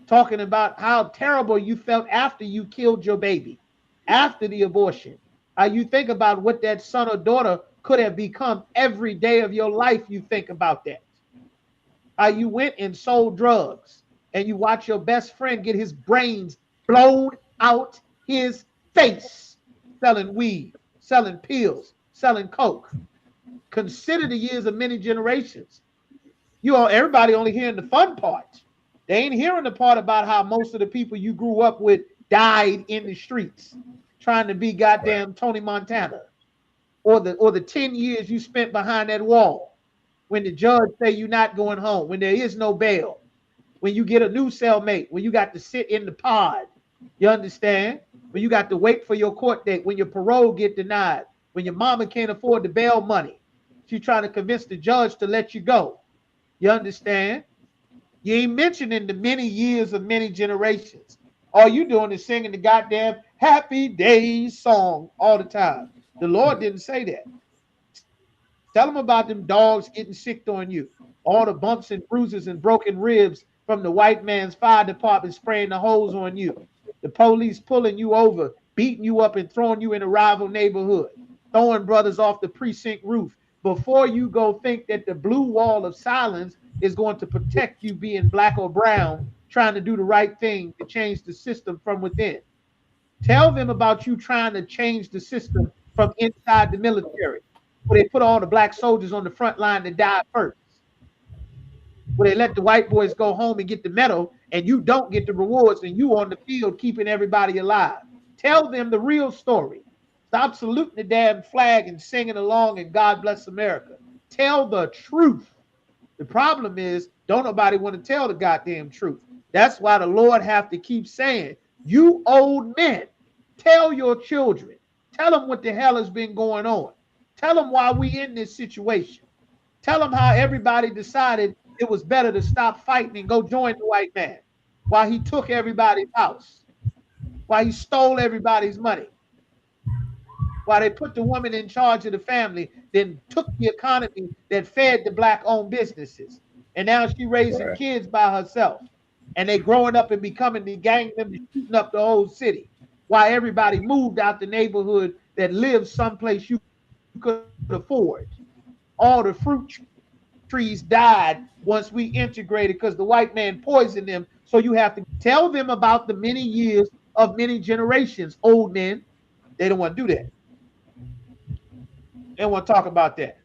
Talking about how terrible you felt after you killed your baby, after the abortion. How you think about what that son or daughter could have become every day of your life. You think about that. How you went and sold drugs and you watch your best friend get his brains blown out his face, selling weed, selling pills, selling coke. Consider the years of many generations. Everybody only hearing the fun part. They ain't hearing the part about how most of the people you grew up with died in the streets trying to be goddamn Tony Montana, or the 10 years you spent behind that wall when the judge say you're not going home, when there is no bail, when you get a new cellmate, when you got to sit in the pod. You understand? When you got to wait for your court date, when your parole get denied, when your mama can't afford the bail money, she's trying to convince the judge to let you go. You understand? You ain't mentioning the many years of many generations. All you doing is singing the goddamn Happy Days song all the time. The Lord didn't say that. Tell them about them dogs getting sick on you. All the bumps and bruises and broken ribs from the white man's fire department spraying the hose on you. The police pulling you over, beating you up and throwing you in a rival neighborhood. Throwing brothers off the precinct roof. Before you go think that the blue wall of silence is going to protect you being black or brown, trying to do the right thing to change the system from within. Tell them about you trying to change the system from inside the military, where they put all the black soldiers on the front line to die first, where they let the white boys go home and get the medal and you don't get the rewards and you on the field keeping everybody alive. Tell them the real story. Stop saluting the damn flag and singing along and God bless America. Tell the truth. The problem is, don't nobody want to tell the goddamn truth. That's why the Lord have to keep saying, you old men, tell your children. Tell them what the hell has been going on. Tell them why we in this situation. Tell them how everybody decided it was better to stop fighting and go join the white man. Why he took everybody's house. Why he stole everybody's money. Why they put the woman in charge of the family, then took the economy that fed the black-owned businesses. And now she raising kids by herself. And they growing up and becoming the gang members shooting up the whole city. Why everybody moved out the neighborhood that lived someplace you could afford. All the fruit trees died once we integrated because the white man poisoned them. So you have to tell them about the many years of many generations, old men. They don't want to do that. They don't want to talk about that.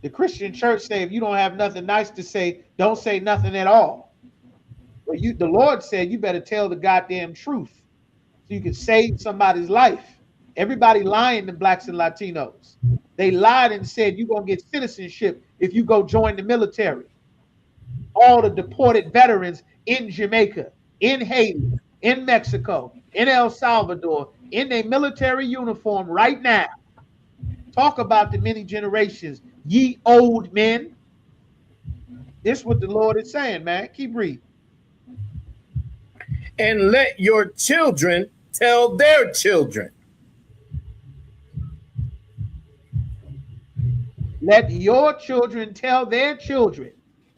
The Christian church say if you don't have nothing nice to say, don't say nothing at all. But the Lord said you better tell the goddamn truth so you can save somebody's life. Everybody lying to blacks and Latinos. They lied and said you're going to get citizenship if you go join the military. All the deported veterans in Jamaica, in Haiti, in Mexico, in El Salvador, in a military uniform right now. Talk about the many generations, ye old men. This is what the Lord is saying, man. Keep reading. And let your children tell their children. Let your children tell their children.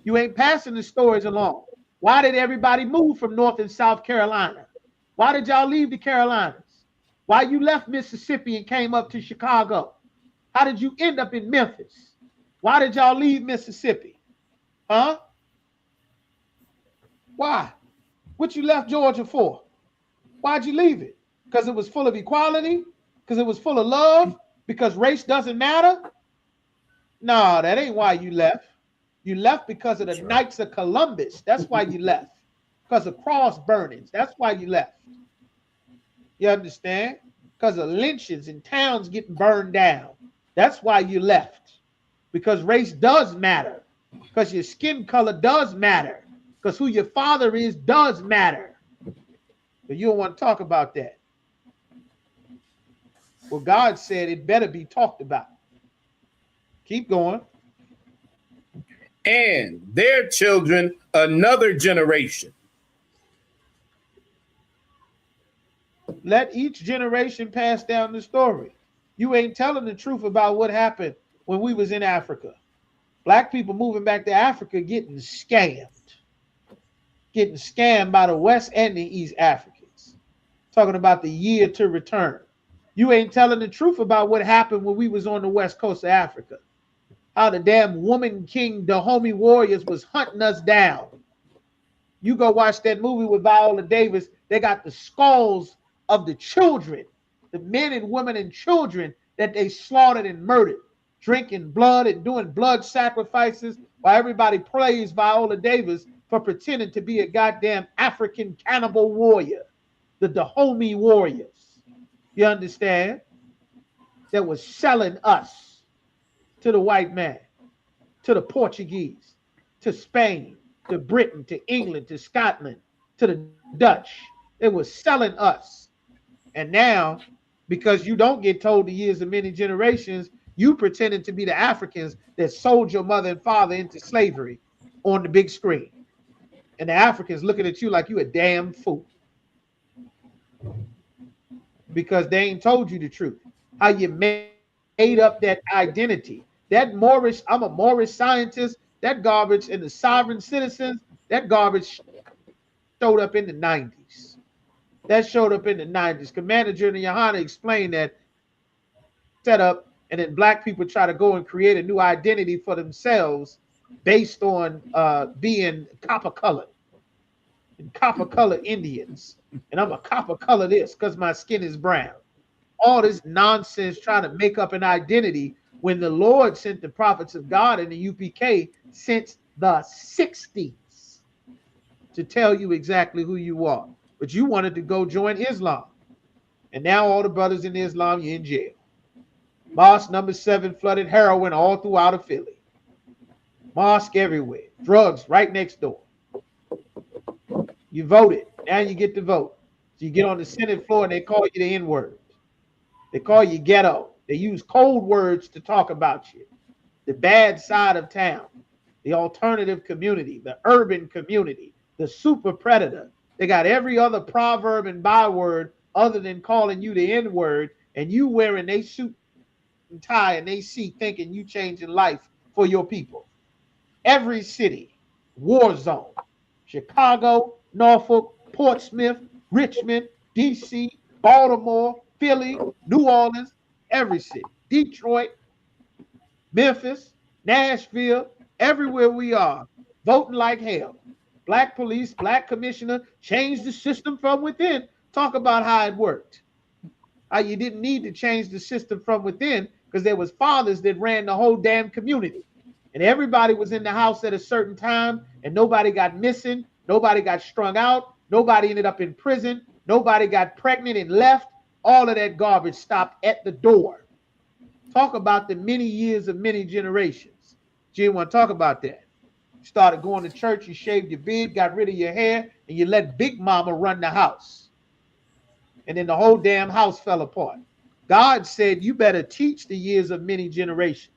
You ain't passing the stories along. Why did everybody move from North and South Carolina? Why did y'all leave the Carolinas? Why you left Mississippi and came up to Chicago? How did you end up in Memphis? Why did y'all leave Mississippi? Huh? Why? What you left Georgia for? Why'd you leave it? Because it was full of equality? Because it was full of love? Because race doesn't matter? No, that ain't why you left. You left because of the Knights of Columbus. That's why you left. Because of cross burnings. That's why you left. You understand? Because of lynchings and towns getting burned down. That's why you left. Because race does matter. Because your skin color does matter. Because who your father is does matter. But you don't want to talk about that. Well, God said it better be talked about. Keep going. And their children another generation. Let each generation pass down the story. You ain't telling the truth about what happened when we was in Africa. Black people moving back to Africa getting scammed. Getting scammed by the West and the East Africans. Talking about the year to return. You ain't telling the truth about what happened when we was on the West Coast of Africa. How the damn woman king, the homie warriors was hunting us down. You go watch that movie with Viola Davis. They got the skulls of the children, the men and women and children that they slaughtered and murdered, drinking blood and doing blood sacrifices while everybody praised Viola Davis for pretending to be a goddamn African cannibal warrior, the Dahomey warriors. You understand? That was selling us to the white man, to the Portuguese, to Spain, to Britain, to England, to Scotland, to the Dutch. It was selling us. And now, because you don't get told the years of many generations, you pretending to be the Africans that sold your mother and father into slavery on the big screen. And the Africans looking at you like you a damn fool. Because they ain't told you the truth. How you made up that identity. That Moorish, I'm a Moorish scientist, that garbage and the sovereign citizens, that garbage showed up in the 90s. That showed up in the 90s. Commander General Yohana explained that setup, and then black people try to go and create a new identity for themselves based on being copper colored and copper colored Indians. And I'm a copper color this because my skin is brown. All this nonsense trying to make up an identity when the Lord sent the prophets of God in the UPK since the 60s to tell you exactly who you are. But you wanted to go join Islam. And now all the brothers in Islam, you're in jail. Mosque number 7 flooded heroin all throughout of Philly. Mosque everywhere. Drugs right next door. You voted. Now you get to vote. So you get on the Senate floor and they call you the N-word. They call you ghetto. They use cold words to talk about you. The bad side of town, the alternative community, the urban community, the super predator. They got every other proverb and byword other than calling you the N-word, and you wearing a suit and tie and they see thinking you changing life for your people. Every city, war zone. Chicago, Norfolk, Portsmouth, Richmond, DC, Baltimore, Philly, New Orleans, every city. Detroit, Memphis, Nashville, everywhere we are, voting like hell. Black police, black commissioner, change the system from within. Talk about how it worked. How you didn't need to change the system from within because there was fathers that ran the whole damn community. And everybody was in the house at a certain time, and nobody got missing, nobody got strung out, nobody ended up in prison, nobody got pregnant and left. All of that garbage stopped at the door. Talk about the many years of many generations. You didn't want to talk about that. You started going to church, you shaved your beard, got rid of your hair, and you let Big Mama run the house. And then the whole damn house fell apart. God said, you better teach the years of many generations.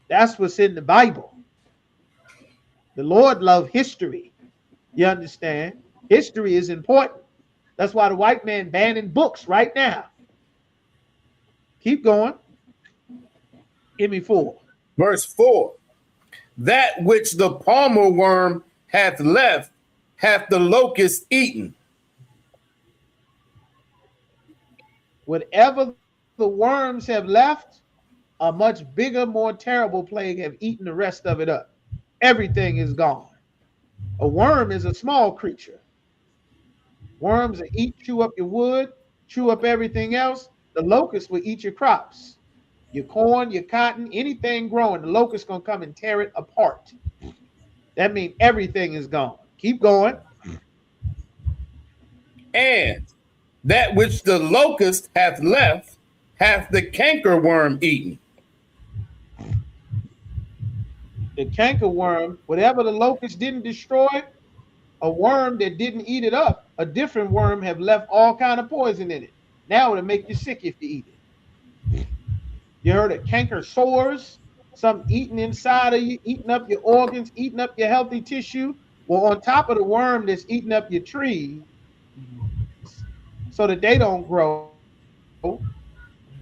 That's what's in the Bible. The Lord loved history. You understand? History is important. That's why the white man banning books right now. Keep going. Give me 4. Verse 4. That which the palmer worm hath left, hath the locust eaten. Whatever the worms have left, a much bigger, more terrible plague have eaten the rest of it up. Everything is gone. A worm is a small creature. Worms will eat, chew up your wood, chew up everything else. The locust will eat your crops, your corn, your cotton, anything growing. The locust gonna come and tear it apart. That means everything is gone. Keep going. And that which the locust hath left, hath the cankerworm eaten. The cankerworm, whatever the locust didn't destroy, a worm that didn't eat it up, a different worm have left all kind of poison in it. Now it'll make you sick if you eat it. You heard of canker sores? Something eating inside of you, eating up your organs, eating up your healthy tissue. Well, on top of the worm that's eating up your trees so that they don't grow,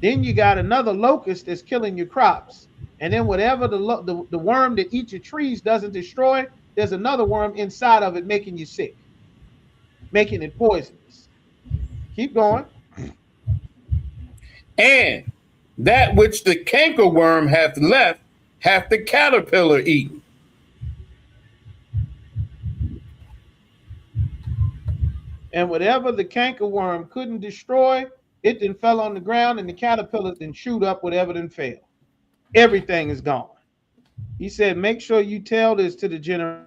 then you got another locust that's killing your crops. And then whatever the worm that eats your trees doesn't destroy, there's another worm inside of it making you sick, making it poisonous. Keep going. And that which the cankerworm hath left, hath the caterpillar eaten. And whatever the cankerworm couldn't destroy, it then fell on the ground and the caterpillar then chewed up whatever then failed. Everything is gone. He said, make sure you tell this to the generations.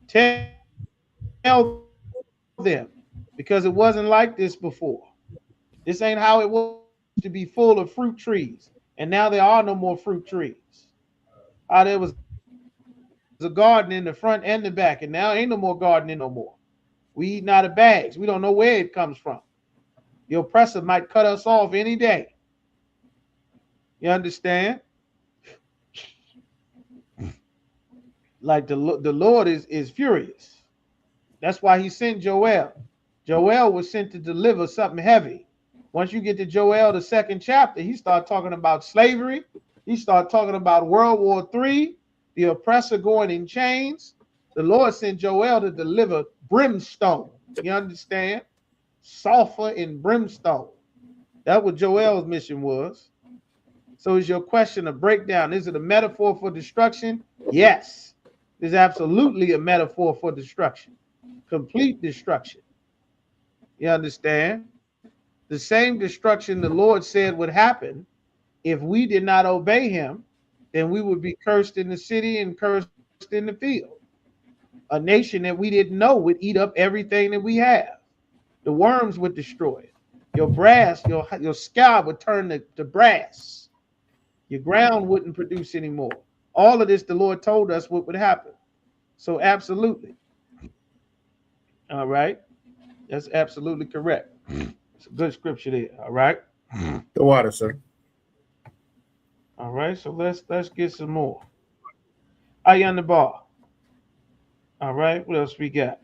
Tell them, because it wasn't like this before. This ain't how it was to be full of fruit trees. And now there are no more fruit trees. There was a garden in the front and the back, and now ain't no more gardening no more. We eating out of bags. We don't know where it comes from. The oppressor might cut us off any day. You understand? Like the Lord is furious. That's why he sent Joel. Joel was sent to deliver something heavy. Once you get to Joel, the 2nd chapter, he started talking about slavery. He started talking about World War III, the oppressor going in chains. The Lord sent Joel to deliver brimstone. You understand? Sulfur and brimstone. That's what Joel's mission was. So is your question a breakdown? Is it a metaphor for destruction? Yes. It's absolutely a metaphor for destruction. Complete destruction. You understand? The same destruction the Lord said would happen if we did not obey him, then we would be cursed in the city and cursed in the field. A nation that we didn't know would eat up everything that we have. The worms would destroy it. Your brass, your sky would turn to brass. Your ground wouldn't produce anymore. All of this, the Lord told us what would happen. So absolutely. All right. That's absolutely correct. It's a good scripture there. All right. The water, sir. All right. So let's get some more. Eye on the bar. All right. What else we got?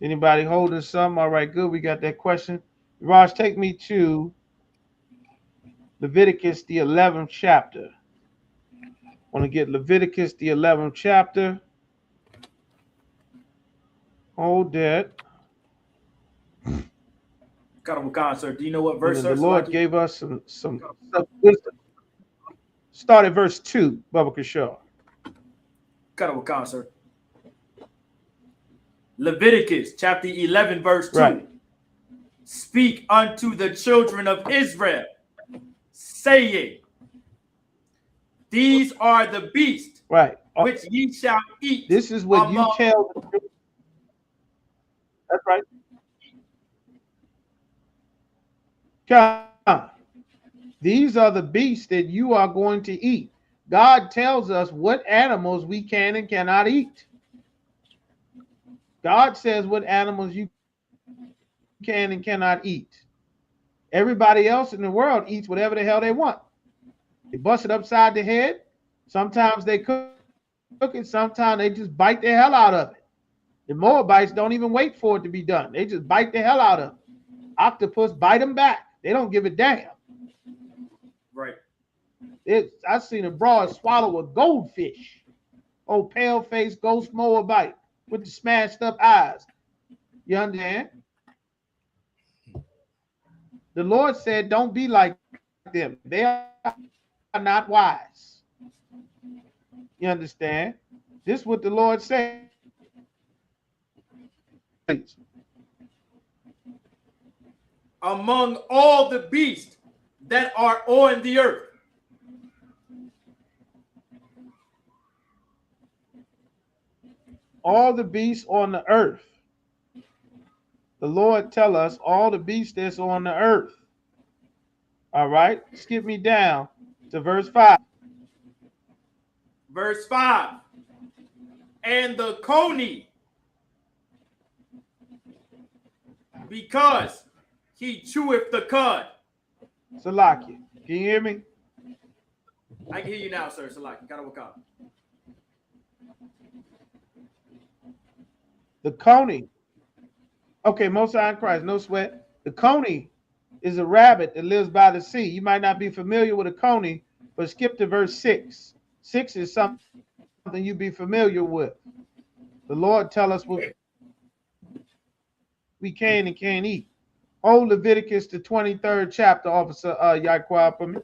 Anybody holding something? All right, good. We got that question. Raj, take me to Leviticus, the 11th chapter. Want to get Leviticus, the 11th chapter. Hold that. Karawakan, sir. Do you know what verse, The sir? Lord gave us some wisdom. Start at verse 2, Baba Kishore. Karawakan, sir. Leviticus chapter 11, verse 2. Right. Speak unto the children of Israel, saying, these are the beasts Right. which ye shall eat. This is what you tell the children. That's right. God, these are the beasts that you are going to eat. God tells us what animals we can and cannot eat. God says what animals you can and cannot eat. Everybody else in the world eats whatever the hell they want. They bust it upside the head. Sometimes they cook it. Sometimes they just bite the hell out of it. The Moabites don't even wait for it to be done. They just bite the hell out of it. Octopus bite them back. They don't give a damn. Right. I've seen a broad swallow a goldfish. Oh, pale-faced ghost Moabite with the smashed up eyes. You understand? The Lord said, don't be like them. They are not wise. You understand? This is what the Lord said. Among all the beasts that are on the earth. All the beasts on the earth. The Lord tell us all the beasts that's on the earth. All right, skip me down to verse 5. Verse 5. And the coney, because he cheweth the cud. Salaki, can you hear me? I can hear you now, sir. Salaki, Karawaka. The coney. Okay, Most High in Christ, no sweat. The coney is a rabbit that lives by the sea. You might not be familiar with a coney, but skip to verse 6. 6 is something you be familiar with. The Lord tell us what we can and can't eat. Hold Leviticus, the 23rd chapter, Officer Yaquab, for me.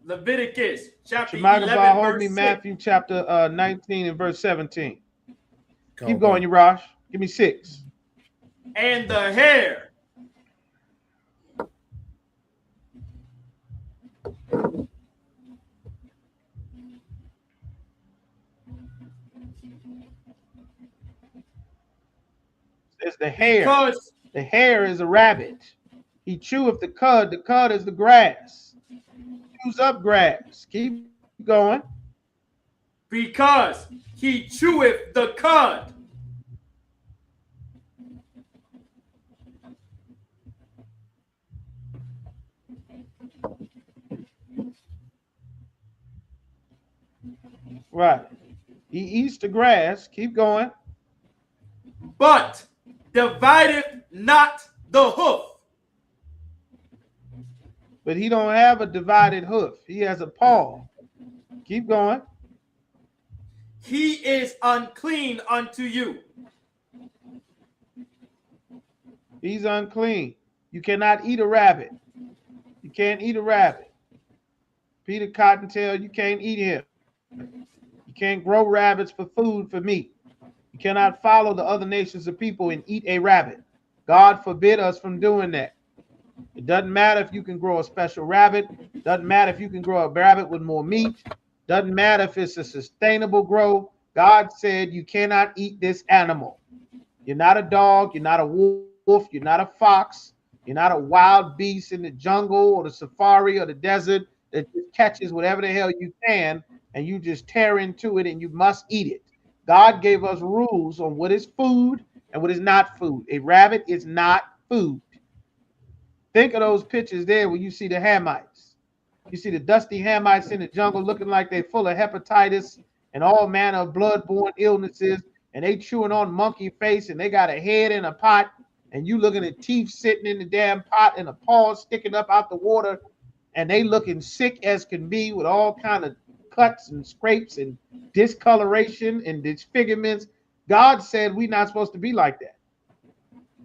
Leviticus chapter Shemaiah 11, Bar, hold verse me 6. Matthew chapter 19 and verse 17. Keep going, Urash. Give me 6. And the hare. It's the hare. Because the hare is a rabbit. He cheweth the cud. The cud is the grass. Chews up grass. Keep going. Because he cheweth the cud. Right. He eats the grass. Keep going. But divideth not the hoof. But he don't have a divided hoof. He has a paw. Keep going. He is unclean unto you. He's unclean. You cannot eat a rabbit. You can't eat a rabbit. Peter Cottontail, you can't eat him. You can't grow rabbits for food, for meat. You cannot follow the other nations of people and eat a rabbit. God forbid us from doing that. It doesn't matter if you can grow a special rabbit. Doesn't matter if you can grow a rabbit with more meat. Doesn't matter if it's a sustainable grow. God said you cannot eat this animal. You're not a dog. You're not a wolf. You're not a fox. You're not a wild beast in the jungle or the safari or the desert. that just catches whatever the hell you can, and you just tear into it, and you must eat it. God gave us rules on what is food and what is not food. A rabbit is not food. Think of those pictures there when you see the Hamites. You see the dusty Hamites in the jungle looking like they're full of hepatitis and all manner of bloodborne illnesses, and they chewing on monkey face, and they got a head in a pot, and you looking at teeth sitting in the damn pot and a paw sticking up out the water, and they looking sick as can be with all kind of cuts and scrapes and discoloration and disfigurements. God said we're not supposed to be like that.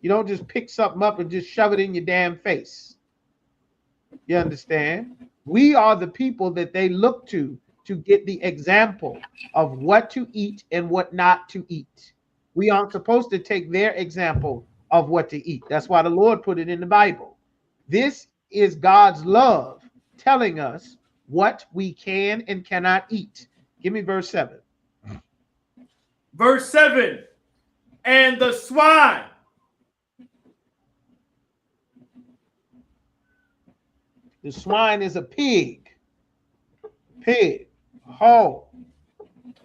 You don't just pick something up and just shove it in your damn face. You understand? We are the people that they look to get the example of what to eat and what not to eat. We aren't supposed to take their example of what to eat. That's why the Lord put it in the Bible. This is God's love telling us what we can and cannot eat. Give me verse 7. Verse 7. And the swine. The swine is a pig. Pig. Whole.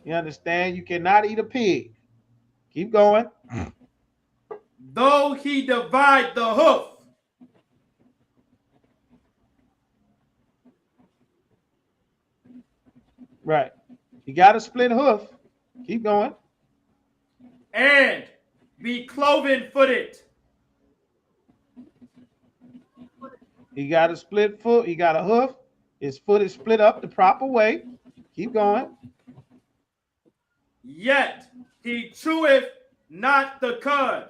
You understand? You cannot eat a pig. Keep going. Though he divide the hoof. Right. You got a split hoof. Keep going. And be cloven footed. He got a split foot. He got a hoof. His foot is split up the proper way. Keep going. Yet he cheweth not the cud.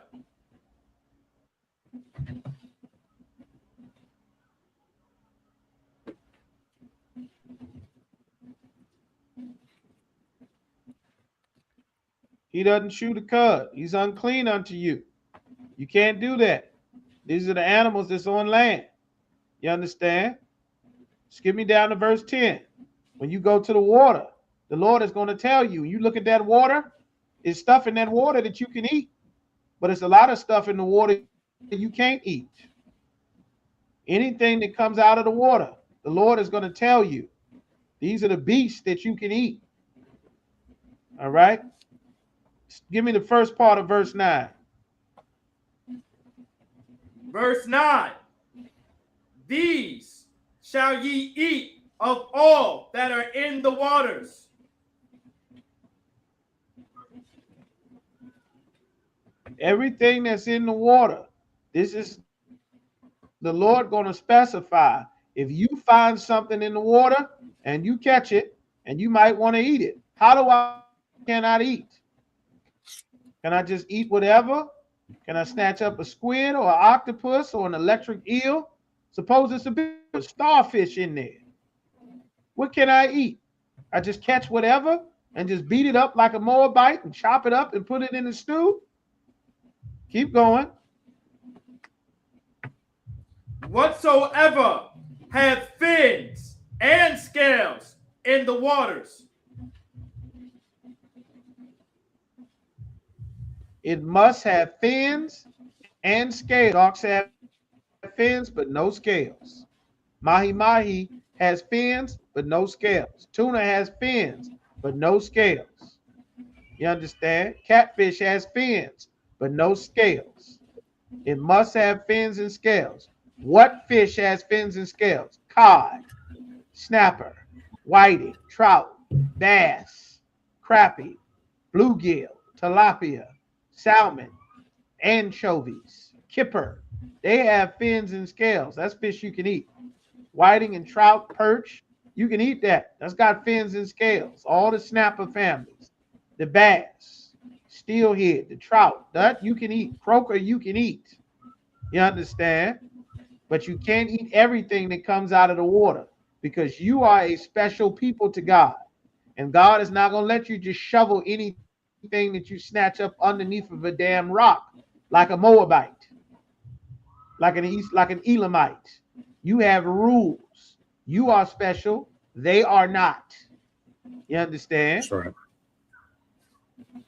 He doesn't chew the cud. He's unclean unto you. You can't do that. These are the animals that's on land. You understand? Skip me down to verse 10. When you go to the water, the Lord is going to tell you, you look at that water, it's stuff in that water that you can eat, but it's a lot of stuff in the water that you can't eat. Anything that comes out of the water, the Lord is going to tell you, these are the beasts that you can eat. All right? Give me the first part of verse 9. Verse 9. These shall ye eat of all that are in the waters. Everything that's in the water. This is the Lord going to specify. If you find something in the water and you catch it and you might want to eat it, how do I cannot eat? Can I just eat whatever? Can I snatch up a squid or an octopus or an electric eel? Suppose it's a big starfish in there. What can I eat? I just catch whatever and just beat it up like a Moabite and chop it up and put it in the stew? Keep going. Whatsoever hath fins and scales in the waters. It must have fins and scales. Sharks have fins but no scales. Mahi has fins but no scales. Tuna has fins but no scales. You understand? Catfish has fins but no scales. It must have fins and scales. What fish has fins and scales? Cod, snapper, whiting, trout, bass, crappie, bluegill, tilapia, salmon, anchovies, kipper. They have fins and scales. That's fish you can eat. Whiting and trout, perch, you can eat that. That's got fins and scales. All the snapper families. The bass, steelhead, the trout, that you can eat. Croaker, you can eat. You understand? But you can't eat everything that comes out of the water because you are a special people to God. And God is not going to let you just shovel anything that you snatch up underneath of a damn rock like a Moabite, like an Elamite. You have rules. You are special. They are not. You understand? That's right.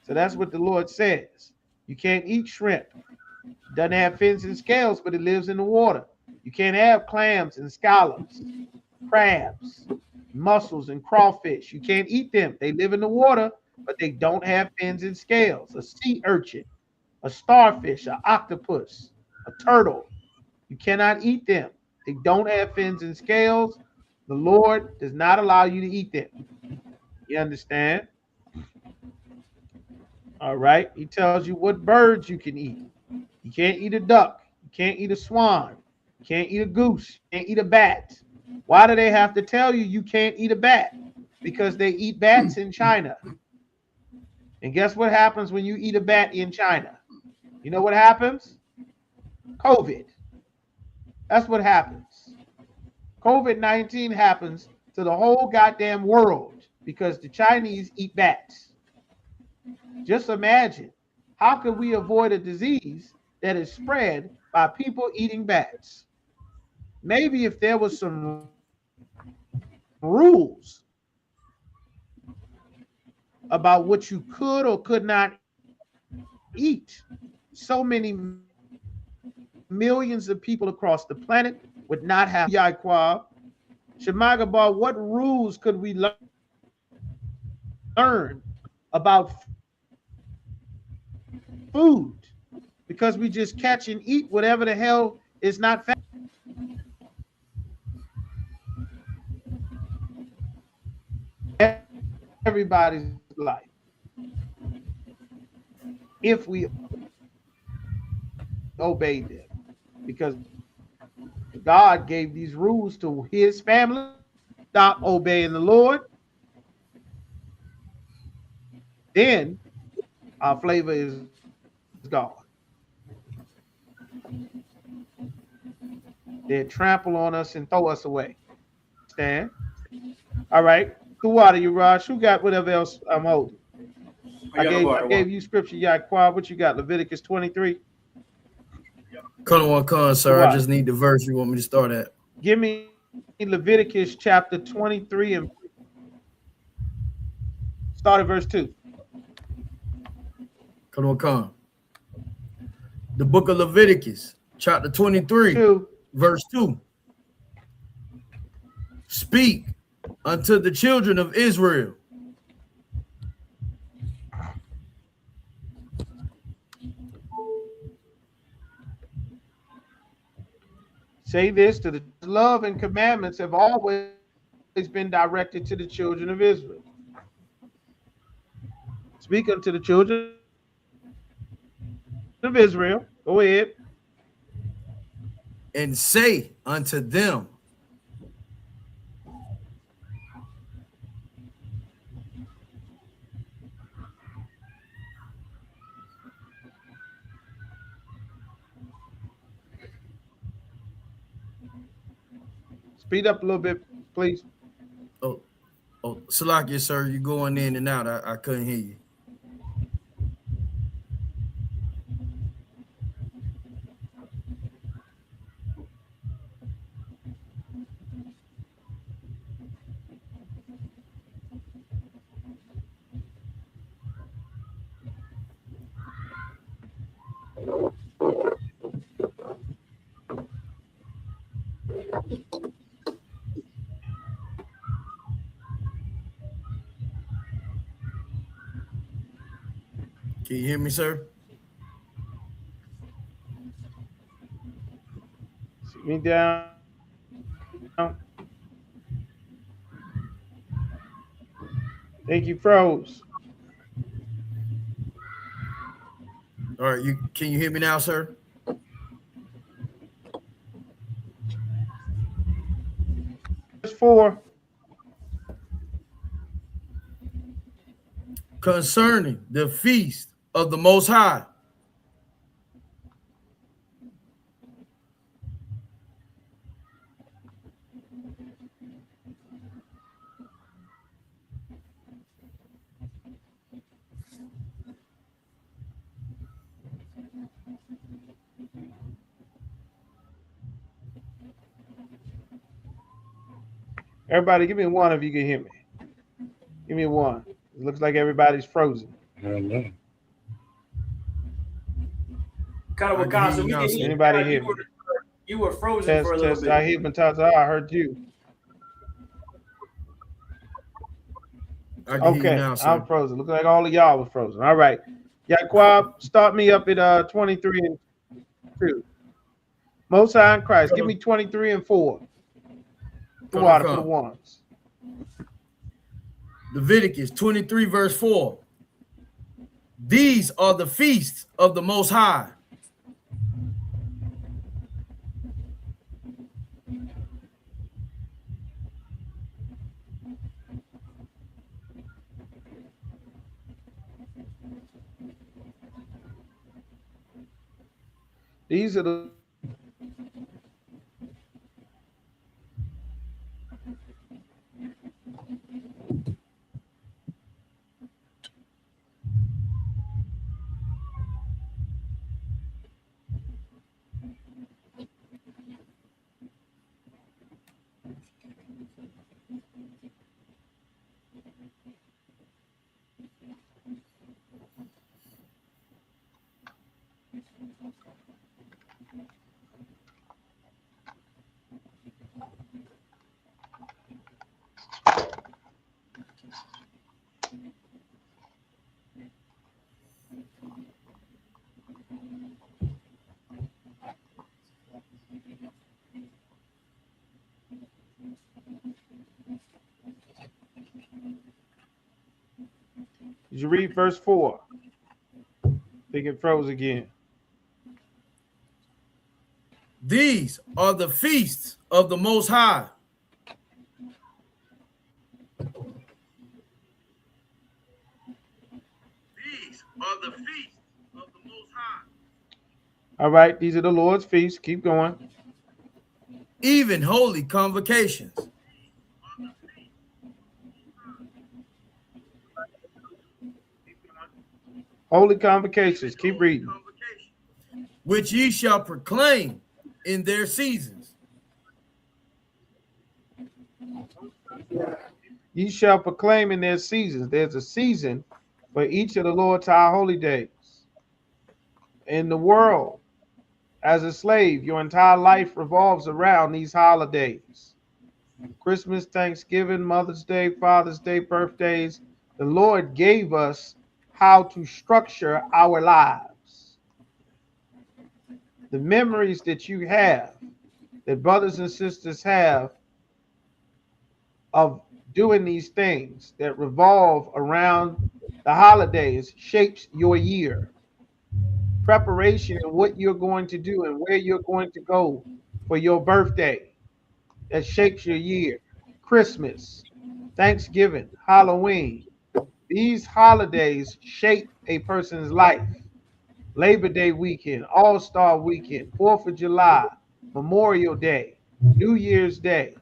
So that's what the Lord says. You can't eat shrimp. Doesn't have fins and scales, but it lives in the water. You can't have clams and scallops. crabs, mussels, and crawfish. You can't eat them. They live in the water, but they don't have fins and scales. A sea urchin, a starfish, an octopus, a turtle. You cannot eat them. They don't have fins and scales. The Lord does not allow you to eat them. You understand? All right. He tells you what birds you can eat. You can't eat a duck. You can't eat a swan. You can't eat a goose. You can't eat a bat. Why do they have to tell you you can't eat a bat? Because they eat bats in China. And guess what happens when you eat a bat in China? You know what happens? COVID. That's what happens. COVID-19 happens to the whole goddamn world because the Chinese eat bats. Just imagine, how could we avoid a disease that is spread by people eating bats? Maybe if there was some rules about what you could or could not eat, so many millions of people across the planet would not have Yaiqua. Shemagabar, what rules could we learn about food? Because we just catch and eat whatever the hell is not fat. Everybody's life. If we obey them. Because God gave these rules to his family. Stop obeying the Lord. Then our flavor is gone. They'll trample on us and throw us away. Stand. All right. Who are you, Raj? Who got whatever else I'm holding? I gave you scripture, Yahquah. What you got? Leviticus 23. Con, sir. I just need the verse you want me to start at. Give me Leviticus chapter 23 and start at verse 2. Con. The book of Leviticus, chapter 23, verse 2. Speak unto the children of Israel. Say this to the love and commandments have always been directed to the children of Israel. Speak unto the children of Israel. Go ahead. And say unto them, speed up a little bit, please. Oh, Salakia, sir, you going in and out. I couldn't hear you. Can you hear me, sir? Sit me down. I think you froze. All right, can you hear me now, sir? Verse 4. Concerning the feast of the Most High. Everybody, give me one if you can hear me. Give me one. It looks like everybody's frozen. Kind of so anybody hear me? You were frozen for a little bit. I heard you. I can hear you Okay, now, I'm sir. frozen. Look like all of y'all were frozen. All right. Yaquab, start me up at 23 and 2. Most High in Christ. Give me 23 and 4. The water for the ones. Leviticus 23, verse 4. These are the feasts of the Most High. These are the Did you read verse 4? I think it froze again. These are the feasts of the Most High. These are the feasts of the Most High. All right, these are the Lord's feasts. Keep going. Even holy convocations. Holy convocations. Keep reading. Which ye shall proclaim in their seasons. Ye shall proclaim in their seasons. There's a season for each of the Lord's high holy days. In the world, as a slave, your entire life revolves around these holidays. Christmas, Thanksgiving, Mother's Day, Father's Day, birthdays. The Lord gave us how to structure our lives. The memories that you have, that brothers and sisters have of doing these things that revolve around the holidays shapes your year. Preparation and what you're going to do and where you're going to go for your birthday, that shapes your year. Christmas, Thanksgiving, Halloween. These holidays shape a person's life. Labor Day weekend, All-Star weekend, 4th of July, Memorial Day, New Year's Day,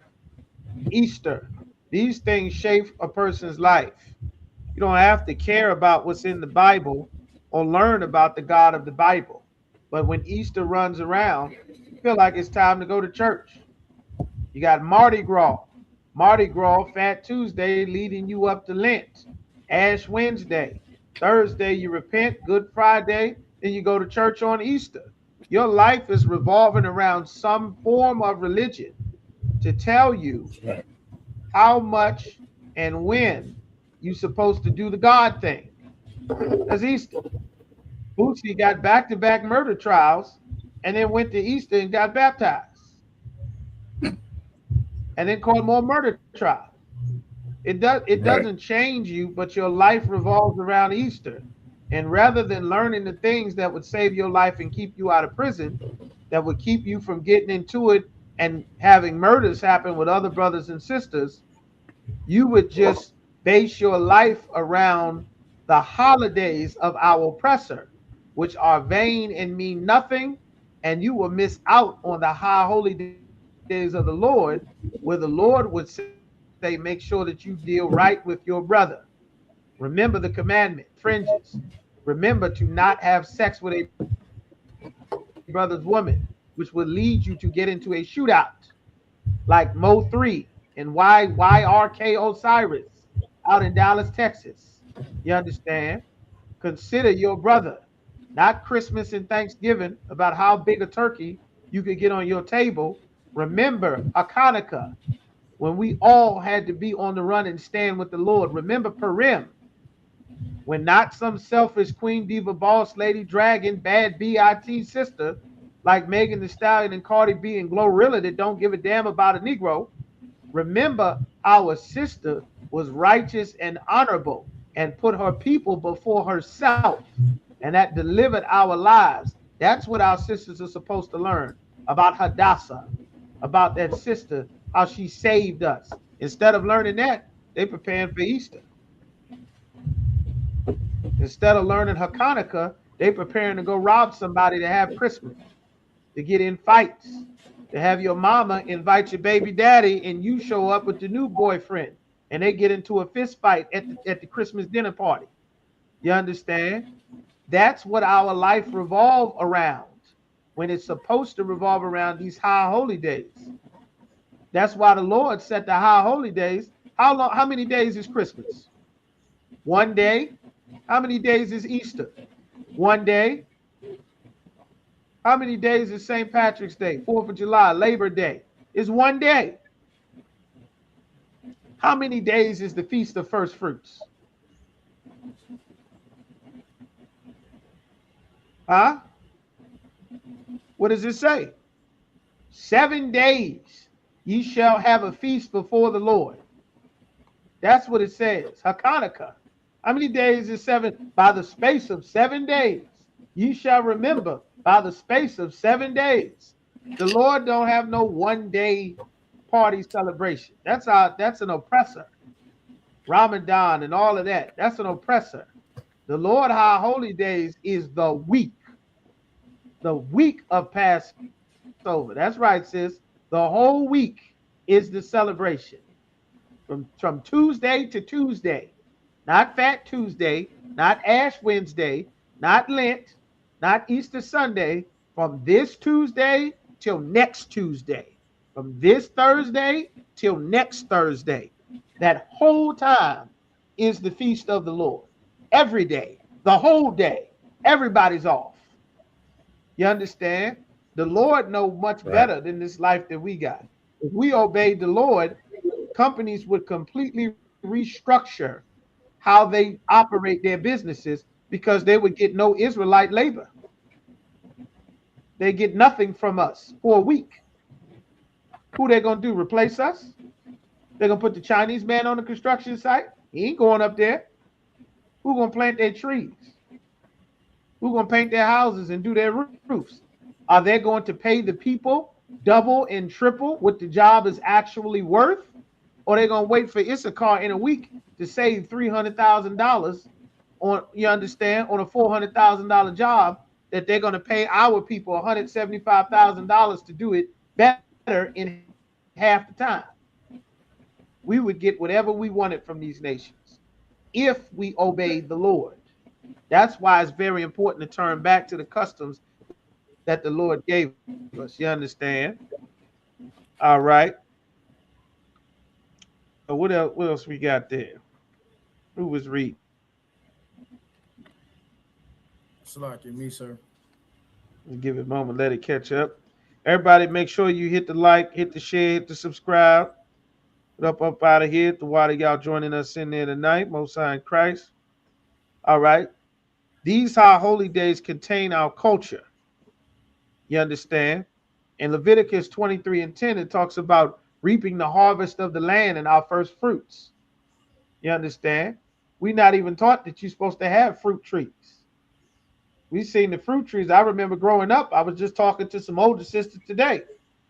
Easter. These things shape a person's life. You don't have to care about what's in the Bible or learn about the God of the Bible. But when Easter runs around, you feel like it's time to go to church. You got Mardi Gras. Mardi Gras, Fat Tuesday, leading you up to Lent. Ash Wednesday. Thursday, you repent. Good Friday, then you go to church on Easter. Your life is revolving around some form of religion to tell you how much and when you're supposed to do the God thing. That's Easter. Bootsy got back-to-back murder trials and then went to Easter and got baptized. And then called more murder trials. It doesn't change you, but your life revolves around Easter. And rather than learning the things that would save your life and keep you out of prison, that would keep you from getting into it and having murders happen with other brothers and sisters, you would just base your life around the holidays of our oppressor, which are vain and mean nothing, and you will miss out on the high holy days of the Lord, where the Lord would say, make sure that you deal right with your brother. Remember the commandment, fringes. Remember to not have sex with a brother's woman, which would lead you to get into a shootout like Mo 3 and YRK Osiris out in Dallas, Texas. You understand? Consider your brother, not Christmas and Thanksgiving about how big a turkey you could get on your table. Remember Hanukkah. when we all had to be on the run and stand with the Lord. Remember Purim, when not some selfish queen diva boss lady dragging bad BIT sister like Megan Thee Stallion and Cardi B and Glorilla that don't give a damn about a Negro. Remember, our sister was righteous and honorable and put her people before herself, and that delivered our lives. That's what our sisters are supposed to learn about Hadassah, about that sister, how she saved us. Instead of learning that, they preparing for Easter. Instead of learning Hanukkah, they preparing to go rob somebody to have Christmas, to get in fights, to have your mama invite your baby daddy and you show up with the new boyfriend and they get into a fist fight at the Christmas dinner party. You understand? That's what our life revolve around when it's supposed to revolve around these high holy days. That's why the Lord set the high holy days. How many days is Christmas? 1 day. How many days is Easter? 1 day. How many days is St. Patrick's Day, 4th of July, Labor Day? It's 1 day. How many days is the Feast of First Fruits? Huh? What does it say? 7 days ye shall have a feast before the Lord. That's what it says. Hanukkah. How many days is 7? By the space of 7 days. You shall remember by the space of 7 days. The Lord don't have no 1 day party celebration. That's an oppressor. Ramadan and all of that. That's an oppressor. The Lord high holy days is the week. The week of Passover. That's right, sis. The whole week is the celebration. From Tuesday to Tuesday. Not Fat Tuesday, not Ash Wednesday, not Lent, not Easter Sunday. From this Tuesday till next Tuesday. From this Thursday till next Thursday. That whole time is the feast of the Lord. Every day, the whole day, everybody's off. You understand? The Lord knows much better than this life that we got. If we obeyed the Lord, companies would completely restructure how they operate their businesses because they would get no Israelite labor. They get nothing from us for a week. Who they gonna do? Replace us? They're gonna put the Chinese man on the construction site? He ain't going up there. Who gonna plant their trees? Who gonna paint their houses and do their roofs? Are they going to pay the people double and triple what the job is actually worth? Or are they gonna wait for Isupk in a week to save $300,000 on, you understand, on a $400,000 job that they're gonna pay our people $175,000 to do it better in half the time? We would get whatever we wanted from these nations if we obeyed the Lord. That's why it's very important to turn back to the customs that the Lord gave us. You understand? All right. So what else we got there? Who was reading? Salaki, me, sir. Give it a moment, let it catch up. Everybody, make sure you hit the like, hit the share, hit the subscribe. Up out of here. The water, y'all joining us in there tonight. Most High in Christ. All right. These high holy days contain our culture. You understand? In Leviticus 23:10, it talks about reaping the harvest of the land and our first fruits. You understand? We're not even taught that you're supposed to have fruit trees. We've seen the fruit trees. I remember growing up, I was just talking to some older sisters today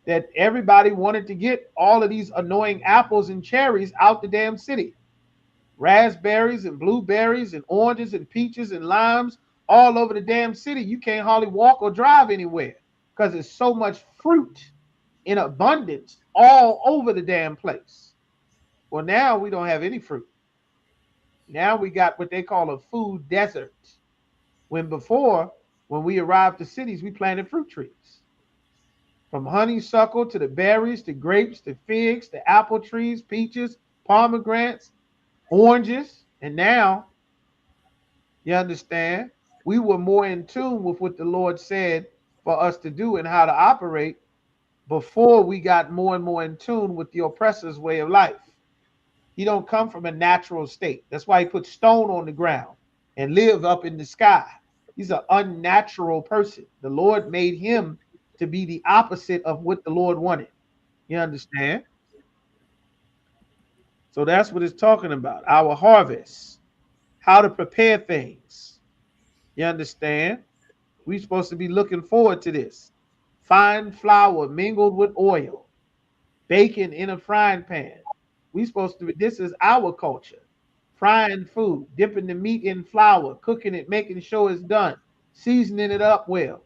that everybody wanted to get all of these annoying apples and cherries out the damn city. Raspberries and blueberries and oranges and peaches and limes all over the damn city. You can't hardly walk or drive anywhere because there's so much fruit in abundance all over the damn place. Well, now we don't have any fruit. Now we got what they call a food desert. When before, when we arrived to cities, we planted fruit trees. From honeysuckle to the berries, to grapes, to figs, to apple trees, peaches, pomegranates, oranges. And now, you understand, we were more in tune with what the Lord said for us to do and how to operate before we got more and more in tune with the oppressor's way of life. He don't come from a natural state. That's why he put stone on the ground and live up in the sky. He's an unnatural person. The Lord made him to be the opposite of what the Lord wanted. You understand? So that's what it's talking about. Our harvest, how to prepare things. You understand? We're supposed to be looking forward to this. Fine flour mingled with oil, bacon in a frying pan. We supposed to be, this is our culture. Frying food, dipping the meat in flour, cooking it, making sure it's done, seasoning it up well.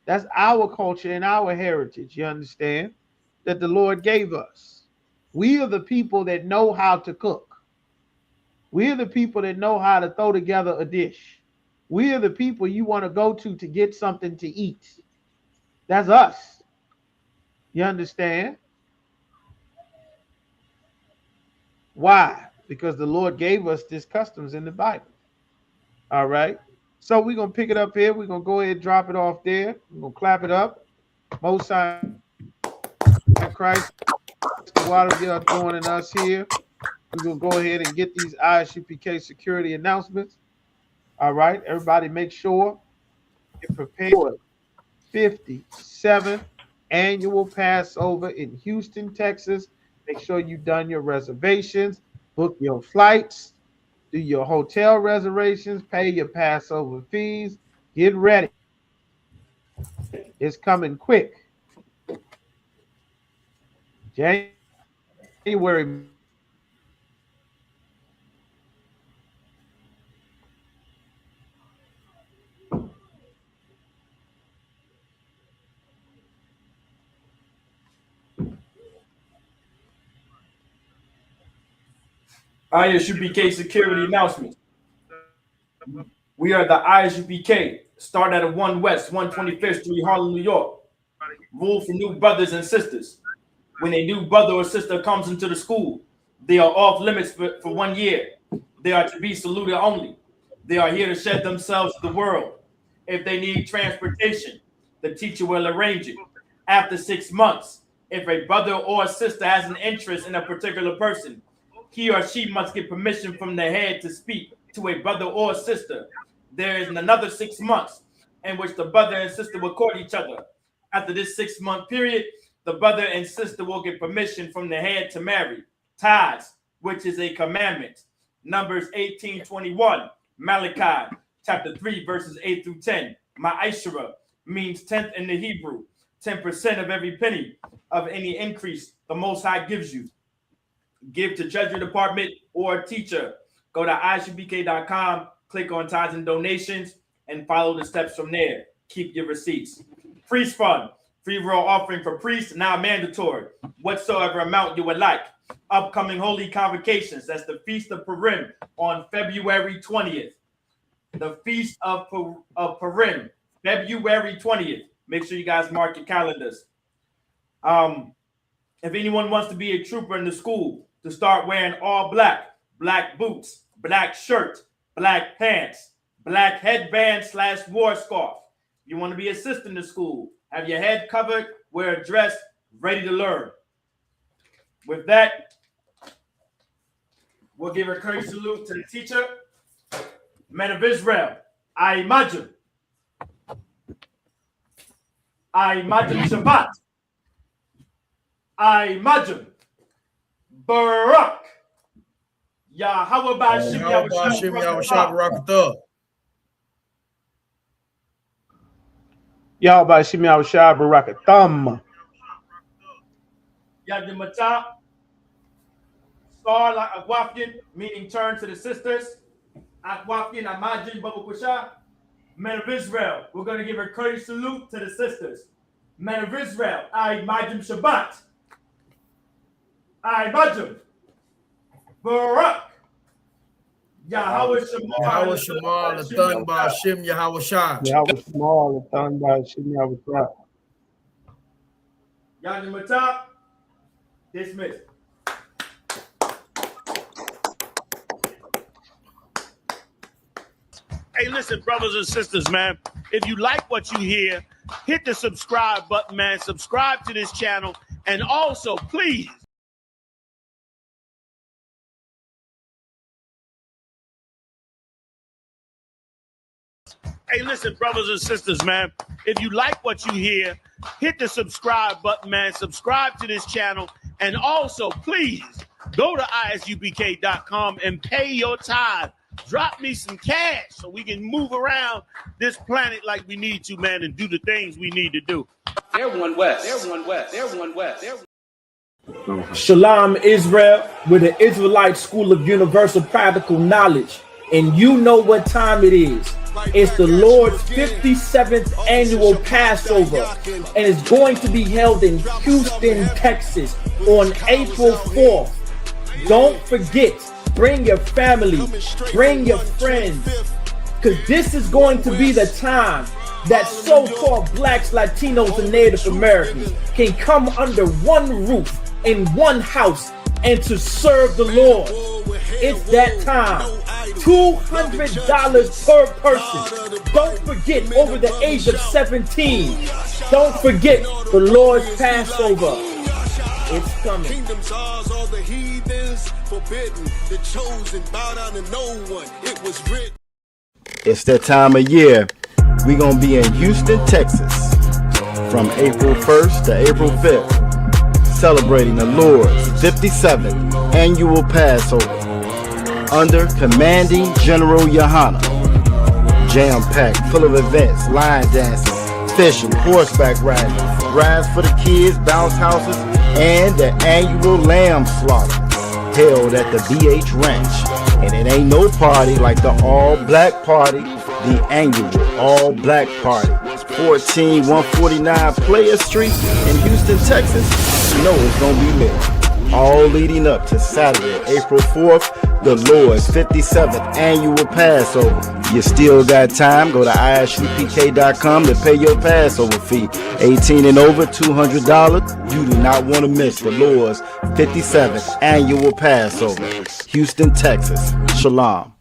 That's our culture and our heritage, you understand? That the Lord gave us. We are the people that know how to cook. We are the people that know how to throw together a dish. We are the people you want to go to get something to eat. That's us. You understand? Why? Because the Lord gave us these customs in the Bible. All right. So we're going to pick it up here. We're going to go ahead and drop it off there. We're going to clap it up. Most High Christ, while you're joining us here, we're going to go ahead and get these ISUPK security announcements. All right. Everybody make sure you're prepared. 57th annual Passover in Houston, Texas. Make sure you've done your reservations, book your flights, do your hotel reservations, pay your Passover fees, get ready. It's coming quick. January. ISUPK security announcements. We are the ISUPK. Start at 1 West, 125th Street, Harlem, New York. Rule for new brothers and sisters. When a new brother or sister comes into the school, they are off limits for 1 year. They are to be saluted only. They are here to shed themselves to the world. If they need transportation, the teacher will arrange it. After 6 months, if a brother or a sister has an interest in a particular person, he or she must get permission from the head to speak to a brother or a sister. There is another 6 months in which the brother and sister will court each other. After this 6-month period, the brother and sister will get permission from the head to marry. Tithes, which is a commandment. Numbers 18:21, Malachi chapter 3, verses 8 through 10. Ma'ashera means 10th in the Hebrew, 10% of every penny of any increase the Most High gives you. Give to Treasury Department or a teacher. Go to isupk.com, click on tithes and donations, and follow the steps from there. Keep your receipts. Priest fund, free will offering for priests, now mandatory. Whatsoever amount you would like. Upcoming holy convocations, that's the Feast of Purim on February 20th. The Feast of Purim, February 20th. Make sure you guys mark your calendars. If anyone wants to be a trooper in the school, to start wearing all black, black boots, black shirt, black pants, black headband / war scarf. You want to be assistant in the school, have your head covered, wear a dress, ready to learn. With that, we'll give a courteous salute to the teacher. Men of Israel, I imagine Shabbat. I imagine Barak. Yahweh Bashim Yahushua Barakatah. Yahweh Bashim Yahushua Barakatham. Yadimata. Star like Akwafkin, meaning turn to the sisters. Akwafkin, Imagine Babakusha. Men of Israel, we're going to give a courteous salute to the sisters. Men of Israel, I imagine Shabbat. I imagine Barak. Yahweh Shemar. Yahweh Shemar, Lathan Ba'Hashem Yahweh Shah. Yahweh Shemar, Lathan Ba'Hashem Yahweh Shah. Yadimata. Dismissed. Hey, listen, brothers and sisters, man. If you like what you hear, hit the subscribe button, man. Subscribe to this channel. And also, please, hey, listen, brothers and sisters, man, if you like what you hear, hit the subscribe button, man. Subscribe to this channel. And also, please, go to isupk.com and pay your tithe. Drop me some cash so we can move around this planet like we need to, man, and do the things we need to do. They're one West. They're one West. They're one West. They're Shalom, Israel, with the Israelite School of Universal Practical Knowledge. And you know what time it is. It's the Lord's 57th annual Passover. And it's going to be held in Houston, Texas on April 4th. Don't forget, bring your family, bring your friends, because this is going to be the time that so-called blacks, Latinos, and Native Americans can come under one roof in one house and to serve the Lord. It's that time. $200 per person. Don't forget, over the age of 17. Don't forget the Lord's Passover. It's coming. Kingdoms ours, all the heathens forbidden. The chosen bow down to no one. It was written. It's that time of year. We're going to be in Houston, Texas from April 1st to April 5th, celebrating the Lord's 57th annual Passover under Commanding General Yohana. Jam-packed, full of events, line dancing, fishing, horseback riding, rides for the kids, bounce houses, and the annual lamb slaughter held at the BH Ranch. And it ain't no party like the all-black party, the annual all-black party. 14149 Player Street in Houston, Texas. You know it's gonna be lit. All leading up to Saturday, April 4th, the Lord's 57th annual Passover. You still got time. Go to isupk.com to pay your Passover fee. 18 and over, $200. You do not want to miss the Lord's 57th annual Passover. Houston, Texas. Shalom.